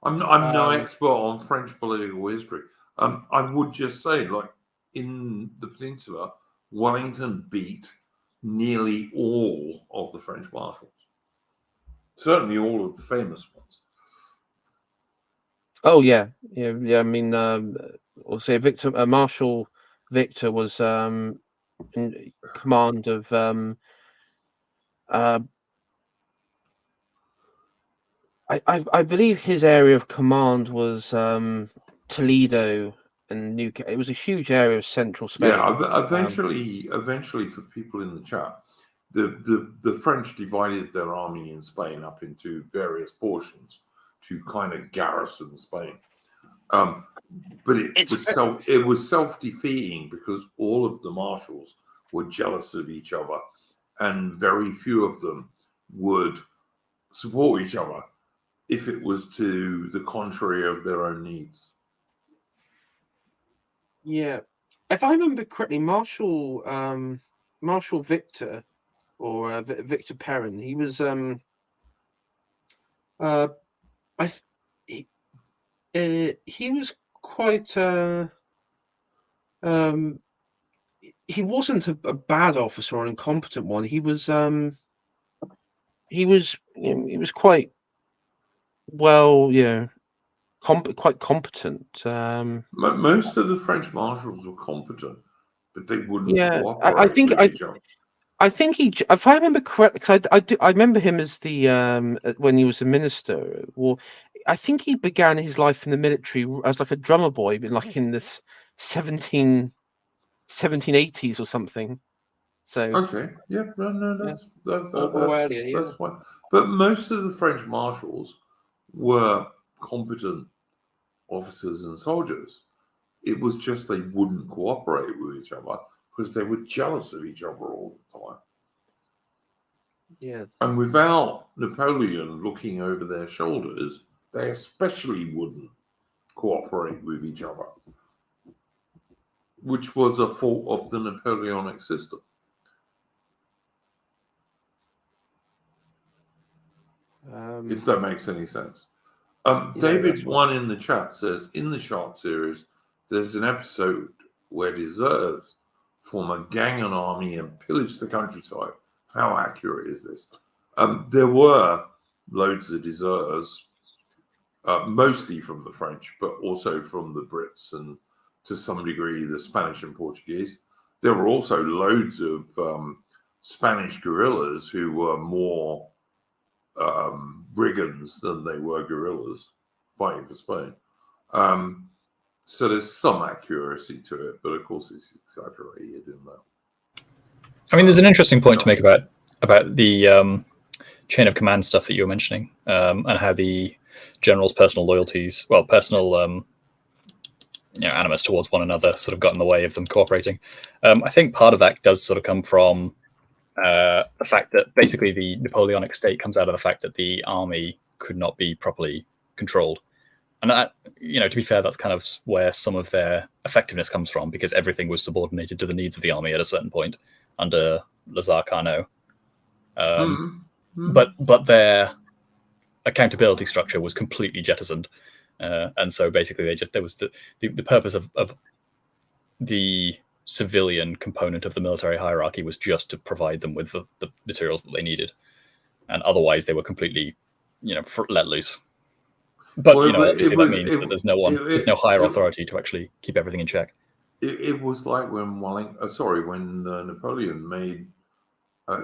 I'm no expert on French political history. I would just say, like in the Peninsula, Wellington beat nearly all of the French marshals. Certainly all of the famous ones. Oh yeah. I mean, we'll say Marshal Victor was in command of I believe his area of command was Toledo and Newcastle. It was a huge area of central Spain. Yeah, eventually, for people in the chat, the French divided their army in Spain up into various portions to kind of garrison Spain. But it was self-defeating because all of the marshals were jealous of each other, and very few of them would support each other if it was to the contrary of their own needs. Yeah, if I remember correctly, Marshal Victor or Victor Perrin, he was he was quite he wasn't a bad officer or an incompetent one. He was quite quite competent. Most of the French marshals were competent, but they wouldn't cooperate with each other. I think if I remember correctly, because I remember him as the when he was a minister. Well, I think he began his life in the military as like a drummer boy, like in this 1780s or something. So okay, yeah, that's earlier, that's fine. But most of the French marshals were competent officers and soldiers. It was just they wouldn't cooperate with each other because they were jealous of each other all the time. Yeah. And without Napoleon looking over their shoulders, they especially wouldn't cooperate with each other, which was a fault of the Napoleonic system. If that makes any sense. David one in the chat says, in the Sharp series, there's an episode where deserters form a gang and army and pillage the countryside. How accurate is this? There were loads of deserters, mostly from the French, but also from the Brits and to some degree the Spanish and Portuguese. There were also loads of Spanish guerrillas who were more brigands than they were guerrillas fighting for Spain. So there's some accuracy to it, but of course it's exaggerated in that. I mean, there's an interesting point to make about the chain of command stuff that you were mentioning, and how the generals' personal loyalties, personal animus towards one another sort of got in the way of them cooperating. I think part of that does sort of come from the fact that basically the Napoleonic state comes out of the fact that the army could not be properly controlled. And that, to be fair, that's kind of where some of their effectiveness comes from, because everything was subordinated to the needs of the army at a certain point under Lazare Carnot. But their accountability structure was completely jettisoned. And so basically there was the purpose of the civilian component of the military hierarchy was just to provide them with the materials that they needed. And otherwise they were completely, let loose. But, obviously that means that there's no higher authority to actually keep everything in check. It was like when Napoleon made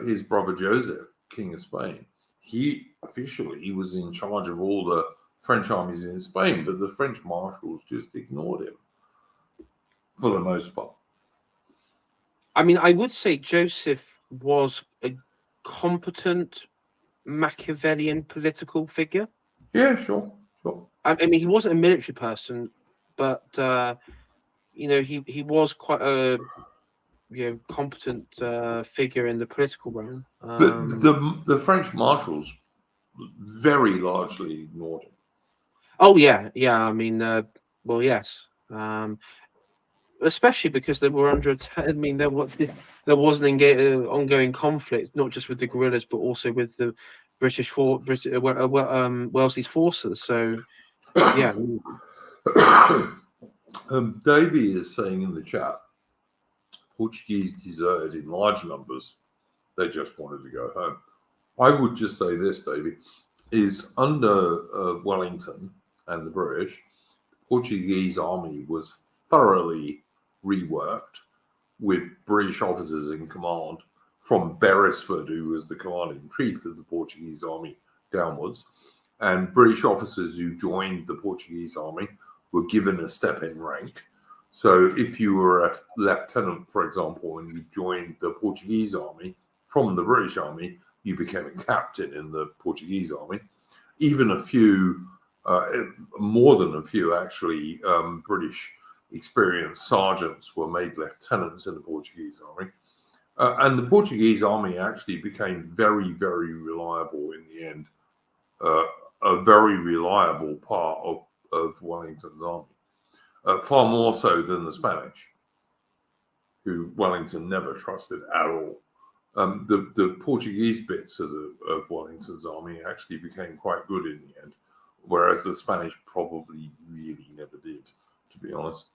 his brother Joseph King of Spain. He was in charge of all the French armies in Spain, but the French marshals just ignored him for the most part. I mean, I would say Joseph was a competent Machiavellian political figure. Yeah, sure. I mean, he wasn't a military person, but he was quite a competent figure in the political realm. The French marshals very largely ignored him. Oh yeah. I mean, yes. Especially because they were under attack. I mean, there was an ongoing conflict, not just with the guerrillas, but also with the Wellesley's forces. So, yeah. Davey is saying in the chat, Portuguese deserted in large numbers. They just wanted to go home. I would just say this, Davey, is under Wellington and the British, the Portuguese army was thoroughly reworked with British officers in command from Beresford, who was the commander-in-chief of the Portuguese army, downwards. And British officers who joined the Portuguese army were given a step in rank. So if you were a lieutenant, for example, and you joined the Portuguese army from the British army, you became a captain in the Portuguese army. Even a few, more than a few actually, British experienced sergeants were made lieutenants in the Portuguese army. And the Portuguese army actually became very, very reliable in the end, a very reliable part of Wellington's army, far more so than the Spanish, who Wellington never trusted at all. The Portuguese bits of Wellington's army actually became quite good in the end, whereas the Spanish probably really never did, to be honest.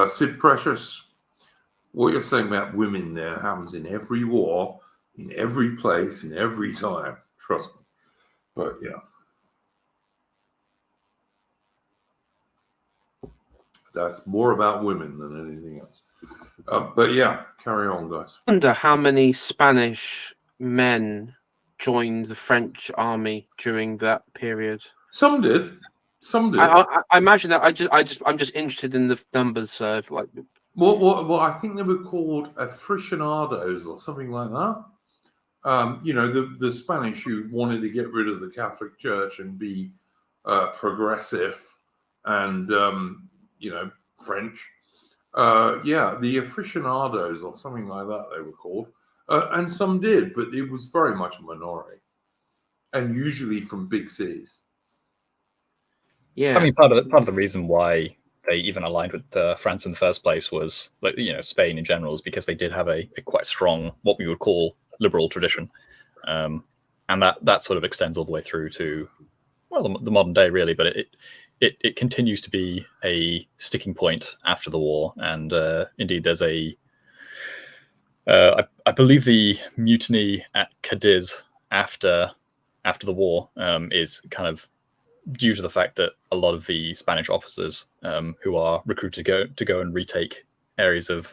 Sid Precious, what you're saying about women there happens in every war, in every place, in every time. Trust me. But yeah. That's more about women than anything else. But yeah, carry on, guys. I wonder how many Spanish men joined the French army during that period. Some did. I imagine that. I'm just interested in the numbers. Like, well, I think they were called aficionados or something like that. The Spanish who wanted to get rid of the Catholic Church and be progressive and French. The aficionados or something like that they were called, and some did, but it was very much a minority, and usually from big cities. Yeah, I mean, part of the reason why they even aligned with France in the first place was, Spain in general, is because they did have a quite strong, what we would call liberal tradition. and that sort of extends all the way through to, well, the modern day, really. But it continues to be a sticking point after the war, and indeed, there's I believe the mutiny at Cadiz after the war is kind of due to the fact that a lot of the Spanish officers who are recruited to go and retake areas of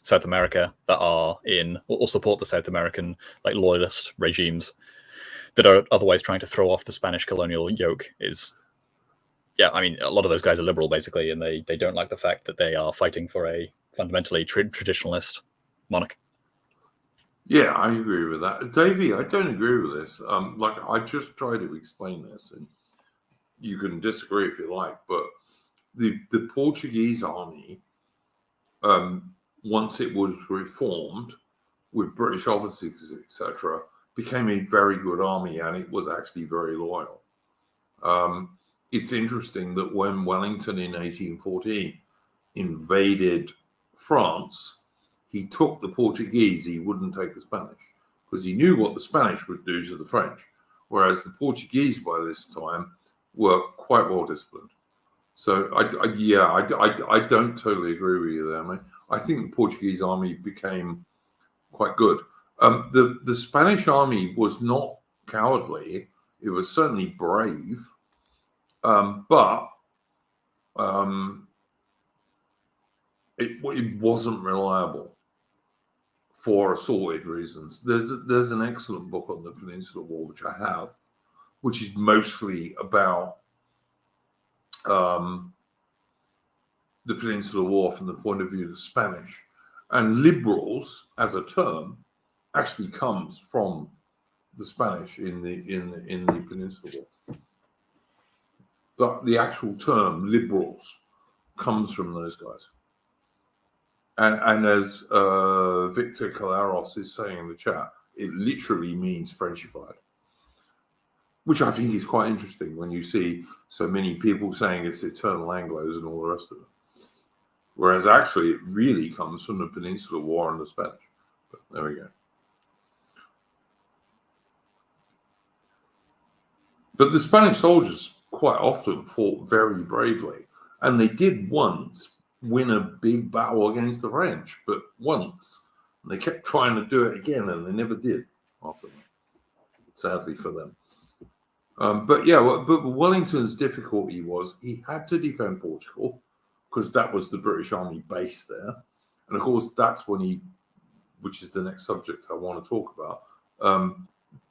South America that are in or support the South American like loyalist regimes that are otherwise trying to throw off the Spanish colonial yoke is, yeah, I mean, a lot of those guys are liberal basically, and they don't like the fact that they are fighting for a fundamentally traditionalist monarch. Yeah, I agree with that. Davey, I don't agree with this. Like, I just try to explain this, and you can disagree if you like, but the Portuguese army, once it was reformed with British officers, etc., became a very good army, and it was actually very loyal. It's interesting that when Wellington in 1814 invaded France, he took the Portuguese, he wouldn't take the Spanish, because he knew what the Spanish would do to the French, whereas the Portuguese by this time were quite well disciplined. So I don't totally agree with you there, mate. I think the Portuguese army became quite good. The Spanish army was not cowardly; it was certainly brave, but it wasn't reliable for assorted reasons. There's an excellent book on the Peninsular War, which I have, which is mostly about the Peninsular War from the point of view of the Spanish. And liberals, as a term, actually comes from the Spanish in the Peninsular War. The actual term liberals comes from those guys. And as Victor Calaros is saying in the chat, it literally means Frenchified, which I think is quite interesting when you see so many people saying it's eternal Anglos and all the rest of it. Whereas actually it really comes from the Peninsular War and the Spanish. But there we go. But the Spanish soldiers quite often fought very bravely. And they did once win a big battle against the French, but once. And they kept trying to do it again, and they never did after that, sadly for them. But Wellington's difficulty was he had to defend Portugal because that was the British Army base there. And of course, that's when which is the next subject I want to talk about,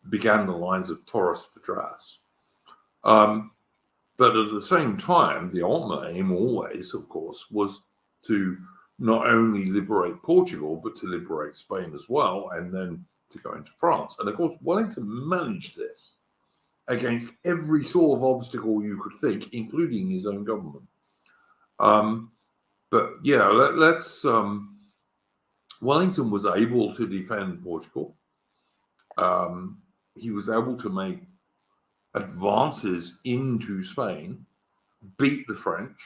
began the lines of Torres Vedras. But at the same time, the ultimate aim always, of course, was to not only liberate Portugal, but to liberate Spain as well, and then to go into France. And of course, Wellington managed this against every sort of obstacle you could think, including his own government. Wellington was able to defend Portugal. He was able to make advances into Spain, beat the French,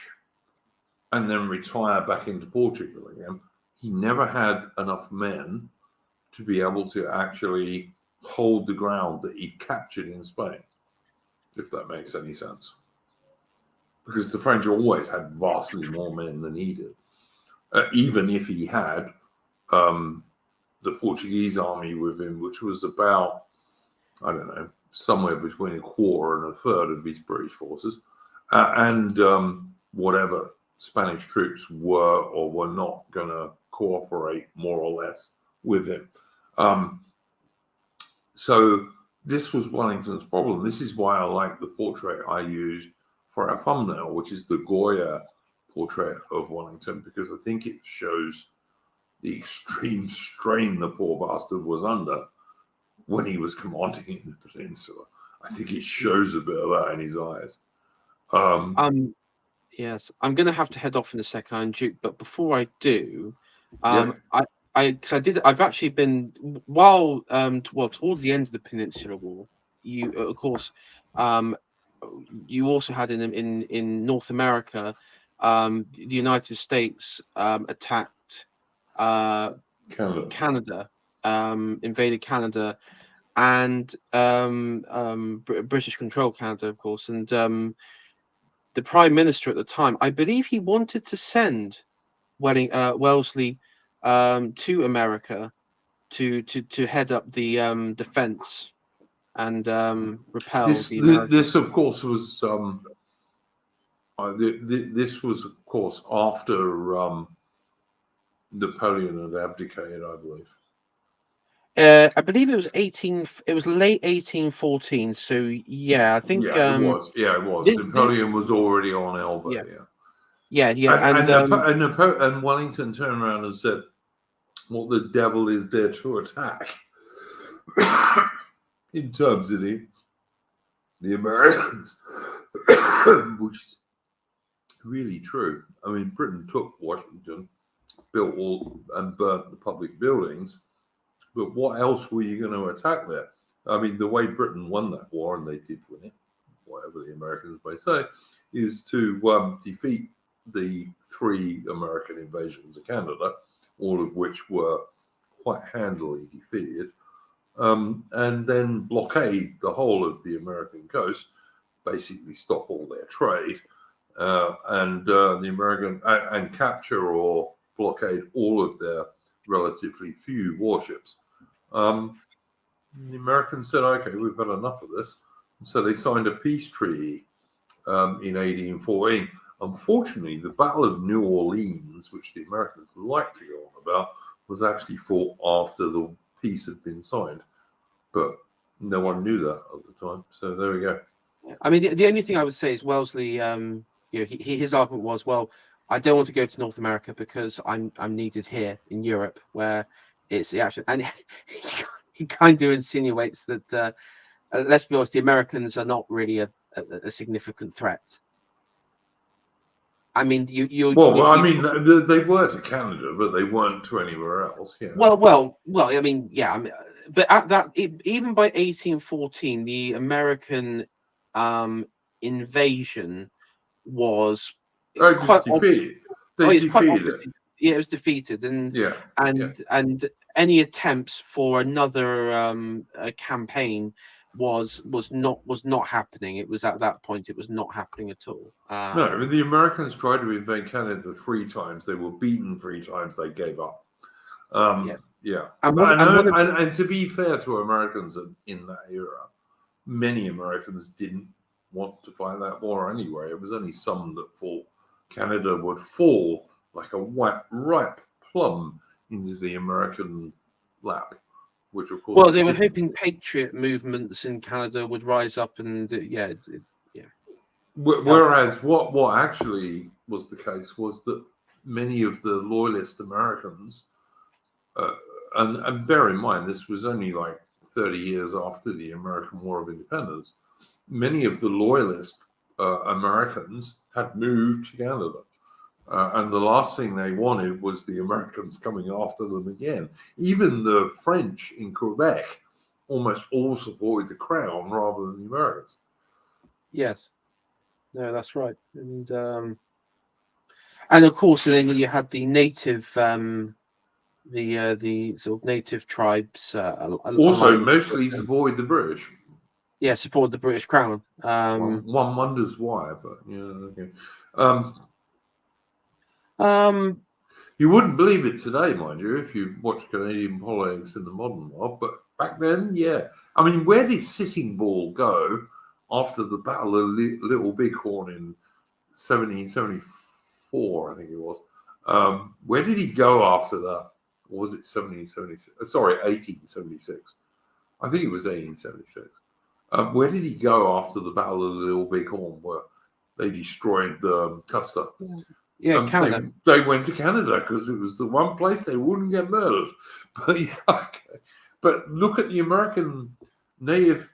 and then retire back into Portugal again. He never had enough men to be able to actually hold the ground that he'd captured in Spain, if that makes any sense. Because the French always had vastly more men than he did. Even if he had the Portuguese army with him, which was about, I don't know, somewhere between a quarter and a third of his British forces, and whatever Spanish troops were or were not going to cooperate more or less with him. So this was Wellington's problem. This is why I like the portrait I used for our thumbnail, which is the Goya portrait of Wellington, because I think it shows the extreme strain the poor bastard was under when he was commanding in the Peninsula. I think it shows a bit of that in his eyes. Yes, I'm going to have to head off in a second, Duke. But before I do, Yeah. I've actually been towards the end of the Peninsular War. You, of course, you also had in North America, the United States attacked Canada, invaded Canada, and British controlled Canada, of course. And the Prime Minister at the time, I believe he wanted to send Wellesley to America to head up the defense and repel the Americans. This, of course, was this was, of course, after Napoleon had abdicated, I believe. I believe it was late 1814. So yeah, I think it was. Yeah, it was. Napoleon was already on Elba. Yeah. And Wellington turned around and said, "What the devil is there to attack?" In terms of the Americans, which is really true. I mean, Britain took Washington, built all and burnt the public buildings, but what else were you going to attack there? I mean, the way Britain won that war, and they did win it, whatever the Americans may say, is to defeat the 3 American invasions of Canada, all of which were quite handily defeated, and then blockade the whole of the American coast, basically stop all their trade, and the American and capture or blockade all of their relatively few warships. The Americans said, "Okay, we've had enough of this," and so they signed a peace treaty in 1814. Unfortunately, the Battle of New Orleans, which the Americans like to go on about, was actually fought after the peace had been signed, but no one knew that at the time. So there we go. I mean, the only thing I would say is Wellesley. His argument was, well, I don't want to go to North America because I'm needed here in Europe, where it's the action. And he kind of insinuates that, let's be honest, the Americans are not really a significant threat. I mean, they were to Canada, but they weren't to anywhere else. Yeah. Well. I mean, yeah. But at that, even by 1814, the American invasion was quite defeated. They defeated it. Yeah, it was defeated, and any attempts for another campaign was not happening. It was at that point it was not happening at all. No, the Americans tried to invade Canada 3 times. They were beaten 3 times. They gave up. Yes. Yeah, and to be fair to Americans in that era, many Americans didn't want to fight that war anyway. It was only some that thought Canada would fall like a ripe plum into the American lap, which of course. Well, they were hoping patriot movements in Canada would rise up, and Whereas what actually was the case was that many of the loyalist Americans, and bear in mind this was only like 30 years after the American War of Independence, many of the loyalist Americans had moved to Canada. And the last thing they wanted was the Americans coming after them again. Even the French in Quebec almost all supported the Crown rather than the Americans. Yes. No, that's right. And of course, then you had the native, the sort of native tribes. Also, mostly supported the British. Yeah, supported the British Crown. One wonders why, but yeah. Okay. You wouldn't believe it today, mind you, if you watch Canadian politics in the modern world. But back then, yeah. I mean, where did Sitting Bull go after the Battle of Little Bighorn in 1774? I think it was. Where did he go after that? Or was it 1776? Sorry, 1876. I think it was 1876. Where did he go after the Battle of Little Bighorn, where they destroyed Custer? Yeah, Canada. They went to Canada because it was the one place they wouldn't get murdered. But yeah, okay. But look at the American native,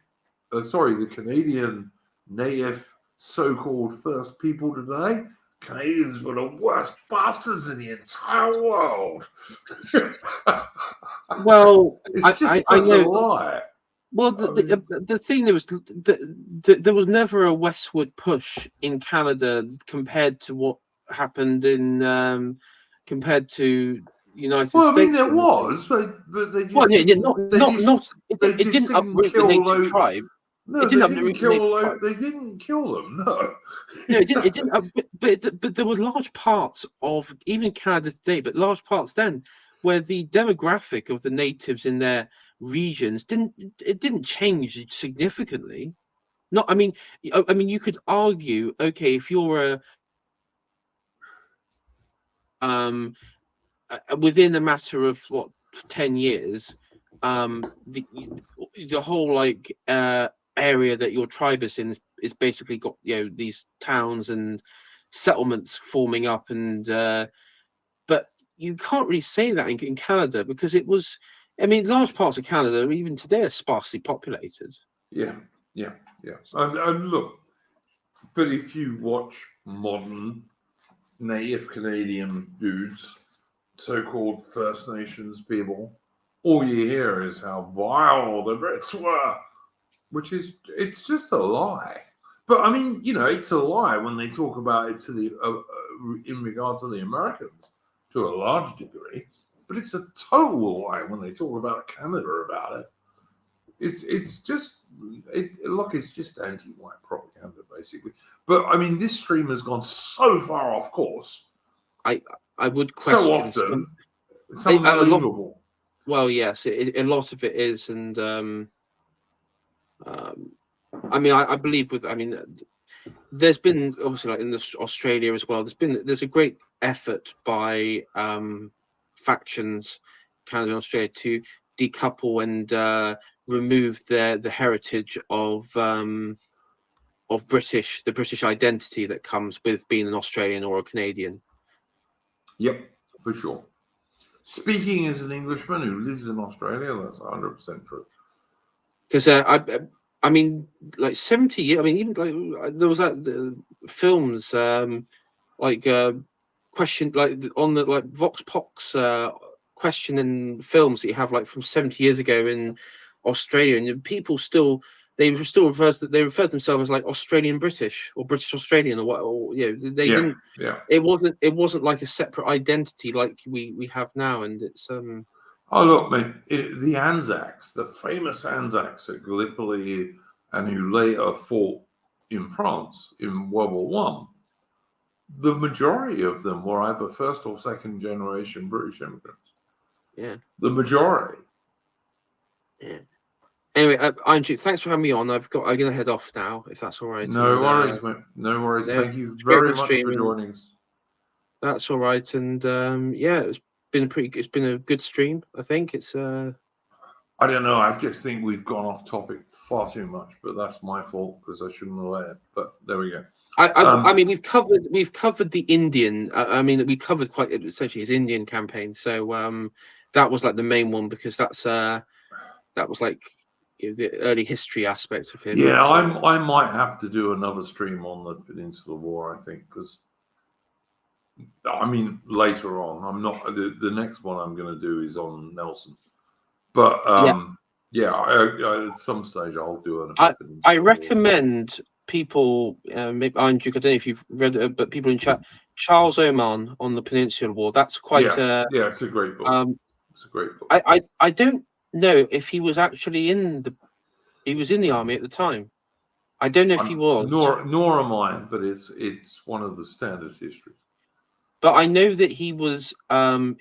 the Canadian native so-called first people today. Canadians were the worst bastards in the entire world. Well, it's just such a lie. Well, the thing there was never a westward push in Canada compared to what happened in compared to United Well, I States. mean, there was, but they just Well, yeah, didn't, not they not just, not. they It just didn't didn't uproot the kill native those. tribe. No, It they didn't didn't uproot the kill native those. tribe. They didn't kill them. No. No, it didn't. It didn't. But there were large parts of even Canada today, but large parts then where the demographic of the natives in their regions didn't change significantly. Not. I mean, you could argue, okay, if you're within a matter of what 10 years, the whole like area that your tribe is in is basically got these towns and settlements forming up, and but you can't really say that in Canada because it was. I mean, large parts of Canada, even today, are sparsely populated. Yeah. And look, but if you watch modern native Canadian dudes, so-called First Nations people, all you hear is how vile the Brits were, which is, it's just a lie. But I mean, it's a lie when they talk about it to the in regard to the Americans to a large degree, but it's a total lie when they talk about Canada about it. It's just look, it's just anti-white propaganda basically. But I mean, this stream has gone so far off course. I would question so often. It's unbelievable. Well, yes, a lot of it is, and I mean, I believe with. I mean, there's been obviously like in Australia as well. There's a great effort by factions, Canada and Australia, to decouple and remove the heritage of the British identity that comes with being an Australian or a Canadian. Yep, for sure. Speaking as an Englishman who lives in Australia, that's 100% true. Because I mean, like 70 years. I mean, even like there was that films question like on the like Vox Pox questioning films that you have like from 70 years ago in Australia, and people still refer themselves as like Australian British or British Australian or what, or they didn't. Yeah. It wasn't like a separate identity like we have now, and it's Oh look, mate, the Anzacs, the famous Anzacs at Gallipoli, and who later fought in France in World War One. The majority of them were either first or second generation British immigrants. Yeah. The majority. Yeah. Anyway, Andrew, thanks for having me on. I'm gonna head off now, if that's all right. No worries, mate. No worries. Thank you very much for joining us. That's all right, and yeah, it's been a good stream. I think it's. I don't know. I just think we've gone off topic far too much, but that's my fault because I shouldn't have let it. But there we go. I mean, we've covered the Indian. I mean, we covered quite essentially his Indian campaign. So that was like the main one because that was like the early history aspect of him. Yeah, so. I might have to do another stream on the Peninsular War. I think because I mean later on. I'm not the next one I'm going to do is on Nelson, but yeah, at some stage I'll do an. I recommend people, maybe Andrew, I don't know if you've read it, but people in chat, Charles Oman on the Peninsular War. That's quite yeah, it's a great book. It's a great book. I don't know if he was actually he was in the army at the time. I don't know if he was. Nor am I, but it's one of the standard histories. But I know that he was.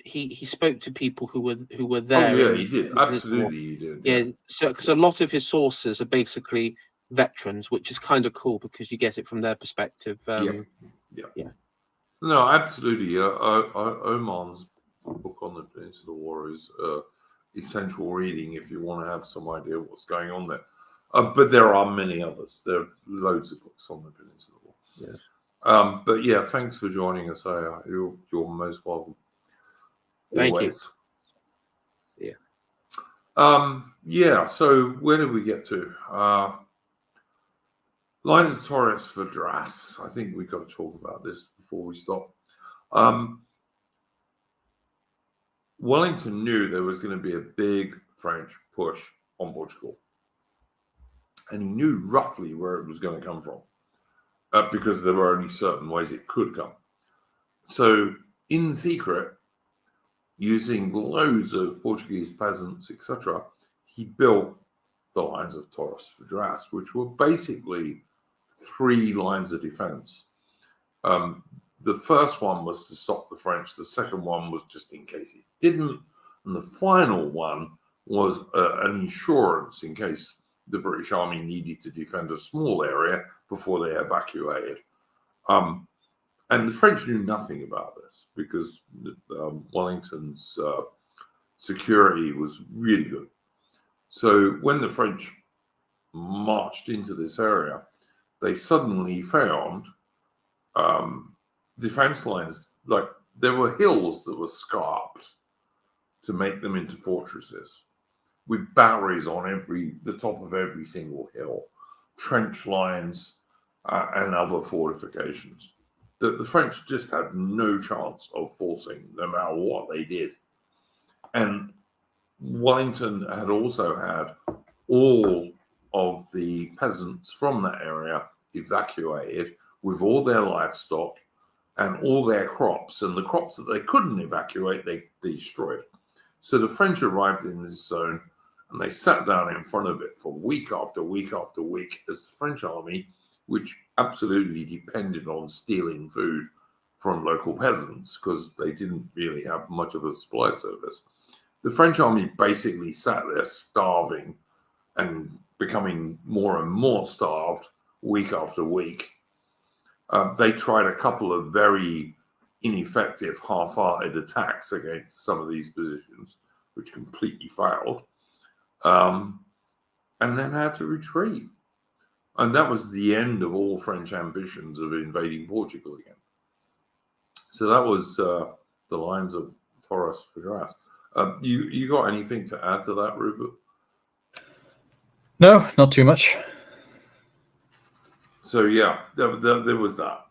He spoke to people who were there. Oh yeah, he did. Absolutely, he did. Yeah. So because a lot of his sources are basically veterans, which is kind of cool because you get it from their perspective. Yeah. No, absolutely. Oman's book on the Peninsular War is essential reading if you want to have some idea what's going on there. But there are many others. There are loads of books on the Peninsular War. Yeah. But yeah, thanks for joining us. You're most welcome. Thank you. Yeah. Yeah. So where did we get to? Lines of Torres for Dras. I think we've got to talk about this before we stop. Wellington knew there was going to be a big French push on Portugal. And he knew roughly where it was going to come from because there were only certain ways it could come. So in secret, using loads of Portuguese peasants, etc., he built the lines of Torres Vedras, which were basically 3 lines of defense. The first one was to stop the French. The second one was just in case it didn't. And the final one was an insurance in case the British Army needed to defend a small area before they evacuated. And the French knew nothing about this because Wellington's security was really good. So when the French marched into this area, they suddenly found defense lines, like there were hills that were scarped to make them into fortresses with batteries on the top of every single hill, trench lines, and other fortifications. The French just had no chance of forcing, no matter what they did. And Wellington had also had all of the peasants from that area evacuated with all their livestock and all their crops, and the crops that they couldn't evacuate, they destroyed. So the French arrived in this zone and they sat down in front of it for week after week after week as the French army, which absolutely depended on stealing food from local peasants because they didn't really have much of a supply service. The French army basically sat there starving and becoming more and more starved week after week. They tried a couple of very ineffective, half-hearted attacks against some of these positions, which completely failed, and then had to retreat. And that was the end of all French ambitions of invading Portugal again. So that was the lines of Torres Vedras. You got anything to add to that, Rupert? No, not too much. So yeah, there was that.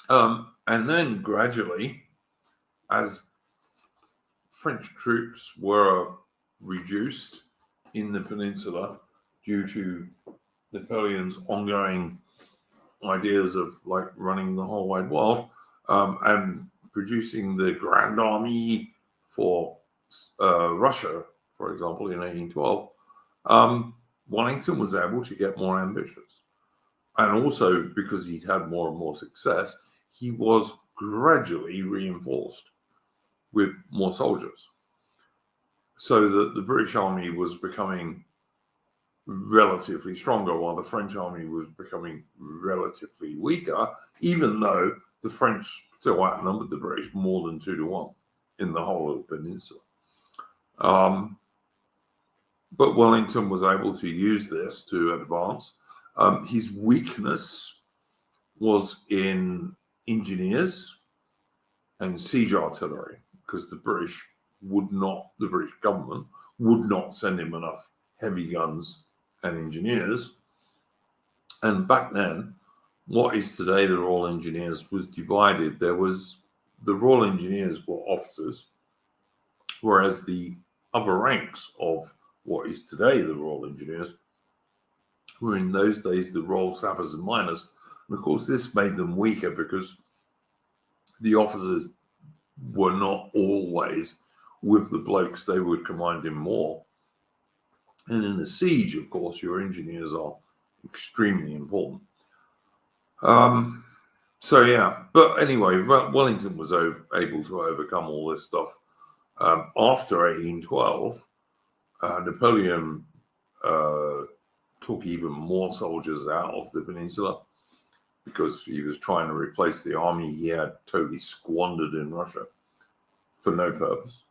And then gradually, as French troops were reduced in the peninsula due to Napoleon's ongoing ideas of like running the whole wide world and producing the Grand Army for Russia, for example, in 1812, Wellington was able to get more ambitious. And also because he'd had more and more success, he was gradually reinforced with more soldiers. So that the British army was becoming relatively stronger while the French army was becoming relatively weaker, even though the French still outnumbered the British more than 2-1 in the whole of the peninsula. But Wellington was able to use this to advance. His weakness was in engineers and siege artillery because the British government would not send him enough heavy guns and engineers. And back then, what is today the Royal Engineers was divided. The Royal Engineers were officers, whereas the other ranks of what is today the Royal Engineers were in those days the Royal Sappers and Miners. And of course, this made them weaker because the officers were not always with the blokes they would command in more. And in the siege, of course, your engineers are extremely important. So yeah, but anyway, Wellington was able to overcome all this stuff. After 1812, Napoleon took even more soldiers out of the peninsula because he was trying to replace the army he had totally squandered in Russia for no purpose.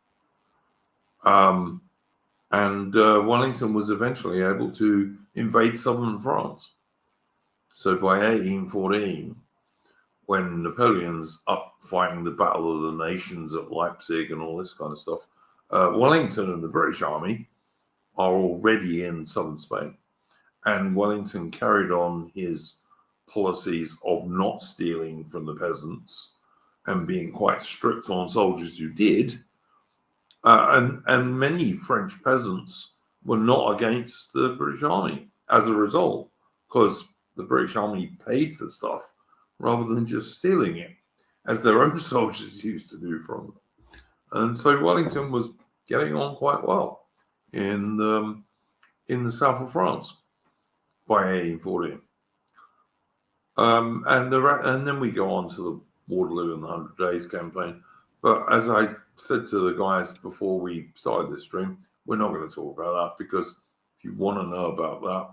And Wellington was eventually able to invade southern France. So by 1814, when Napoleon's up fighting the Battle of the Nations at Leipzig and all this kind of stuff, Wellington and the British Army are already in southern Spain. And Wellington carried on his policies of not stealing from the peasants and being quite strict on soldiers who did. And many French peasants were not against the British Army as a result, because the British Army paid for stuff rather than just stealing it, as their own soldiers used to do from And so Wellington was getting on quite well in the south of France by 1814. And then we go on to the Waterloo and the 100 Days campaign. But as I said to the guys before we started this stream, we're not going to talk about that, because if you want to know about that,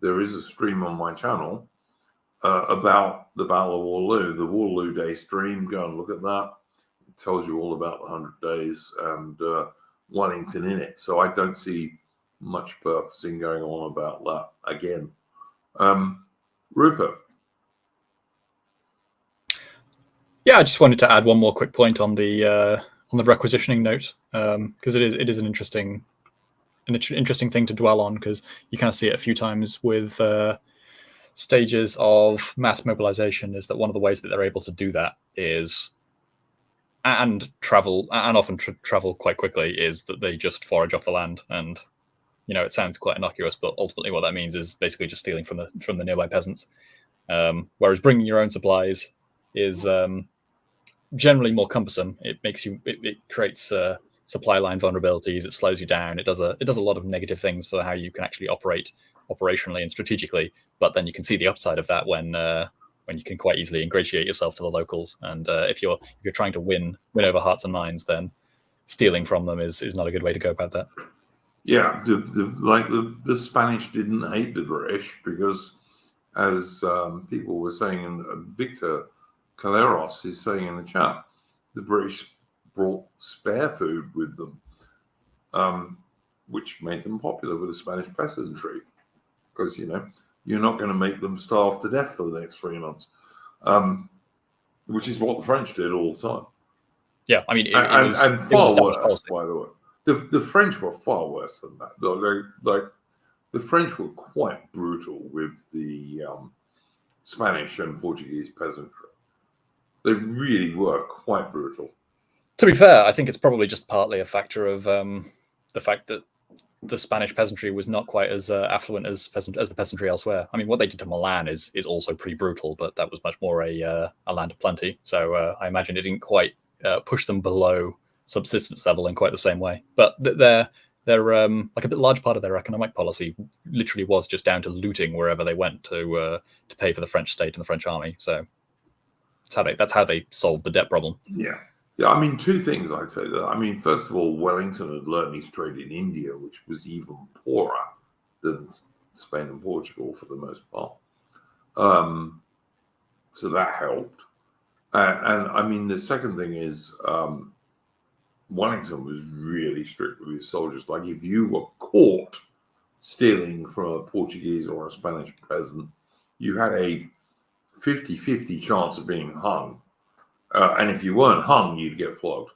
there is a stream on my channel about the Battle of Waterloo, the Waterloo Day stream. Go and look at that. It tells you all about the 100 Days and Wellington in it. So I don't see much purpose in going on about that again. Rupert. Yeah, I just wanted to add one more quick point on the requisitioning note, because it is an interesting thing to dwell on, because you kind of see it a few times with stages of mass mobilization. Is that one of the ways that they're able to do that is, and often travel quite quickly, is that they just forage off the land. And it sounds quite innocuous, but ultimately what that means is basically just stealing from the nearby peasants. Whereas bringing your own supplies is generally more cumbersome. It creates supply line vulnerabilities. It slows you down. It does a lot of negative things for how you can actually operate operationally and strategically. But then you can see the upside of that when you can quite easily ingratiate yourself to the locals. And if you're trying to win over hearts and minds, then stealing from them is not a good way to go about that. Yeah, the Spanish didn't hate the British because, as people were saying, and Victor Caleros is saying in the chat, the British brought spare food with them, which made them popular with the Spanish peasantry, because you're not going to make them starve to death for the next 3 months, which is what the French did all the time. Yeah, I mean, it was far worse, by the way. The French were far worse than that. The French were quite brutal with the Spanish and Portuguese peasantry. They really were quite brutal. To be fair, I think it's probably just partly a factor of the fact that the Spanish peasantry was not quite as affluent as the peasantry elsewhere. I mean, what they did to Milan is also pretty brutal, but that was much more a land of plenty. So I imagine it didn't quite push them below subsistence level in quite the same way. But they're like a large part of their economic policy literally was just down to looting wherever they went to pay for the French state and the French army. So that's how they solved the debt problem. Yeah. I mean, two things I'd say that. I mean, first of all, Wellington had learned his trade in India, which was even poorer than Spain and Portugal for the most part. So that helped. And I mean, the second thing is Wellington was really strict with his soldiers. Like, if you were caught stealing from a Portuguese or a Spanish peasant, you had a 50-50 chance of being hung. And if you weren't hung, you'd get flogged.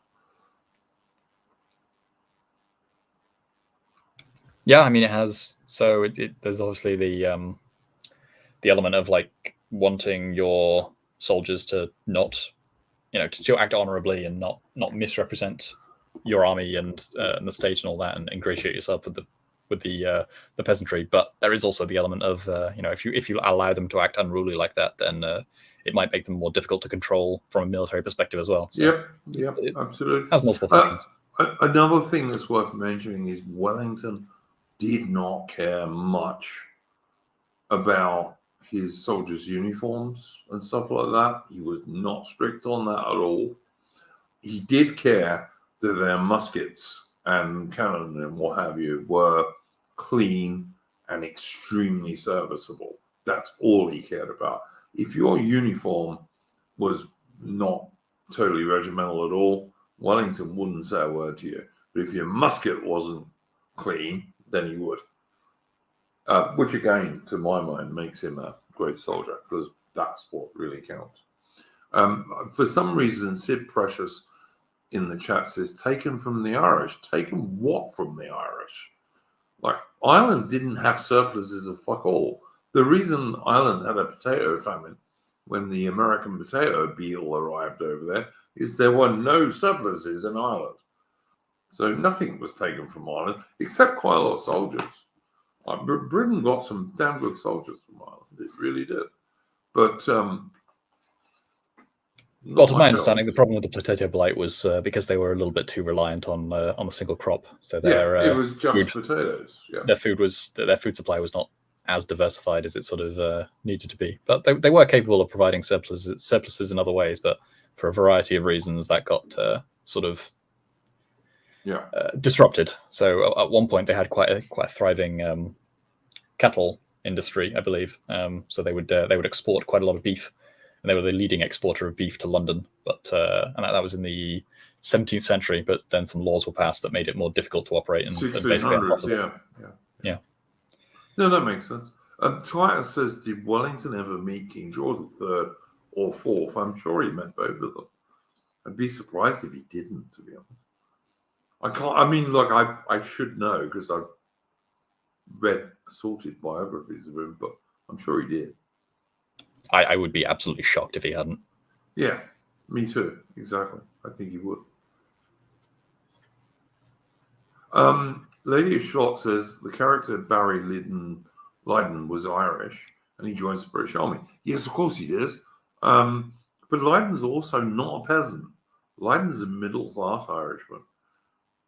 Yeah, I mean, it has. So there's obviously the element of like wanting your soldiers to not, to act honorably and not misrepresent your army and the state and all that, and ingratiate yourself with the peasantry. But there is also the element of if you allow them to act unruly like that, then it might make them more difficult to control from a military perspective as well. So yep, absolutely. Has multiple functions. Another thing that's worth mentioning is Wellington did not care much about his soldiers' uniforms and stuff like that. He was not strict on that at all. He did care that their muskets and cannon and what have you were clean and extremely serviceable. That's all he cared about. If your uniform was not totally regimental at all, Wellington wouldn't say a word to you. But if your musket wasn't clean, then he would. Which again, to my mind, makes him a great soldier, because that's what really counts. For some reason, Sid Precious in the chat says, taken from the Irish. Taken what from the Irish? Like, Ireland didn't have surpluses of fuck all. The reason Ireland had a potato famine when the American potato beetle arrived over there is there were no surpluses in Ireland. So nothing was taken from Ireland except quite a lot of soldiers. Britain got some damn good soldiers from Ireland. It really did. But Well, to my understanding, the problem with the potato blight was because they were a little bit too reliant on a single crop. So it was just potatoes. Yeah, their food supply was not as diversified as it sort of needed to be. But they were capable of providing surpluses in other ways. But for a variety of reasons, that got sort of disrupted. So at one point, they had quite a thriving cattle industry, I believe. So they would export quite a lot of beef. And they were the leading exporter of beef to London, but and that was in the 17th century. But then some laws were passed that made it more difficult to operate. And 1600s, yeah. No, that makes sense. Titus says, did Wellington ever meet King George III or IV? I'm sure he met both of them. I'd be surprised if he didn't, to be honest. I can't. I mean, like I should know because I've read assorted biographies of him, but I'm sure he did. I would be absolutely shocked if he hadn't. Yeah, me too. Exactly. I think he would. Lady of Shot says the character Barry Lyndon was Irish and he joins the British Army. Yes, of course he does. But Lyndon's also not a peasant. Lyndon's a middle-class Irishman.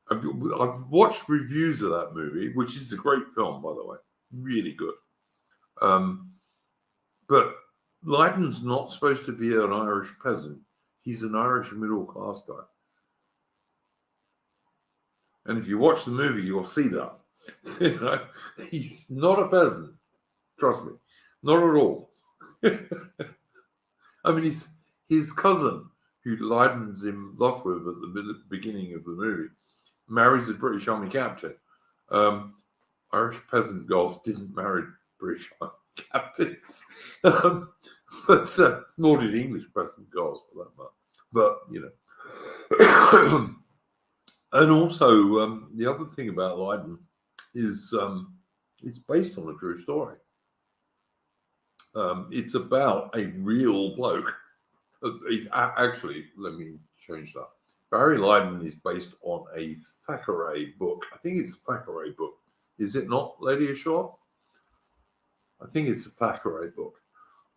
I've watched reviews of that movie, which is a great film, by the way. Really good. But Lyndon's not supposed to be an Irish peasant. He's an Irish middle-class guy. And if you watch the movie, you'll see that. You know, he's not a peasant. Trust me. Not at all. I mean, his cousin, who Lyndon's in love with at the beginning of the movie, marries a British Army captain. Irish peasant girls didn't marry British Army captains. But nor did English peasant girls, for that matter. But, you know. And also, the other thing about Lyndon is it's based on a true story. It's about a real bloke. Actually, let me change that. Barry Lyndon is based on a Thackeray book. I think it's a Thackeray book. Is it not, Lady Ashore? I think it's a Thackeray book.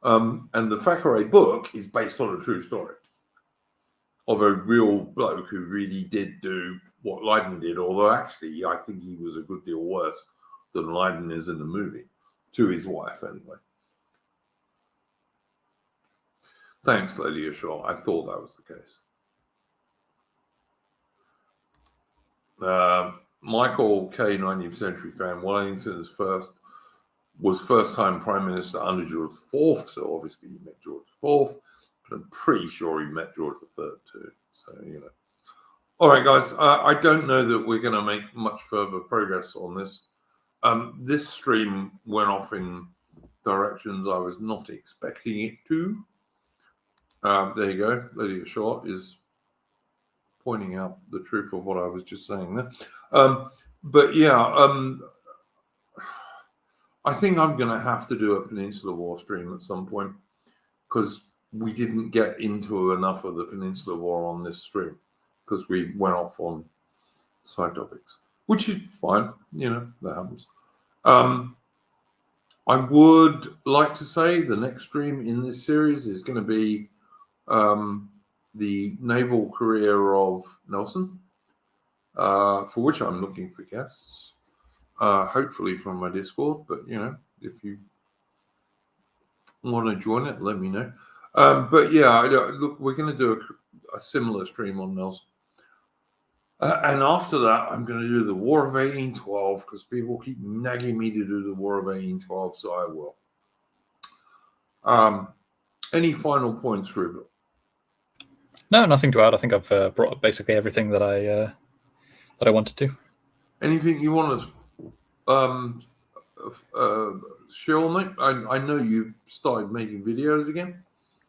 And the Thackeray book is based on a true story of a real bloke who really did do what Lyndon did, although actually I think he was a good deal worse than Lyndon is in the movie, to his wife anyway. Thanks, Lady Ashore. I thought that was the case. Michael K, 19th century fan, Wellington's first time Prime Minister under George IV, so obviously he met George IV, but I'm pretty sure he met George III too. So, you know. All right, guys, I don't know that we're going to make much further progress on this. This stream went off in directions I was not expecting it to. There you go. Lady Short is pointing out the truth of what I was just saying there. But yeah, I think I'm going to have to do a Peninsular War stream at some point because we didn't get into enough of the Peninsular War on this stream because we went off on side topics, which is fine. You know, that happens. I would like to say the next stream in this series is going to be the naval career of Nelson, for which I'm looking for guests, hopefully from my Discord. But, you know, if you want to join it, let me know. But, yeah, look, we're going to do a similar stream on Nelson. And after that, I'm going to do the War of 1812 because people keep nagging me to do the War of 1812, so I will. Any final points, Rupert? No, nothing to add. I think I've brought up basically everything that I wanted to. Anything you want to share, mate? I know you started making videos again.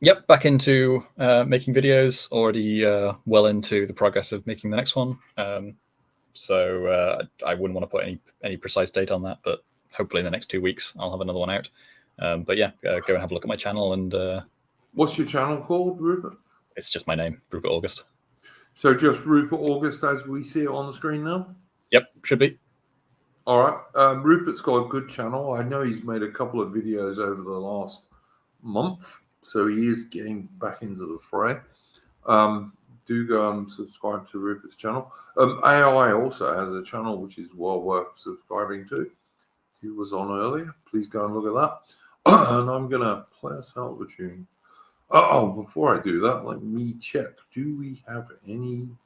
Yep, back into making videos. Already well into the progress of making the next one. So I wouldn't want to put any precise date on that, but hopefully in the next 2 weeks I'll have another one out. But yeah, go and have a look at my channel. And what's your channel called, Rupert? It's just my name, Rupert August. So just Rupert August as we see it on the screen now? Yep, should be. All right. Rupert's got a good channel. I know he's made a couple of videos over the last month, so he is getting back into the fray. Do go and subscribe to Rupert's channel. AI also has a channel which is well worth subscribing to. He was on earlier. Please go and look at that. And I'm going to play us out with a tune. Oh, before I do that, let me check. Do we have anything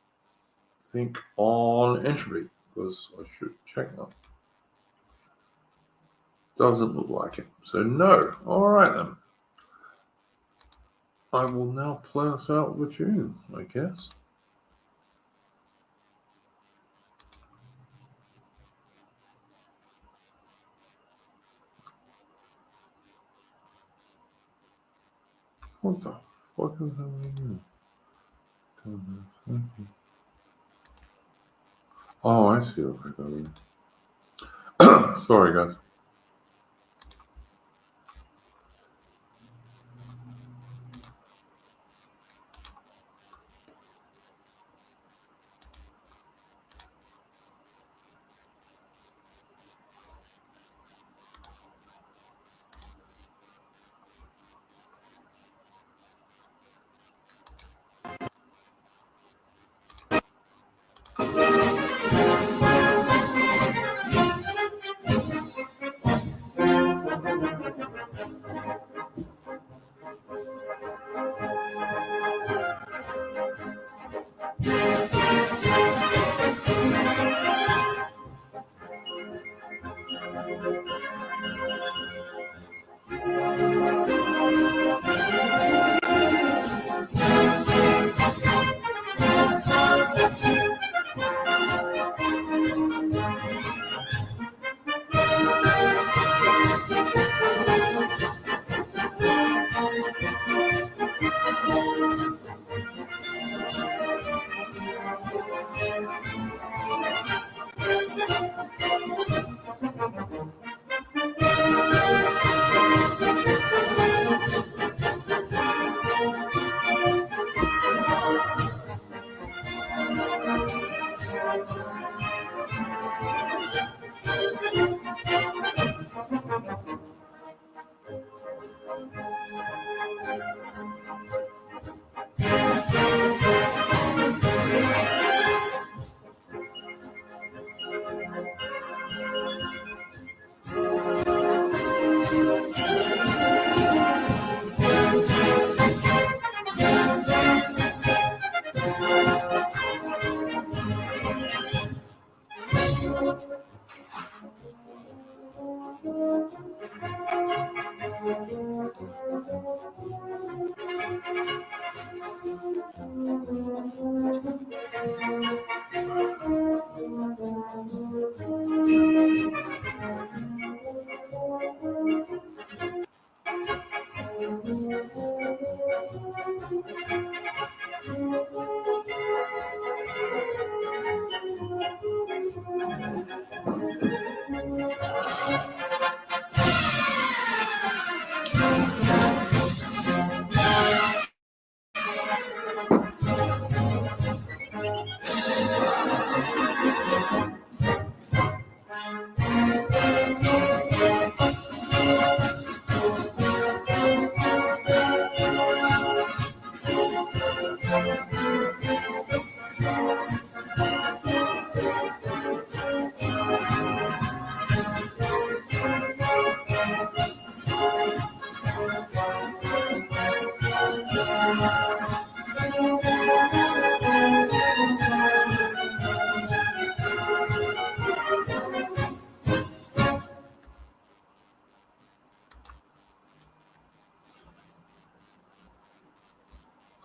on entropy? Because I should check that. Doesn't look like it. So no. All right then. I will now play us out with a tune, I guess. What the fuck is happening? Oh, I see what we're doing. Sorry, guys.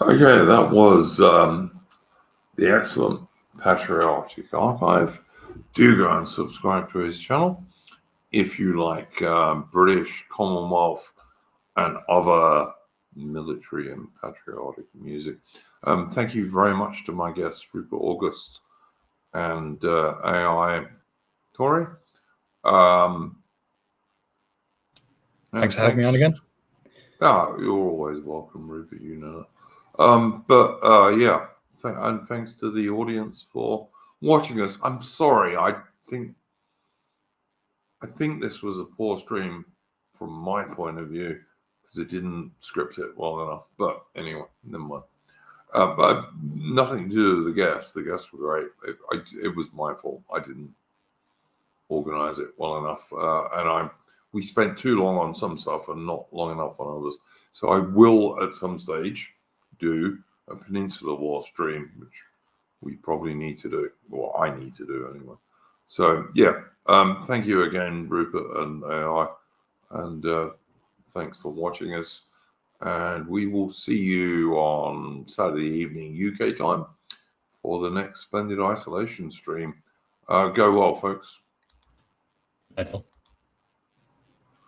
Okay, that was the excellent Patriotic Archive. Do go and subscribe to his channel if you like British, Commonwealth, and other military and patriotic music. Thank you very much to my guests, Rupert August and AI Tory. Thanks for having me on again. Oh, you're always welcome, Rupert, you know that. Yeah, and thanks to the audience for watching us. I'm sorry, I think this was a poor stream from my point of view because it didn't script it well enough. But anyway, never mind. But nothing to do with the guests. The guests were great. It was my fault. I didn't organize it well enough, and we spent too long on some stuff and not long enough on others. So I will at some stage do a Peninsular War stream, which we probably need to do, or I need to do anyway. So yeah, thank you again, Rupert and AI, and thanks for watching us. And we will see you on Saturday evening UK time for the next Splendid Isolation stream. Go well, folks. Bye, Paul.